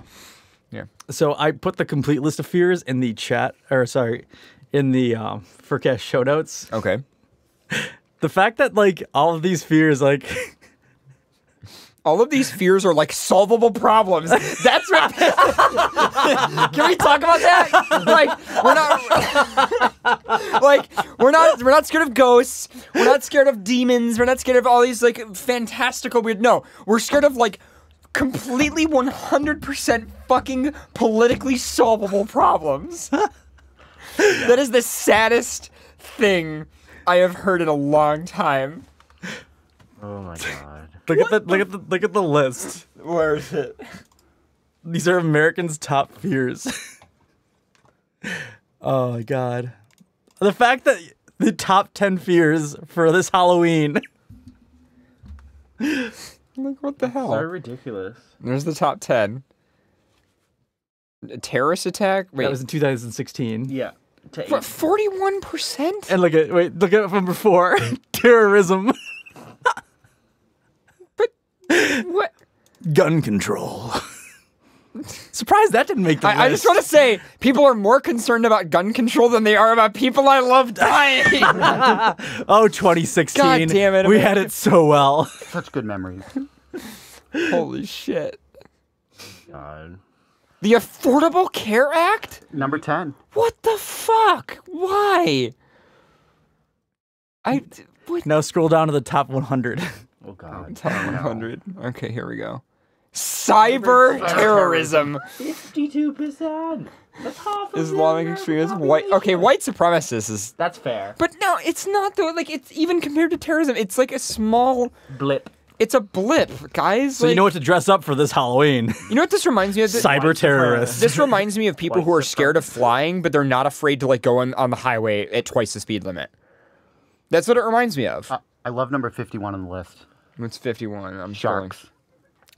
Yeah. So I put the complete list of fears in the chat, in the FurCast show notes. Okay. The fact that like all of these fears, like all of these fears are like solvable problems. That's what. Can we talk about that? We're not scared of ghosts. We're not scared of demons. We're not scared of all these like fantastical weird. No, we're scared of like completely 100% fucking politically solvable problems. That is the saddest thing I have heard in a long time. Oh my god. look at the list. Where is it? These are Americans' top fears. Oh my god. The fact that the top 10 fears for this Halloween. Like, what the hell? So ridiculous. There's the top 10. A terrorist attack? Wait. That was in 2016. Yeah. 41%? And look at number 4. Terrorism. What? Gun control. Surprised that didn't make the list. I just want to say, people are more concerned about gun control than they are about people I love dying. Oh, 2016. God damn it. We had it so well. Such good memories. Holy shit. God. The Affordable Care Act? Number 10. What the fuck? Why? Now scroll down to the top 100. Oh, God. Top 100. Okay, here we go. Cyber terrorism. 52%. That's half of Islamic extremism. White. Okay, white supremacists is. That's fair. But no, it's not though. Like, it's even compared to terrorism. It's like a small blip. It's a blip, guys. So you know what to dress up for this Halloween. You know what this reminds me of? Cyber terrorists. This reminds me of people who are scared of flying, but they're not afraid to like go on the highway at twice the speed limit. That's what it reminds me of. I love number 51 on the list. It's 51. I'm Sharks.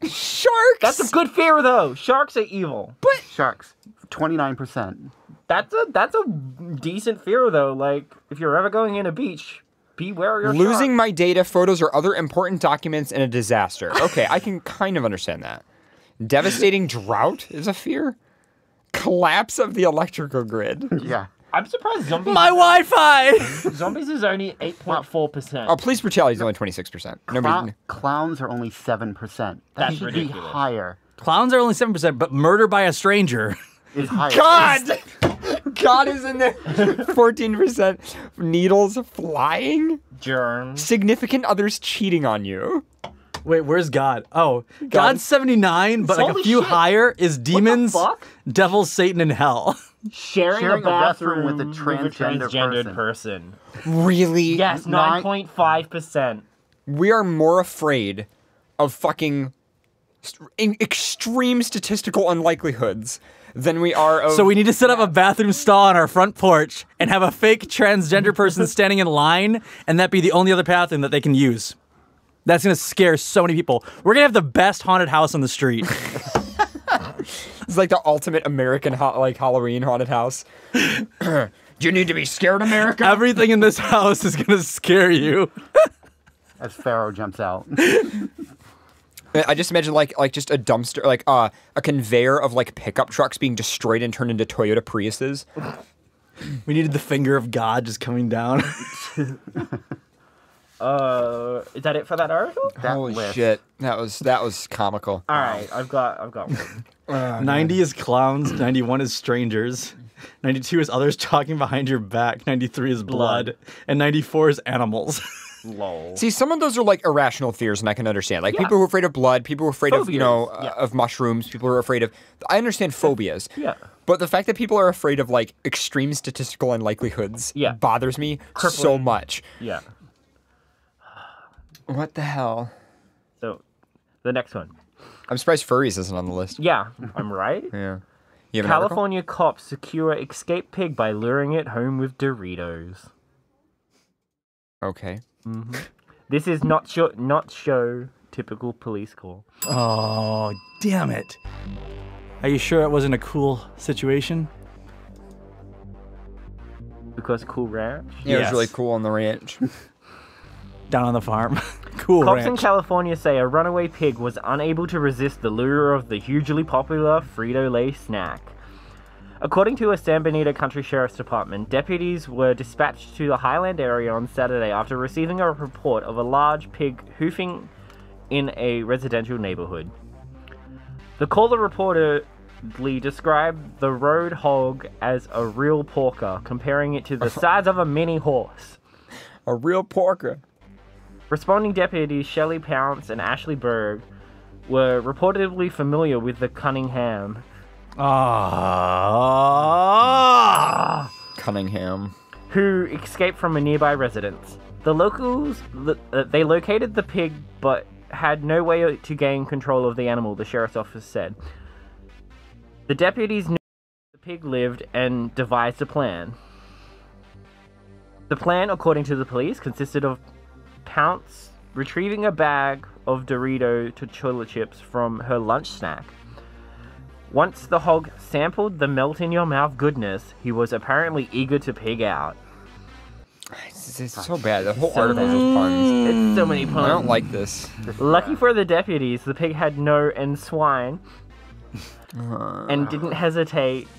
Sharks. That's a good fear, though. Sharks are evil. But Sharks, 29%. That's a decent fear, though. Like, if you're ever going in a beach, beware your losing shark. my data, photos, or other important documents in a disaster. Okay, I can kind of understand that. Devastating drought is a fear. Collapse of the electrical grid. Yeah. I'm surprised zombies. My Wi-Fi. Zombies is only 8.4%. Oh, police brutality is only 26%. Nobody. Clowns are only 7%. That That's should ridiculous. be higher. Clowns are only 7%, but murder by a stranger is higher. God! God is in there. 14%. Needles flying. Germs. Significant others cheating on you. Wait, where's God? Oh, God's 79, but like a Holy few shit. higher is demons, fuck? devils, Satan, and hell. Sharing a a bathroom with a transgender person. Really? Yes, 9.5%. We are more afraid of fucking extreme statistical unlikelihoods than we are of... So we need to set up a bathroom stall on our front porch and have a fake transgender person standing in line, and that be the only other bathroom that they can use. That's going to scare so many people. We're going to have the best haunted house on the street. It's like the ultimate American Halloween haunted house. Do you need to be scared, America? Everything in this house is going to scare you. As Pharaoh jumps out. I just imagine like just a dumpster, like a conveyor of like pickup trucks being destroyed and turned into Toyota Priuses. We needed the finger of God just coming down. Is that it for that article? Holy shit. That was comical. All right, I've got one. 90 is clowns, 91 is strangers, 92 is others talking behind your back, 93 is blood, and 94 is animals. Lol. See, some of those are like irrational fears, and I can understand. Like people who are afraid of blood, people who are afraid of, of mushrooms, people who are afraid of... I understand phobias. Yeah. But the fact that people are afraid of like extreme statistical unlikelihoods bothers me so much. Yeah. What the hell? So, the next one. I'm surprised furries isn't on the list. Yeah, I'm right. Yeah. You have an article? California cops secure escaped pig by luring it home with Doritos. Okay. Mm-hmm. This is not show typical police call. Oh, damn it. Are you sure it wasn't a cool situation? Because Cool Ranch? Yeah, it was really cool on the ranch. Down on the farm. Cool Cops ranch. in California say a runaway pig was unable to resist the lure of the hugely popular Frito-Lay snack. According to a San Benito County Sheriff's Department, deputies were dispatched to the Highland area on Saturday after receiving a report of a large pig hoofing in a residential neighborhood. The caller reportedly described the road hog as a real porker, comparing it to the size of a mini horse. A real porker. Responding deputies Shelley Pounce and Ashley Berg were reportedly familiar with the Cunningham. Cunningham. Who escaped from a nearby residence. The locals, they located the pig but had no way to gain control of the animal, the sheriff's office said. The deputies knew the pig lived and devised a plan. The plan, according to the police, consisted of Pounce retrieving a bag of Dorito tortilla chips from her lunch snack. Once the hog sampled the melt-in-your-mouth goodness, he was apparently eager to pig out. It's so bad. The whole article is just puns. It's so many puns. I don't like this. Lucky for the deputies, the pig had no and swine and didn't hesitate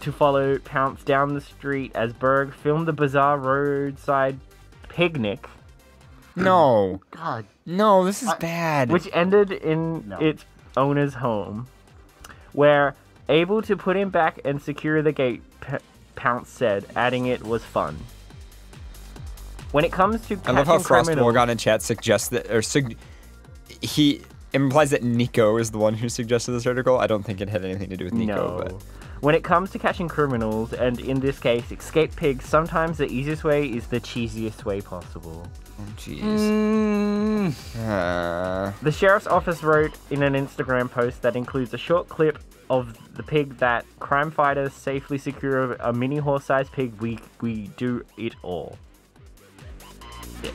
to follow Pounce down the street as Berg filmed the bizarre roadside picnic. No. God. No, this is bad. Which ended in its owner's home, where, able to put him back and secure the gate, Pounce said, adding it was fun. When it comes to I love how Frost criminals, Morgan in chat suggests that, or he implies that Nico is the one who suggested this article. I don't think it had anything to do with Nico. But. When it comes to catching criminals, and in this case, escaped pigs, sometimes the easiest way is the cheesiest way possible. Oh, jeez. The sheriff's office wrote in an Instagram post that includes a short clip of the pig that crime fighters safely secure a mini horse-sized pig. We do it all. Yeah.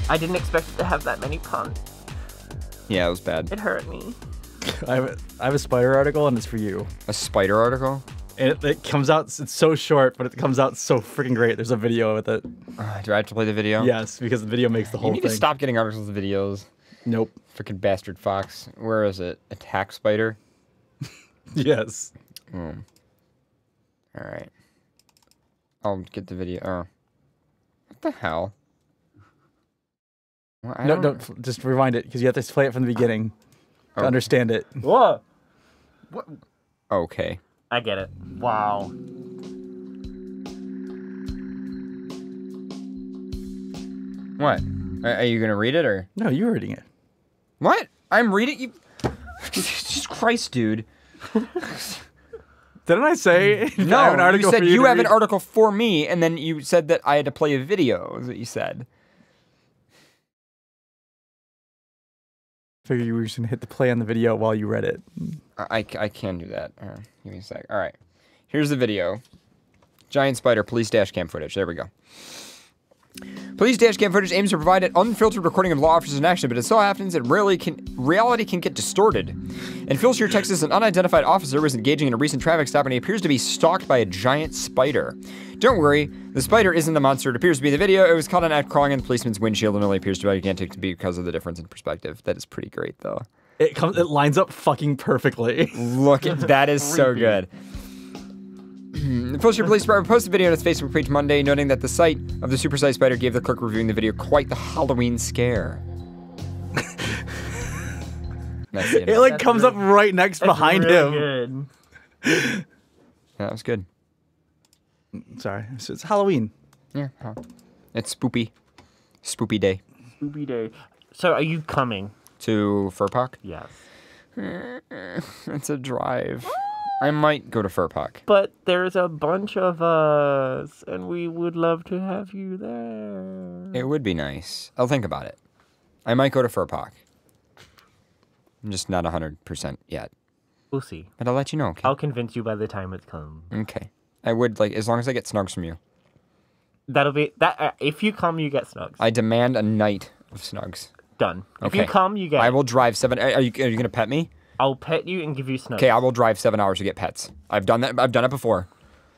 I didn't expect it to have that many puns. Yeah, it was bad. It hurt me. I have a spider article, and it's for you. A spider article? And it comes out, it's so short, but it comes out so freaking great. There's a video with it. Do I have to play the video? Yes, because the video makes the whole You need thing. to stop getting articles of videos. Nope. Freaking bastard fox. Where is it? Attack spider? Yes. Alright. I'll get the video. Oh. What the hell? Well, No, don't. Just rewind it, because you have to play it from the beginning to understand it. Whoa. What? Okay. I get it. Wow. What? Are you gonna read it or? No, you're reading it. What? I'm reading you. Jesus Christ, dude. Didn't I say? No, I have an article you said for you you to have an read? article for me, and then you said that I had to play a video. Is what you said. Figure you were just gonna hit the play on the video while you read it. I can do that. Give me a sec. All right. Here's the video. Giant spider police dash cam footage. There we go. Police dash cam footage aims to provide an unfiltered recording of law officers in action, but it so happens that reality can get distorted. In Filshire, Texas, an unidentified officer was engaging in a recent traffic stop and he appears to be stalked by a giant spider. Don't worry, the spider isn't the monster it appears to be in the video. It was caught on act crawling on the policeman's windshield and only appears to be gigantic to be because of the difference in perspective. That is pretty great, though. It lines up fucking perfectly. Look, that is so good. The Filshire Police Department posted a video on its Facebook page Monday, noting that the sight of the supersized spider gave the clerk reviewing the video quite the Halloween scare. That's the end. It like comes up right next behind him. Good. Yeah, that was good. Sorry, it's Halloween. Yeah, it's spoopy. Spoopy day. Spoopy day. So, are you coming to FurPark? Yes. It's a drive. I might go to FurPark. But there's a bunch of us, and we would love to have you there. It would be nice. I'll think about it. I might go to FurPark. I'm just not 100% yet. We'll see. But I'll let you know, okay? I'll convince you by the time it comes. Okay. I would, like, as long as I get snugs from you. That'll be... that. If you come, you get snugs. I demand a night of snugs. Done. Okay. If you come, you get... I will drive 7... Are you going to pet me? I'll pet you and give you snugs. Okay, I will drive 7 hours to get pets. I've done that. I've done it before.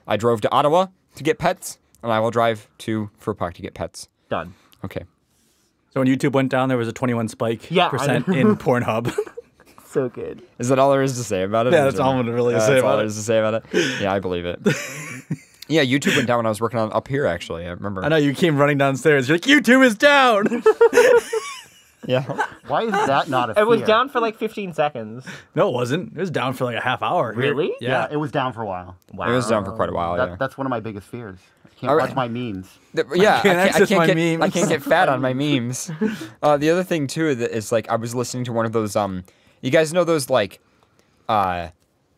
I drove to Ottawa to get pets, and I will drive to FurPark to get pets. Done. Okay. So when YouTube went down, there was a 21 spike percent in Pornhub. So good. Is that all there is to say about it? Yeah, that's all I'm gonna really say that's about all it. there is to say about it. Yeah, I believe it. Yeah, YouTube went down when I was working on up here. Actually, I remember. I know you came running downstairs. You're like, YouTube is down. Yeah. Why is that not a fear? It was down for like 15 seconds. No, it wasn't. It was down for like a half hour. Really? Yeah, it was down for a while. Wow. It was down for quite a while. Yeah. That's one of my biggest fears. I can't All right. watch my memes. Yeah, I can't get fat on my memes. The other thing too is like I was listening to one of those you guys know those like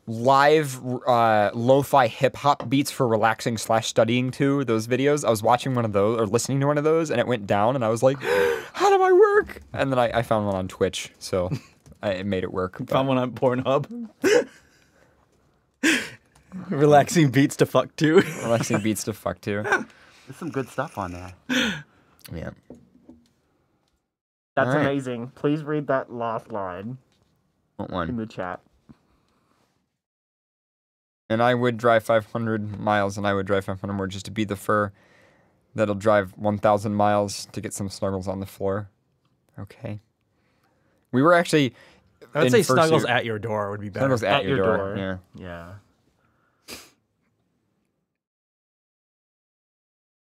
live lo-fi hip-hop beats for relaxing / studying too, those videos. I was watching one of those or listening to one of those and it went down and I was like, how do I work? And then I found one on Twitch, so it made it work. Found one on Pornhub. Relaxing beats to fuck to. Relaxing beats to fuck to. There's some good stuff on there. Yeah. That's All right. amazing. Please read that last line What in one? the chat. And I would drive 500 miles and I would drive 500 more just to be the fur that'll drive 1,000 miles to get some snuggles on the floor. Okay. We were actually... I would in say fursuit. snuggles at your door would be better. Snuggles at your door. Yeah. Yeah.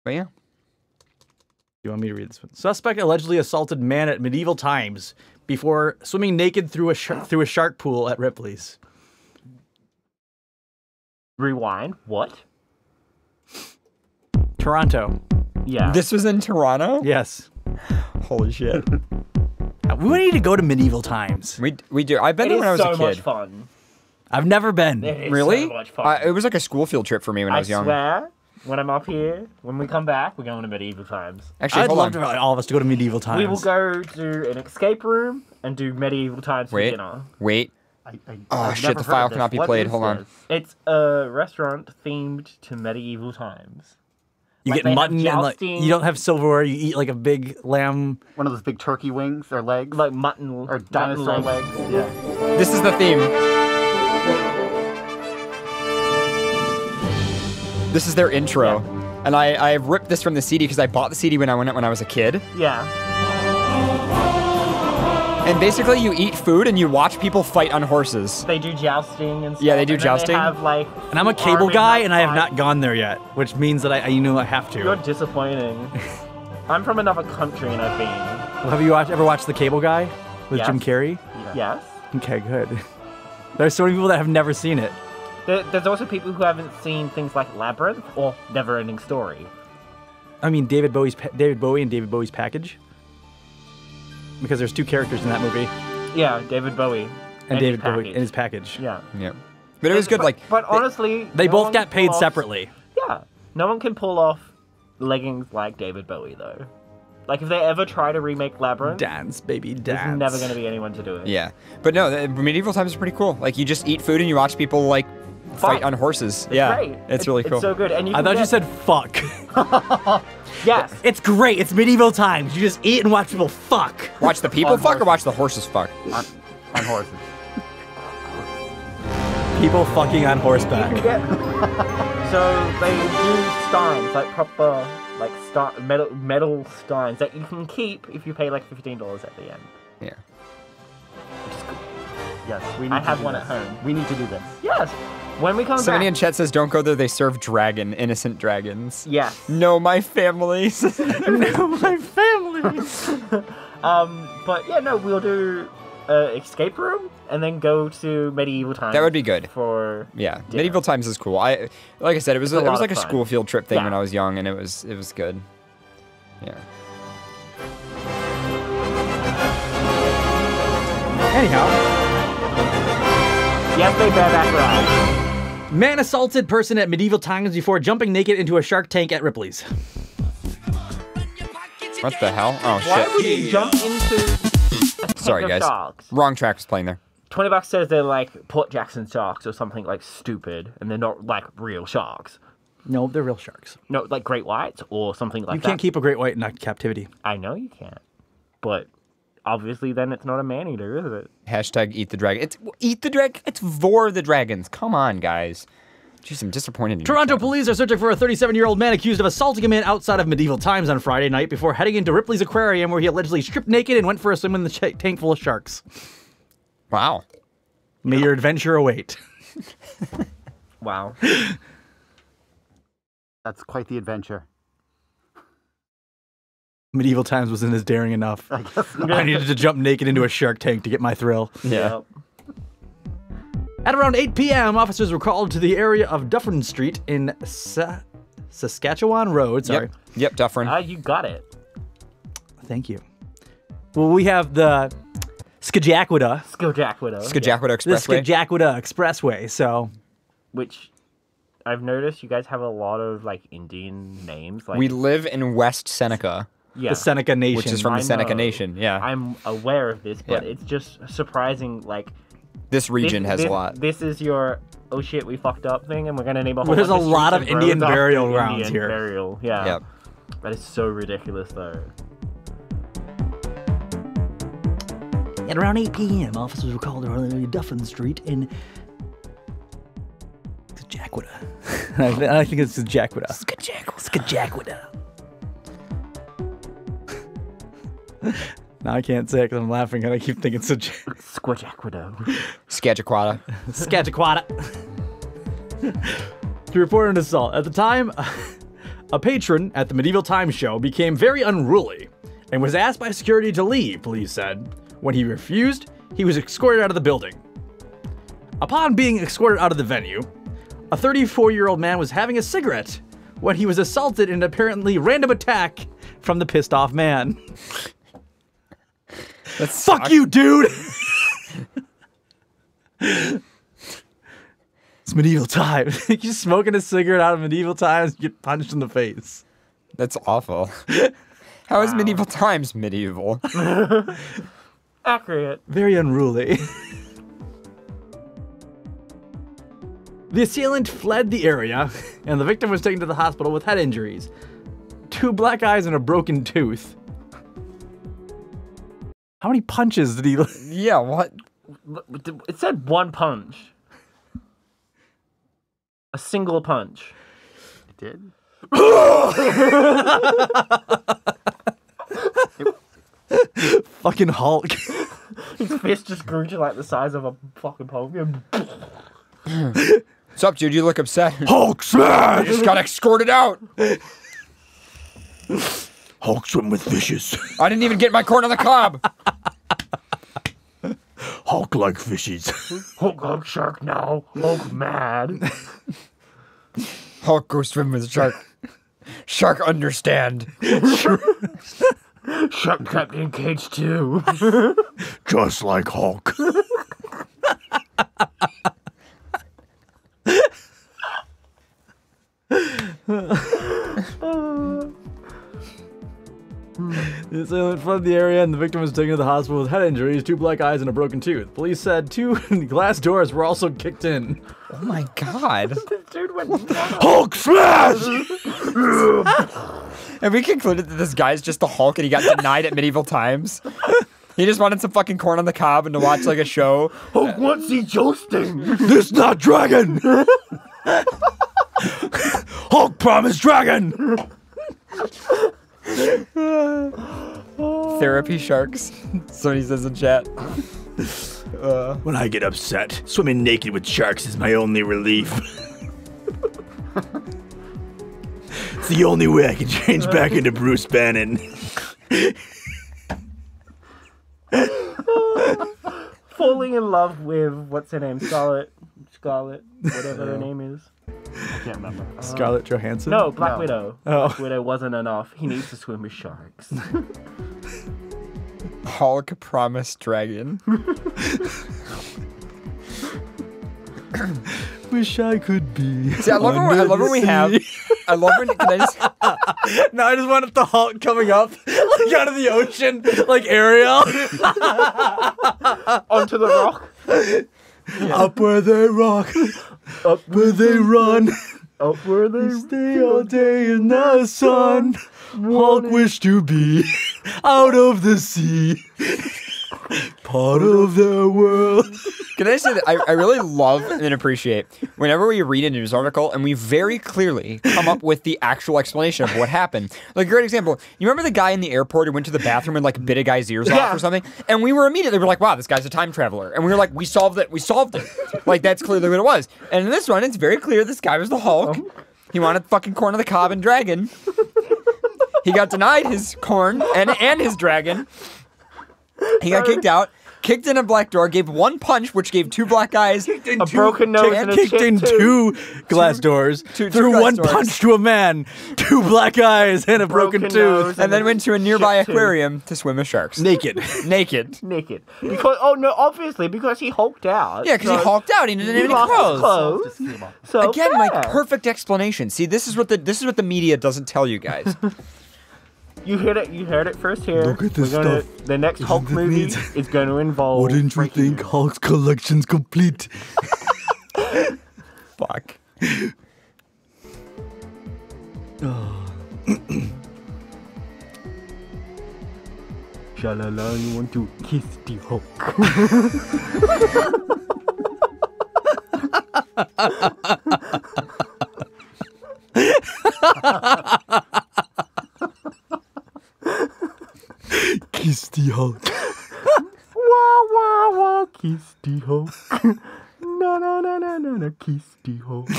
But yeah. You want me to read this one? Suspect allegedly assaulted man at medieval times before swimming naked through a shark pool at Ripley's. Rewind. What? Toronto. Yeah. This was in Toronto? Yes. Holy shit. We need to go to medieval times. We do. I've been there when I was a kid. It is so much fun. I've never been. It is Really? so much fun. It was like a school field trip for me when I was young. swear, when I'm up here, when we come back, we're going to medieval times. Actually, I'd hold love on. to all of us to go to medieval times. We will go to an escape room and do medieval times for Wait. dinner. Wait. Oh I've shit, never the heard file of this. cannot be What played. is Hold on. this? It's a restaurant themed to medieval times. You Like, get they have mutton and like jousting. you don't have silverware. You eat like a big lamb. One of those big turkey wings or legs. Like mutton or dinosaur mutton legs. Yeah. This is the theme. This is their intro. And I ripped this from the CD because I bought the CD when I was a kid. Yeah. And basically you eat food and you watch people fight on horses. They do jousting and stuff. Yeah, they do and then jousting. They have, like, And I'm a cable army guy, night and I have fight. not gone there yet, which means that I have to. You're disappointing. I'm from another country and I've been. Well, have you ever watched The Cable Guy with Yes. Jim Carrey? Yes. Okay, good. There's so many people that have never seen it. There's also people who haven't seen things like Labyrinth or Never-Ending Story. I mean, David Bowie and David Bowie's Package. Because there's two characters in that movie. Yeah, David Bowie. And David his Bowie package. and his package. Yeah. Yeah. But it was good, like... But honestly... They no both one got can paid pull off- separately. Yeah. No one can pull off leggings like David Bowie, though. Like, if they ever try to remake Labyrinth... Dance, baby, dance. There's never going to be anyone to do it. Yeah. But no, the medieval times is pretty cool. Like, you just eat food and you watch people, like, fight on horses. Yeah. Great. It's really cool. It's so good. And you I can thought you get- said fuck. Yes. It's great. It's medieval times. You just eat and watch people fuck. Watch the people fuck or watch the horses fuck? On horses. People fucking on horseback. You can get... So they do steins, like proper, like metal steins that you can keep if you pay like $15 at the end. Yeah. Which is good. Yes, we need I to have do one this. at home. We need to do this. Yes. When we come Somebody back. in chat says, don't go there, they serve innocent dragons. Yes. No, my family. No, my family. But yeah, no, we'll do escape room and then go to medieval times. That would be good. For Yeah, medieval times is cool. Like I said, it was It's a lot like of a fun. school field trip thing Yeah. when I was young, and it was good. Yeah. Anyhow. Yes, they bareback ride. Man assaulted person at medieval times before jumping naked into a shark tank at Ripley's. What the hell? Oh Why shit! would you jump into a tank Sorry of guys. sharks? Wrong track was playing there. $20 says they're like Port Jackson sharks or something like stupid, and they're not like real sharks. No, they're real sharks. No, like great whites or something like You that. can't keep a great white in captivity. I know you can't, but obviously then it's not a man-eater, is it? Hashtag eat the dragon. It's eat the dragon. It's vor the dragons. Come on, guys. Jeez, I'm disappointed in you. Toronto police are searching for a 37-year-old man accused of assaulting a man outside of medieval times on Friday night before heading into Ripley's aquarium where he allegedly stripped naked and went for a swim in the tank full of sharks. Wow. May your adventure await. Wow. That's quite the adventure. Medieval times wasn't as daring enough. I needed to jump naked into a shark tank to get my thrill. Yeah. At around 8 p.m., officers were called to the area of Dufferin Street in Saskatchewan Road. Sorry. Yep, Dufferin. You got it. Thank you. Well, we have the Skajakwada. Skajakwada The Expressway. Skajakwada Expressway, so... Which I've noticed you guys have a lot of like Indian names. Like We live in West Seneca. Yeah. The Seneca Nation. Which is from I the Seneca know. Nation, yeah. I'm aware of this, but Yeah. it's just surprising. Like This region has a lot. This is your oh shit we fucked up thing, and we're gonna name a whole. There's bunch a lot streets of and Indian roads after burial Indian grounds here. Burial, yeah. Yep. That is so ridiculous, though. At around 8 p.m., officers were called to Dufferin Street in Skajakwada. I think it's Skajakwada. Skajakwada. Now I can't say it because I'm laughing and I keep thinking Skajakwada. Skajakwada. Skajakwada. To report an assault. At the time, a patron at the Medieval Times show became very unruly and was asked by security to leave, police said. When he refused, he was escorted out of the building. Upon being escorted out of the venue, a 34-year-old man was having a cigarette when he was assaulted in an apparently random attack from the pissed off man. Fuck you, dude! It's medieval times. You're smoking a cigarette out of medieval times, you get punched in the face. That's awful. How is medieval times medieval? Accurate. Very unruly. The assailant fled the area, and the victim was taken to the hospital with head injuries. 2 black eyes, and a broken tooth. How many punches did he... Yeah, what? It said 1 punch. A single punch. It did? Fucking Hulk. His fist just grew to like the size of a fucking pumpkin. What's up, dude? You look upset. Hulk smash! You just got escorted out. Hulk swim with fishes. I didn't even get my corn on the cob. Hulk like fishes. Hulk like shark now. Hulk mad. Hulk go swim with shark. Shark understand. Shark trapped in cage too. Just like Hulk. The assailant fled the area and the victim was taken to the hospital with head injuries, 2 black eyes, and a broken tooth. Police said 2 glass doors were also kicked in. Oh my god. This dude went Hulk smash! And we concluded that this guy's just the Hulk and he got denied at medieval times. He just wanted some fucking corn on the cob and to watch like a show. Hulk wants see jousting. This not dragon! Hulk promised dragon! Therapy sharks. Somebody says in chat. When I get upset, swimming naked with sharks is my only relief. It's the only way I can change back into Bruce Bannon. Falling in love with, what's her name? Scarlet, whatever her name is. I can't remember. Scarlett Johansson? No, Black Widow. Oh. Black Widow wasn't enough. He needs to swim with sharks. Hulk promised dragon. Wish I could be. See, I love when we have. I love when. Can I just? No, I just wanted the Hulk coming up, like out of the ocean, like Ariel. Onto the rock. Yeah. Up where they rock, up where they run, up where they stay all day in the sun. Hulk wished to be out of the sea, part of their world. Can I say that I really love and appreciate whenever we read a news article and we very clearly come up with the actual explanation of what happened. Like a great example, you remember the guy in the airport who went to the bathroom and like bit a guy's ears off or something? And we were like, wow, this guy's a time traveler. And we were like, we solved it. Like that's clearly what it was. And in this one, it's very clear this guy was the Hulk. He wanted fucking corn on the cob and dragon. He got denied his corn and his dragon. He got kicked out. Kicked in a black door, gave 1 punch, which gave 2 black eyes, a broken nose, and a kicked in too. 2 glass doors, two threw glass 1 doors. punch to a man, 2 black eyes, and a broken tooth, and then went to a nearby aquarium to swim with sharks. Naked. Naked. Because obviously because he hulked out. Yeah, because he hulked out. He didn't have any lost his clothes. So again, like perfect explanation. See, this is what the media doesn't tell you guys. You heard it first here. Look at this stuff. The next Hulk movie is going to involve. Wouldn't you think Hulk's collection's complete? Fuck. Shalala, you want to kiss the Hulk. Kiss the Hulk. Wah wah wah, kiss the Hulk. Na na na na na na, kiss the Hulk.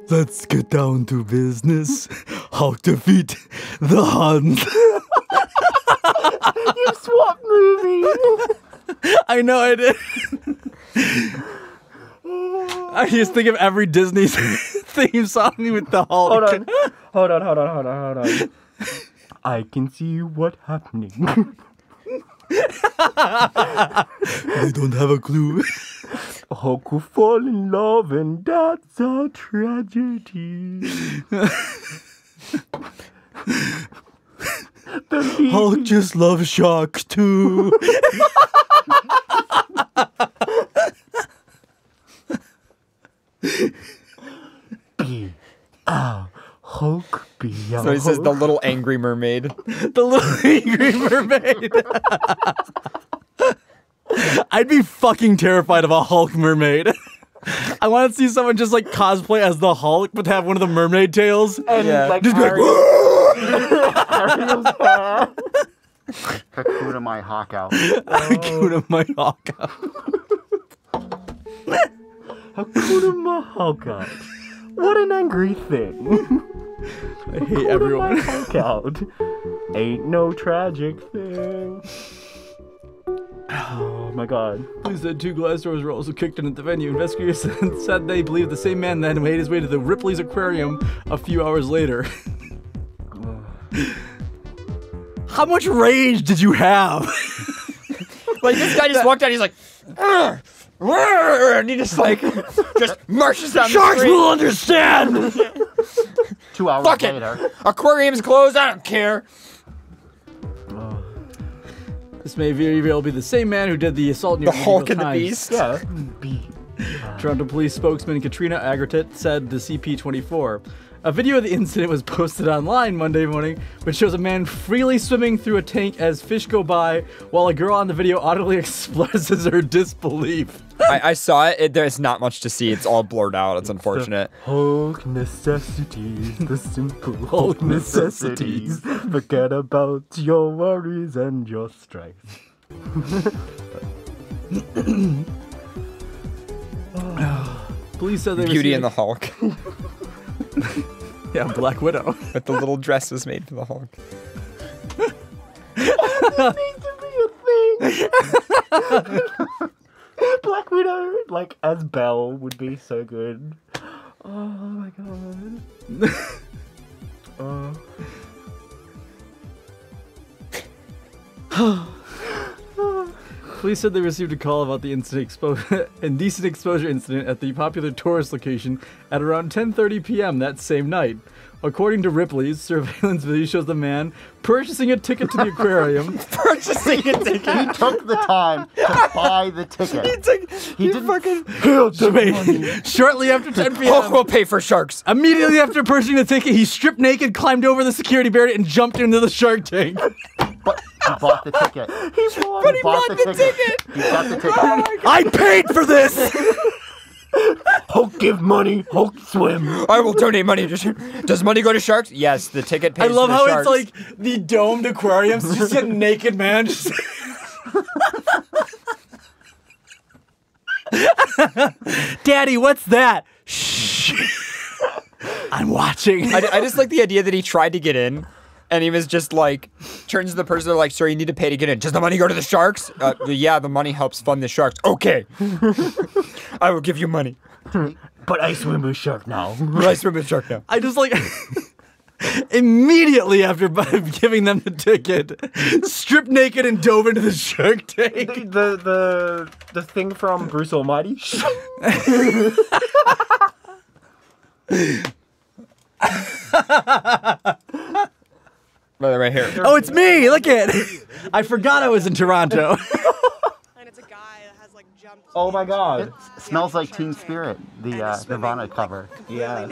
Let's get down to business. Hulk defeat the Huns. You swapped movies. I know I did. I just think of every Disney theme song with the Hulk. Hold on. I can see what happening. They don't have a clue. Hulk will fall in love and that's a tragedy. Hulk just loves sharks too. Hulk be a So he says the Hulk. little angry mermaid. The little angry mermaid. I'd be fucking terrified of a Hulk mermaid. I want to see someone just like cosplay as the Hulk, but have one of the mermaid tails. And like just be like, Ariel's hair. Kakuna my hawk out. Hakuna my hawk out. Hakuna my hawk out. What an angry thing. I hate everyone. Hawk out. Ain't no tragic thing. Oh my god. Police said 2 glass doors were also kicked in at the venue. Investigators said they believe the same man then made his way to the Ripley's Aquarium a few hours later. How much rage did you have? Like, this guy just walked out, he's like, "Arr, arr," and he just like, just marches down Sharks the street. will understand! 2 hours Fuck later. it. Aquarium's closed, I don't care. This may very well be the same man who did the assault near The Hulk medieval and the times. Beast. Yeah. Toronto police spokesman Katrina Agratit said to CP24. A video of the incident was posted online Monday morning, which shows a man freely swimming through a tank as fish go by, while a girl on the video audibly expresses her disbelief. I saw it. There's not much to see. It's all blurred out. It's unfortunate. Hulk necessities, the simple Hulk necessities. Forget about your worries and your strife. Police said they Beauty received- and the Hulk. Yeah, Black Widow. But the little dress was made for the Hulk. This needs to be a thing. Black Widow, like as Belle, would be so good. Oh my god. Police said they received a call about the indecent exposure incident at the popular tourist location at around 10:30 p.m. that same night. According to Ripley's, surveillance video shows the man purchasing a ticket to the aquarium. Purchasing a ticket. He took the time to buy the ticket. He didn't fucking. Shortly after 10 p.m. Hulk will pay for sharks. Immediately after purchasing the ticket, he stripped naked, climbed over the security barrier, and jumped into the shark tank. But he bought the ticket. He bought the ticket. He bought the ticket. I paid for this! Hulk give money, Hulk swim. I will donate money. Does money go to sharks? Yes, the ticket pays I love for the how sharks. it's like the domed aquarium, so just a naked man just... Daddy, what's that? Shh. I'm watching. I just like the idea that he tried to get in, and he was just like, turns to the person, they're like, sir, you need to pay to get in. Does the money go to the sharks? Yeah, the money helps fund the sharks. Okay. I will give you money. But I swim with shark now. I swim with shark now. I just like... Immediately after giving them the ticket, stripped naked and dove into the shark tank. The thing from Bruce Almighty. Brother, right here. Oh, it's me! Look at it! I forgot I was in Toronto. Oh my god. It smells like Teen Spirit, the Nirvana cover. Yeah.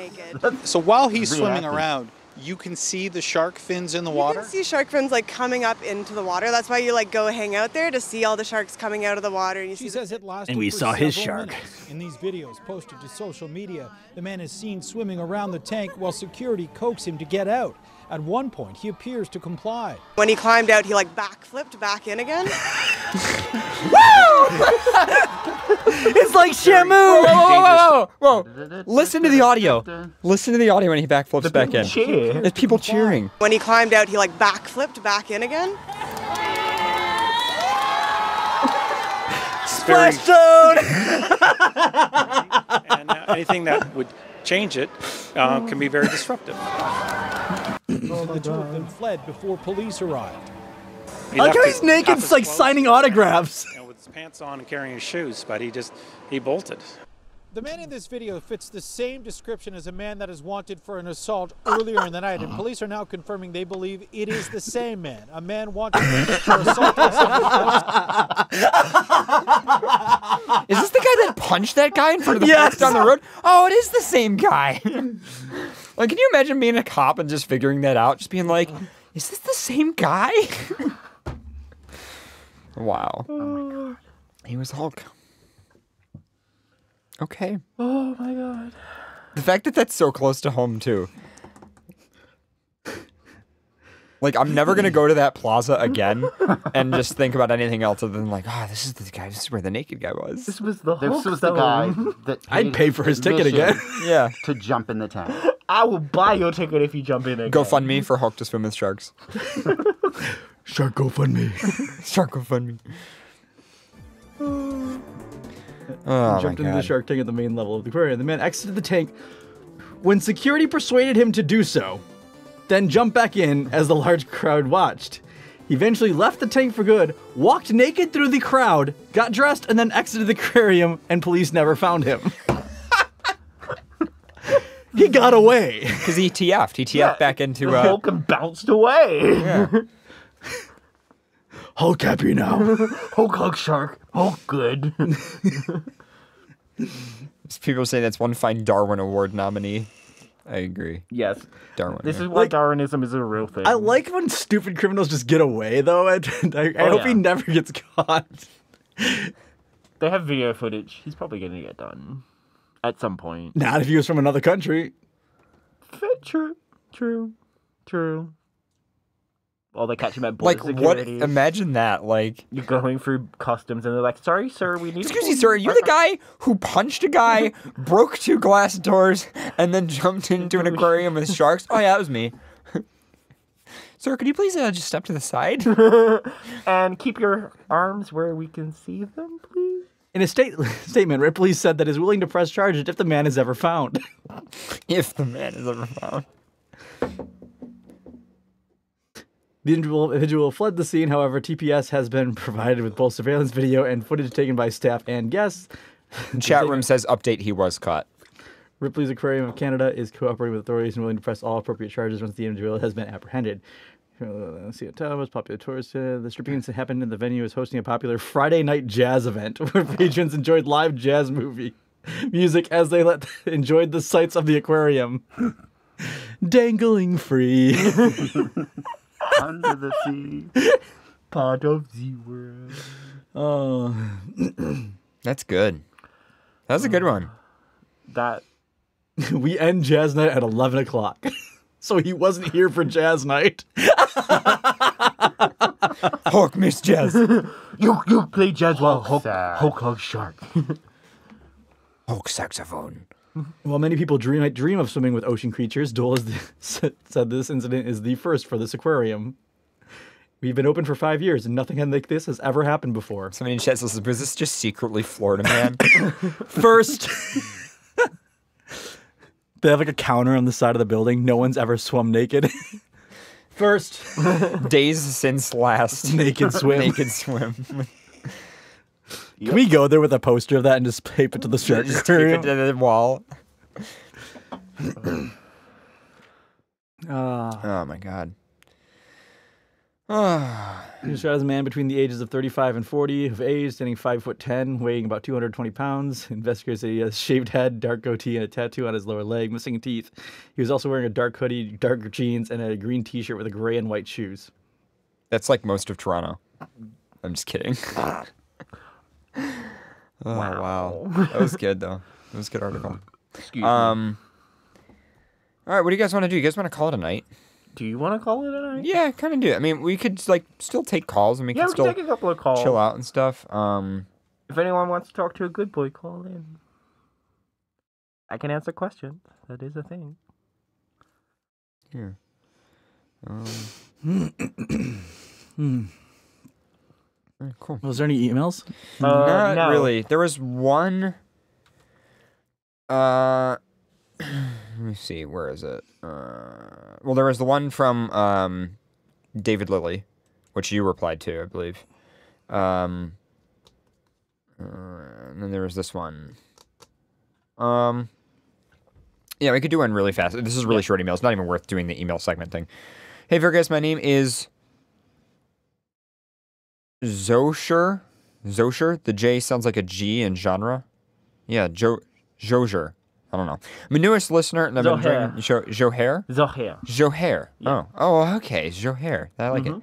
So while he's swimming Reacting. around, you can see the shark fins in the You water? can see shark fins like coming up into the water. That's why you like go hang out there to see all the sharks coming out of the water. And you see says it lasted And we for saw his several shark. minutes. In these videos posted to social media, the man is seen swimming around the tank while security coax him to get out. At one point, he appears to comply. when he climbed out, he like backflipped back in again. It's like Shamu! Whoa. Listen to the audio. Listen to the audio when he backflips back in. cheer. There's people cheering. When he climbed out, he like backflipped back in again. Splash zone! And anything that would change it can be very disruptive. The two of them fled before police arrived. He I like left how his- he's naked, half his like clothes, signing autographs. with his pants on and carrying his shoes, but he bolted. The man in this video fits the same description as a man that is wanted for an assault earlier in the night, and police are now confirming they believe it is the same man. A man wanted for assaulting someone. Is this the guy that punched that guy in front of the Yes. police down the road? Oh, it is the same guy. Like, can you imagine being a cop and just figuring that out? Just being like, is this the same guy? Wow. Oh my god. He was Hulk. Okay. Oh my god. The fact that that's so close to home, too. Like, I'm never going to go to that plaza again and just think about anything else other than, like, this is the guy. This is where the naked guy was. This was the This was the guy that I'd pay for his ticket again. Yeah. To jump in the tank. I will buy your ticket if you jump in again. GoFundMe for Hulk to swim with sharks. Shark GoFundMe. Shark GoFundMe. He Oh, jumped my into the God. shark tank at the main level of the aquarium. The man exited the tank when security persuaded him to do so, then jumped back in as the large crowd watched. He eventually left the tank for good, walked naked through the crowd, got dressed, and then exited the aquarium, and police never found him. He got away. Because he TF'd. He TF'd back into... Hulk and bounced away. Yeah. Hulk happy now. Hulk shark. Hulk good. People say that's one fine Darwin Award nominee. I agree. Yes. Darwin. This yeah. is why Darwinism is a real thing. I like when stupid criminals just get away, though. I hope he never gets caught. They have video footage. He's probably going to get done at some point. Not if he was from another country. True. Well, they catch him at border Like, what? security. Imagine that. Like, You're going through customs and they're like, sorry, sir, we need... excuse me, sir, are you the guy who punched a guy, broke 2 glass doors, and then jumped into an aquarium with sharks? Oh, yeah, that was me. Sir, could you please just step to the side? And keep your arms where we can see them, please? In a statement, Ripley said that is willing to press charges if the man is ever found. If the man is ever found. The individual fled the scene. However, TPS has been provided with both surveillance video and footage taken by staff and guests. Chat room says update, he was caught. Ripley's Aquarium of Canada is cooperating with authorities and willing to press all appropriate charges once the individual has been apprehended. Let's see, was popular tourist. The stripping happened in the venue is hosting a popular Friday night jazz event where patrons enjoyed live jazz music as they enjoyed the sights of the aquarium. Dangling free. Under the sea. Part of the world. Oh. That's good. That was a good one. That. We end jazz night at 11 o'clock. So he wasn't here for jazz night. Hulk missed jazz. You play jazz while Hulk hugs shark. Hulk saxophone. While many people might dream of swimming with ocean creatures, Dole said this incident is the first for this aquarium. We've been open for 5 years, and nothing like this has ever happened before. Somebody in chat says, was this just secretly Florida Man? First. They have like a counter on the side of the building. No one's ever swum naked. First. Days since last. Naked swim. Naked swim. Can we go there with a poster of that and just tape it to the shark Just tape it to the wall. Oh my god. He described as a man between the ages of 35 and 40 of age, standing 5'10", weighing about 220 pounds. Investigators say he has a shaved head, dark goatee, and a tattoo on his lower leg, missing teeth. He was also wearing a dark hoodie, dark jeans, and a green t-shirt with a gray and white shoes. That's like most of Toronto. I'm just kidding. Wow. That was good though. That was a good article. Excuse me. All right, what do you guys want to do? You guys want to call it a night? Do you want to call it a night? Yeah, kind of do. I mean, we could like still take calls and we can still take a couple of calls. chill out and stuff. If anyone wants to talk to a good boy, call in. I can answer questions. That is a thing. Yeah. Cool. Was there any emails? Not no. really. There was one. Let me see. Where is it? Well, there was the one from David Lilly, which you replied to, I believe. And then there was this one. Yeah, we could do one really fast. This is really short email. It's not even worth doing the email segment thing. Hey, FurCast, my name is Zosher. The J sounds like a G in genre. Yeah, Josher. I don't know. My newest listener, and I've been Zohair. drinking Zohair. Zohair. Yeah. Oh, okay. Zohair. I like it.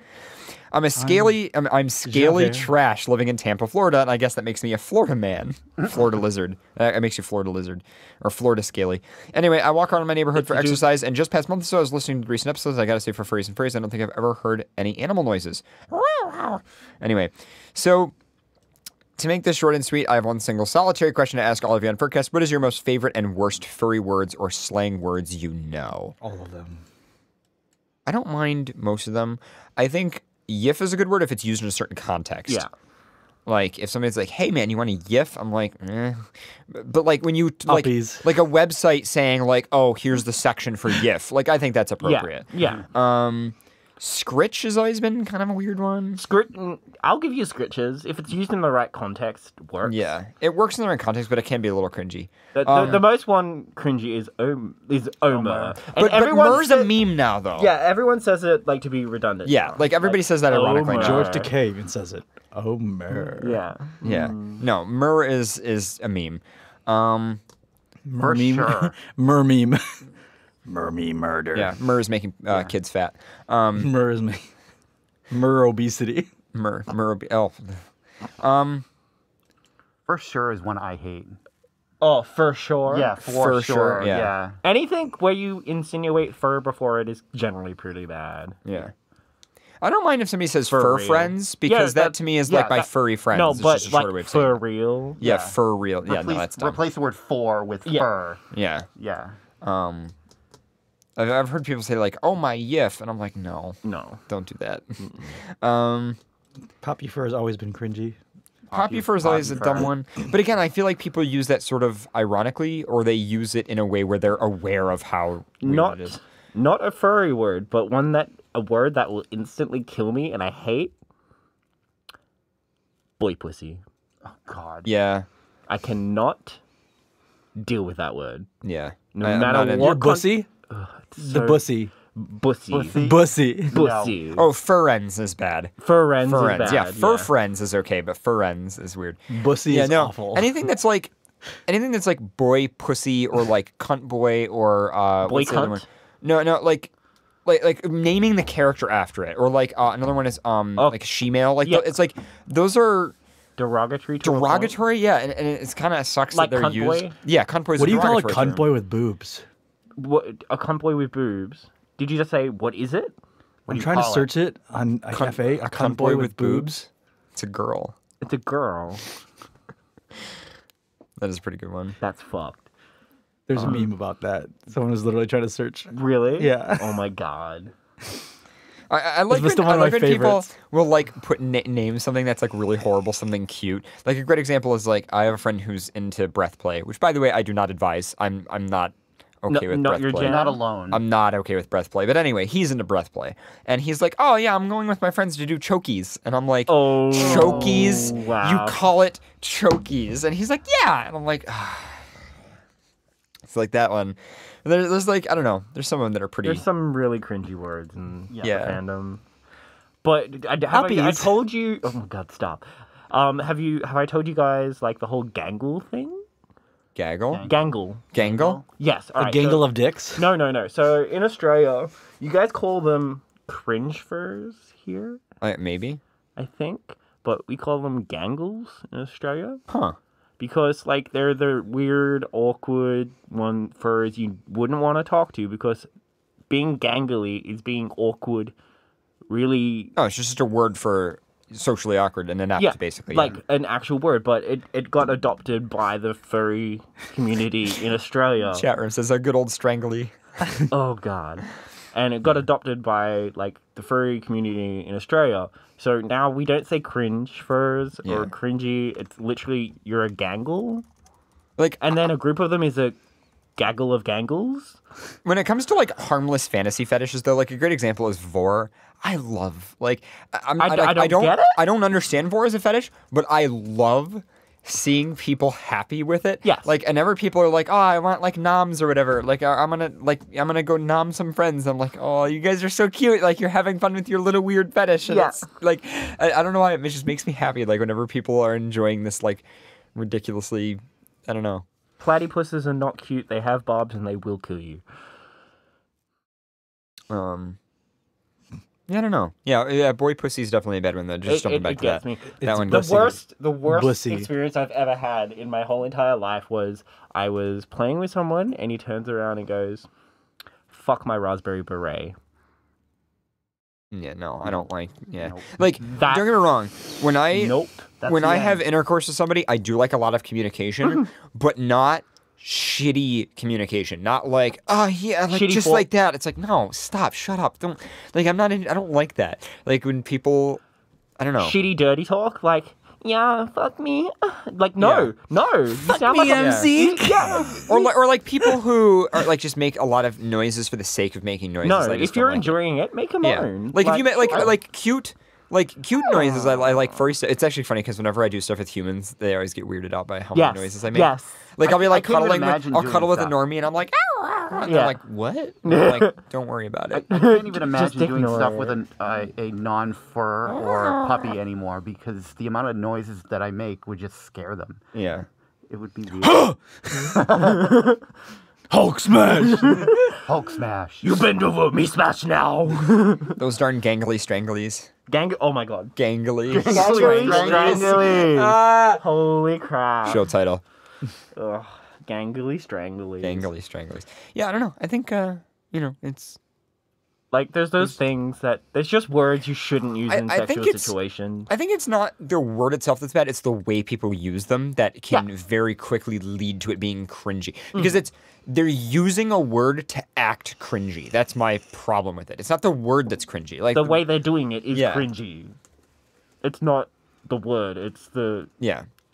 I'm scaly Zohair. trash living in Tampa, Florida, and I guess that makes me a Florida man. Florida lizard. That makes you Florida lizard. Or Florida scaly. Anyway, I walk around my neighborhood for exercise, and just past month or so, I was listening to the recent episodes. I gotta say, for furries and furries, I don't think I've ever heard any animal noises. Anyway, so to make this short and sweet, I have one single solitary question to ask all of you on FurCast. What is your most favorite and worst furry words or slang words you know? All of them. I don't mind most of them. I think yiff is a good word if it's used in a certain context. Yeah. Like, if somebody's like, hey, man, you want a yiff? I'm like, eh. But, like, when you, like Uppies. a website saying, like, oh, here's the section for yiff. Like, I think that's appropriate. Yeah. Scritch has always been kind of a weird one. I'll give you scritches. If it's used in the right context, it works. Yeah. It works in the right context, but it can be a little cringy. The most one cringy is Omer. And But Mer's a meme now, though. Yeah, everyone says it like to be redundant. Yeah, like everybody says that ironically. Omer. George Takei even says it. Omer. Yeah. Yeah. No, Mer is a meme. Mer For meme. sure. Mer meme. Mer meme murder. Yeah, Mer is making kids fat. Mer is making Mer obesity. For sure is one I hate. Oh, for sure. Yeah, for sure. Yeah. Anything where you insinuate fur before it is generally pretty bad. Yeah. I don't mind if somebody says For fur real. friends because that to me is like my furry friends. No, It's but just a shorter way like of saying for it. real. Yeah, for real. Yeah, no, that's dumb. Replace the word for with fur. Yeah. Yeah. I've heard people say like, "Oh my yiff," and I'm like, "No, don't do that." Poppy fur has always been cringy. Poppy fur is always a dumb one, but again, I feel like people use that sort of ironically, or they use it in a way where they're aware of how weird it is. Not a furry word, but a word that will instantly kill me and I hate. Boy pussy. Oh God. Yeah. I cannot deal with that word. Yeah. No I'm matter not in- what. Your bussy? So- The bussy. Bussy. Bussy. Bussy. Oh, furends is bad. Furends is Furends, bad. yeah. Fur friends is okay, but furends is weird. Bussy Yeah, is no. awful. Anything that's like boy pussy or like cunt boy or Boy what's the other cunt? one? No, like naming the character after it, or like another one is like she-male. Like it's like those are derogatory. Yeah, and it's kind of sucks Like that they're cunt used. boy? Yeah, cunt boy. What do you call a cunt boy with boobs? What, a cunt boy with boobs? Did you just say what is it? I'm trying to search it on a cafe. A cunt boy with boobs. It's a girl. It's a girl. That is a pretty good one. That's fucked. There's a meme about that. Someone was literally trying to search. Really? Yeah. Oh my god. I like It's when, one of my when people favorites. will like name something that's like really horrible, something cute. Like a great example is like I have a friend who's into breath play, which by the way I do not advise. I'm not okay with not breath your play. jam? Not alone. I'm not okay with breath play. But anyway, he's into breath play. And he's like, oh, yeah, I'm going with my friends to do chokies. And I'm like, chokies? wow. You call it chokies? And he's like, yeah. And I'm like, ah. It's like that one. There's like, I don't know. There's some of them that are pretty. There's some really cringy words in the Yeah. fandom. But I told you. Oh my god, stop. Have I told you guys like the whole gangle thing? Gaggle? Gangle. Gangle? Yes. A gangle of dicks? No. So in Australia, you guys call them cringe furs here, Maybe. I think, but we call them gangles in Australia. Huh. Because like they're the weird, awkward furs you wouldn't want to talk to because being gangly is being awkward. Really. Oh, it's just a word for socially awkward and inept, Yeah, basically. like an actual word, but it got adopted by the furry community in Australia. Chat room says a good old strangly. Oh god. And it got adopted by like the furry community in Australia. So now we don't say cringe furs or cringy. It's literally you're a gangle. Like, and then a group of them is a gaggle of gangles. When it comes to like harmless fantasy fetishes, though, like a great example is vor. I love I don't get it. I don't understand vor as a fetish, but I love seeing people happy with it. Yes. Like, and ever people are like, oh, I want like noms or whatever. Like, I'm gonna go nom some friends. I'm like, oh, you guys are so cute. Like, you're having fun with your little weird fetish. And it's like, I don't know why it just makes me happy. Like, whenever people are enjoying this like ridiculously, I don't know. Platypuses are not cute. They have barbs and they will kill you. Yeah, I don't know. Yeah, boy pussy's definitely a bad one though. Just jumping back to that. Me. That one the worst Bussy. experience I've ever had in my whole entire life was I was playing with someone and he turns around and goes, "Fuck my raspberry beret." Yeah, no, I don't like. Yeah, Nope. like That- don't get me wrong. When I That's when the I end. have intercourse with somebody, I do like a lot of communication, but not shitty communication. Not like, oh yeah, like Shitty just for- like that. It's like, no, stop, shut up. Don't like. I'm not. I don't like that. Like when people, I don't know. Shitty dirty talk, like, yeah, fuck me. Like, no, you sound me, like a MC. Yeah. Or like people who are like just make a lot of noises for the sake of making noises. No, I just if you're don't like it. enjoying it, make a Yeah. moan. Like if you make I- like cute noises, I like furry stuff. It's actually funny because whenever I do stuff with humans, they always get weirded out by how Yes, many noises I make. yes. Like I'll be like I can't even cuddling, imagine I'll doing cuddle with a stuff. normie, and I'm like, and Yeah. they're like, what? And I'm like, don't worry about it. I can't even imagine Just doing stuff ignore with a non-fur or puppy anymore because the amount of noises that I make would just scare them. Yeah. It would be weird. Hulk smash! Hulk smash. You bend over, me smash now. Those darn gangly stranglies. Oh my god. Gangly. Gangly. Holy crap. Show title. Ugh. Gangly strangly. Gangly stranglies. Yeah, I don't know. I think it's Like, there's those things that there's just words you shouldn't use in I think sexual it's- situations. I think it's not the word itself that's bad, it's the way people use them that can very quickly lead to it being cringy. Because they're using a word to act cringy. That's my problem with it. It's not the word that's cringy. Like The way they're doing it is Yeah. cringy. It's not the word, it's the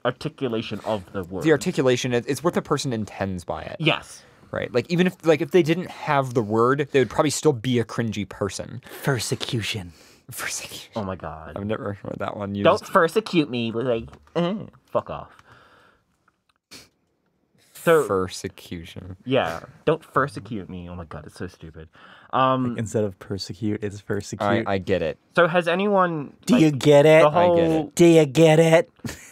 articulation of the word. the articulation, it's what the person intends by it. Yes. Right? Like even if they didn't have the word, they would probably still be a cringy person. Persecution. Persecution. Oh my god. I've never heard that one used. Don't persecute me. Like, fuck off. So persecution. Yeah, don't persecute me. Oh my god, it's so stupid. Instead of persecute, it's persecute. I get it. So has anyone? Do you get it? The whole, I get it. Do you get it?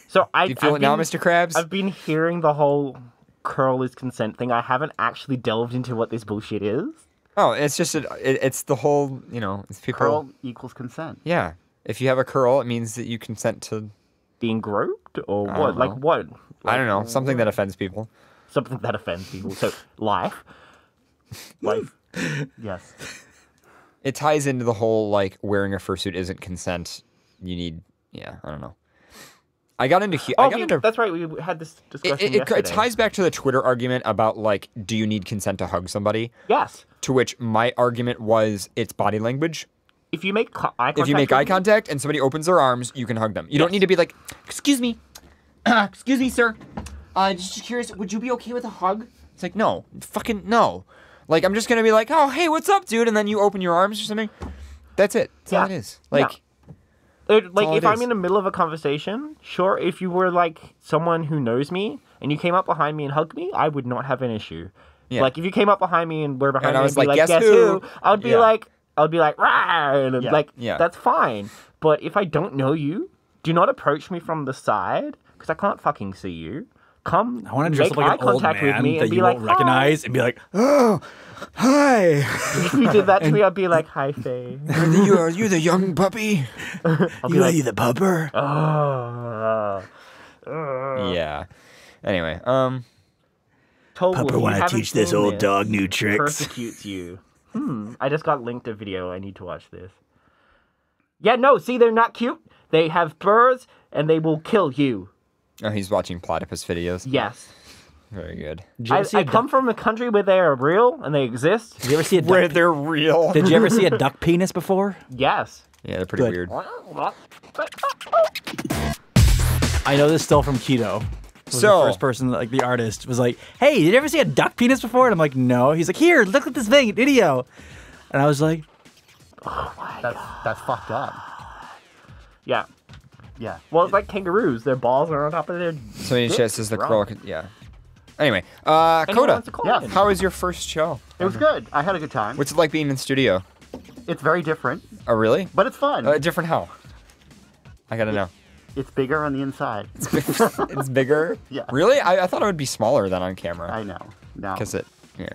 So Do you feel it now, Mr. Krabs? I've been hearing the whole curl is consent thing. I haven't actually delved into what this bullshit is. Oh, it's just it's the whole, it's people. Curl equals consent. Yeah. If you have a curl, it means that you consent to being groped or I what? don't Like know. what? I don't know. Something that offends people. Something that offends people. So life. Yes. It ties into the whole wearing a fursuit isn't consent. You need, I don't know. I got into. That's right. We had this discussion It yesterday. ties back to the Twitter argument about do you need consent to hug somebody? Yes. To which my argument was it's body language. If you make eye contact, If you make eye contact and somebody opens their arms, you can hug them. You don't need to be like, excuse me, sir. Just curious, would you be okay with a hug? It's like, no, fucking no. Like, I'm just gonna be like, oh, hey, what's up, dude? And then you open your arms or something. That's it. That's all it is. If I'm in the middle of a conversation, sure, if you were someone who knows me and you came up behind me and hugged me, I would not have an issue. Yeah. Like if you came up behind me and were behind And me I and was be like, like, guess guess who? who? I would be like, rah, and Yeah. that's fine. But if I don't know you, do not approach me from the side because I can't fucking see you. Come, I want to dress make up like eye an old contact man with me that and be you like, won't recognize and be like, oh, hi. If you did that to me, I'd be like, hi, Faye. Are you the young puppy? I'll be like, the pupper? Yeah. Anyway, Told Pupper you wanna haven't teach this seen old dog new tricks. Persecutes you. I just got linked a video. I need to watch this. Yeah, no, see, they're not cute. They have burrs, and they will kill you. Oh, he's watching platypus videos. Yes. Very good. I come from a country where they are real, and they exist. Did you ever see a duck? Where they're real. Did you ever see a duck penis before? Yes. Yeah, they're pretty Good. weird. I know this still from Keto. So- the first person, the artist, was like, "Hey, did you ever see a duck penis before?" And I'm like, "No." He's like, "Here, look at this video." And I was like, That's fucked up. Yeah. Yeah. Well, it's like kangaroos. Their balls are on top of their. So he dicks. says the Wrong. curl. Yeah. Anyway, Anyone Coda, wants to call Yeah. in? how was your first show? It was good. I had a good time. What's it like being in studio? It's very different, Oh, really? but it's fun. Different how? I gotta know. It's bigger on the inside. It's bigger? Yeah. Really? I thought it would be smaller than on camera. I know. No. Because yeah.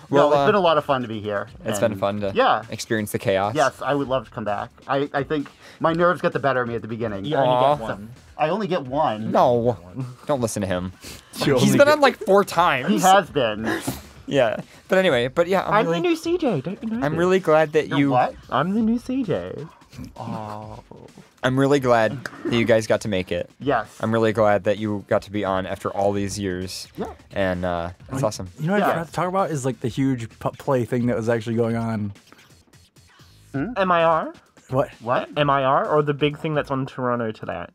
Well, it's been a lot of fun to be here. It's been fun to experience the chaos. Yes, I would love to come back. I think my nerves got the better of me at the beginning. You only get one. I only get one. No. Don't listen to him. He's been on like 4 times. He has been. Yeah. But anyway, I'm the new CJ. Don't you know? I'm really glad that you... What? I'm the new CJ. Oh. I'm really glad that you guys got to make it. Yes. I'm really glad that you got to be on after all these years. Yeah. And it's awesome. You know what I forgot to talk about is like the huge play thing that was actually going on. MIR? What? MIR or the big thing that's on Toronto today?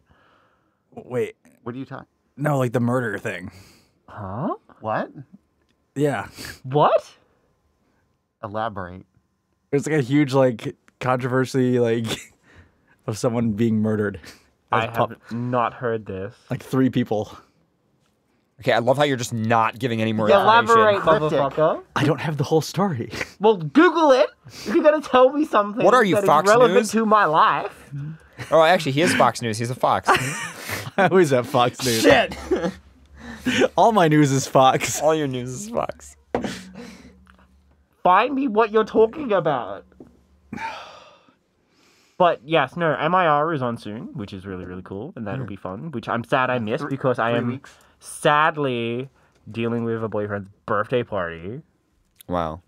Wait. What are you talking? No, like the murder thing. Huh? What? Yeah. What? Elaborate. It was like a huge like controversy like of someone being murdered. I have not heard this. Like 3 people. Okay, I love how you're just not giving any more Elaborate, information. motherfucker. I don't have the whole story. Well, Google it. If you're gonna tell me something What are you, that is Fox relevant News? to my life. Oh, actually, he is Fox News. He's a Fox. I always have Fox News. Shit! All my news is Fox. All your news is Fox. Find me what you're talking about. But yes, no, MIR is on soon, which is really, really cool, and that'll be fun, which I'm sad I missed because I am sadly dealing with a boyfriend's birthday party. Wow.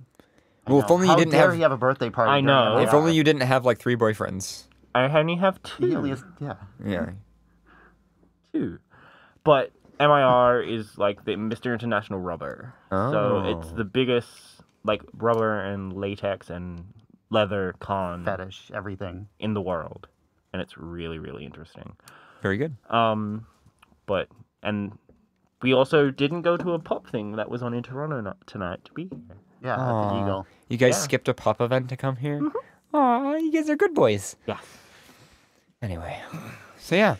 Well, if only How you didn't dare have... he have a birthday party? I know. during If MIR? only you didn't have like 3 boyfriends. I only have 2. He only has, yeah. Yeah. 2. But MIR is like the Mr. International Rubber. So it's the biggest like rubber and latex and leather con Fetish, everything. in the world. And it's really, really interesting. Very good. But we also didn't go to a pop thing that was on in Toronto tonight to be here. Yeah, at Aw. the Eagle. You guys skipped a pop event to come here? Aw, you guys are good boys. Yeah. Anyway, so yeah.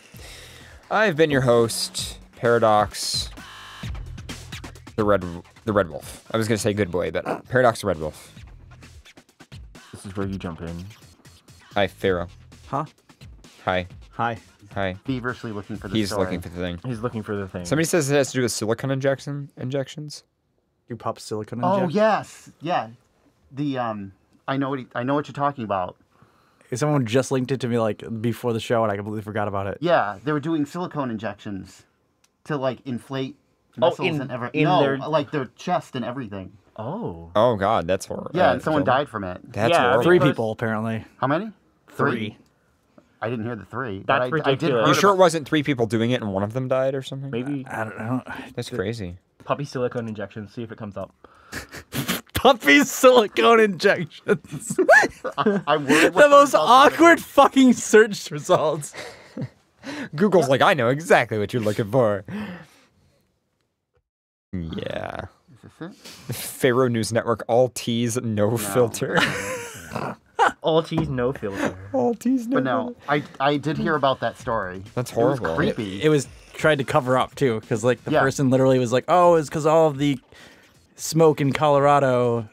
I've been your host, Paradox, the Red Wolf. I was going to say good boy, but Paradox the Red Wolf. This is where you jump in. Hi, Pharaoh. Huh? Hi. Hi. Hi. Feverishly looking for the He's story. looking for the thing. He's looking for the thing. Somebody says it has to do with silicone injections. You pop silicone Oh injection? yes, yeah. The I know what you're talking about. Someone just linked it to me like before the show and I completely forgot about it. Yeah, they were doing silicone injections to like inflate muscles and everything. No, their... like their chest and everything. Oh. Oh God, that's horrible. Yeah, and someone died from it. That's horrible. 3 people apparently. How many? 3. I didn't hear the 3. That's but I did ridiculous. You sure it wasn't 3 people doing it and one of them died or something? Maybe. I don't know. That's crazy. Puppy silicone injections. See if it comes up. Puppy silicone injections. I worried The most awkward fucking search results. Google's like, I know exactly what you're looking for. Yeah. Is this it? Pharaoh News Network, all T's, no filter. All T's, no filter. All T's, no But no, I did hear about that story. That's It horrible. was creepy. It was tried to cover up too, because like the Yeah. person literally was like, "Oh, it's because all of the smoke in Colorado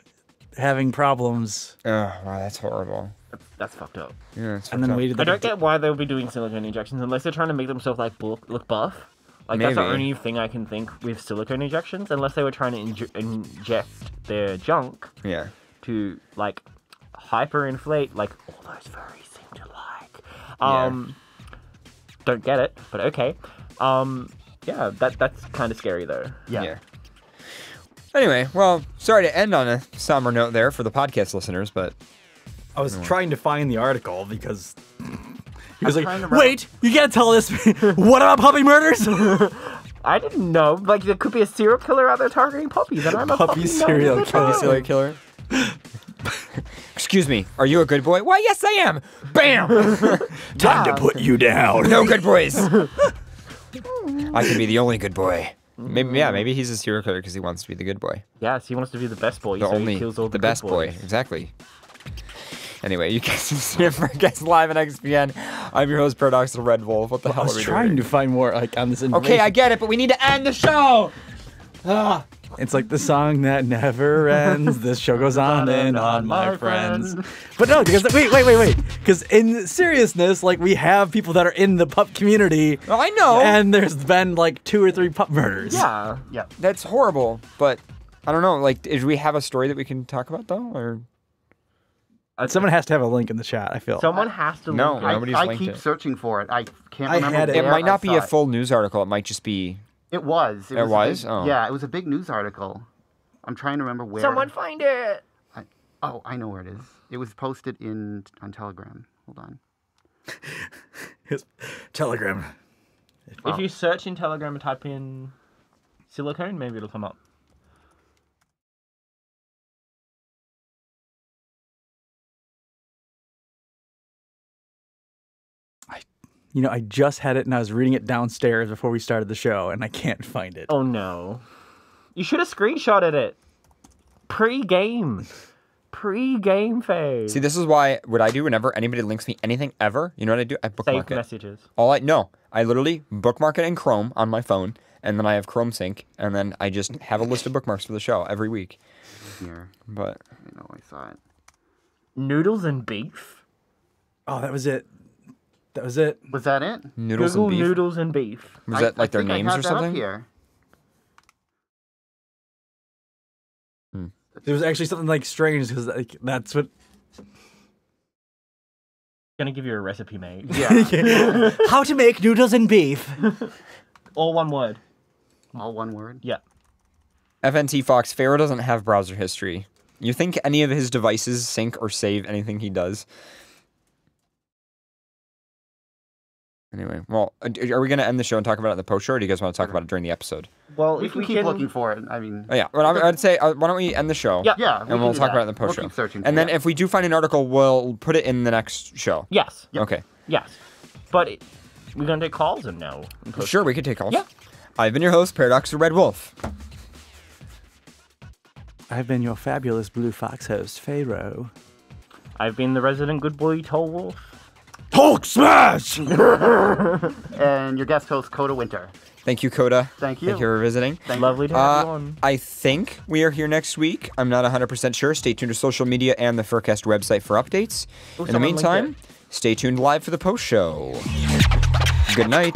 having problems." Oh, wow, that's horrible. That's fucked up. Yeah, it's And then waited. I don't get why they would be doing silicone injections unless they're trying to make themselves like look buff. Like that's the Maybe. only thing I can think with silicone injections, unless they were trying to inject their junk. Yeah. To like hyperinflate, like all those furries seem to like. Don't get it, but okay. Yeah, that's kind of scary though. Yeah. Anyway, well, sorry to end on a somber note there for the podcast listeners, but I was trying to find the article because he was I'm like, trying to "Wait, you gotta tell this. What about puppy murders?" I didn't know. Like there could be a serial killer out there targeting puppies, and I'm a Puppy serial killer. Excuse me, are you a good boy? Why, yes, I am. Bam! Time to put you down. No good boys. I can be the only good boy. Maybe he's a serial killer because he wants to be the good boy. Yes, he wants to be the best boy. The so only, he kills all the good best boy. boys. Exactly. Anyway, you guys can see it FurCast live on XPN. I'm your host, Paradox the Red Wolf. What the hell I are was we trying doing? to find more like on this information. Okay, I get it, but we need to end the show. It's like the song that never ends. This show goes on and on, my friends. But no, because wait. Because in seriousness, like we have people that are in the pup community. Oh, I know. And there's been like 2 or 3 pup murders. Yeah. That's horrible. But I don't know. Like, do we have a story that we can talk about though, or? Someone has to have a link in the chat, I feel. Someone has to No, link it. nobody's I linked keep it. searching for it. I can't I remember had it. It where might not I be saw a it. full news article. It might just be. It was. It was? A big, Oh. Yeah, it was a big news article. I'm trying to remember where. Someone find it. I know where it is. It was posted on Telegram. Hold on. Telegram. If you search in Telegram and type in silicone, maybe it'll come up. I just had it and I was reading it downstairs before we started the show and I can't find it. Oh no. You should have screenshotted it. Pre-game phase. See, this is why what I do whenever anybody links me anything ever. You know what I do? I bookmark Save it. messages. I literally bookmark it in Chrome on my phone, and then I have Chrome Sync, and then I just have a list of bookmarks for the show every week. Here. But I know I saw it. Noodles and beef. Oh, that was it. Was that it? Noodles Google and beef. noodles and beef. Was that like their think I names have or that up something? Here. There was actually something like strange because like that's what. Gonna give you a recipe, mate. Yeah. How to make noodles and beef. All one word. All one word? Yeah. FNT Fox, Pharaoh doesn't have browser history. You think any of his devices sync or save anything he does? Anyway, well, are we going to end the show and talk about it in the post show, or do you guys want to talk about it during the episode? Well, we if can we keep can looking for it. I mean, Oh, yeah, well, I'd say, why don't we end the show? Yeah. And we'll talk about it in the post show. We'll keep searching And for then it. if we do find an article, we'll put it in the next show. Yes. Okay. Yes. But we're gonna take calls and no. Sure, we could take calls. Yeah. I've been your host, Paradox the Red Wolf. I've been your fabulous Blue Fox host, Pharaoh. I've been the resident good boy, Toll Wolf. Hulk smash! And your guest host, Coda Winter. Thank you, Coda. Thank you. Thank you for visiting. Lovely to have you on. I think we are here next week. I'm not 100% sure. Stay tuned to social media and the FurCast website for updates. In the someone linked meantime, stay tuned live for the post show. Good night.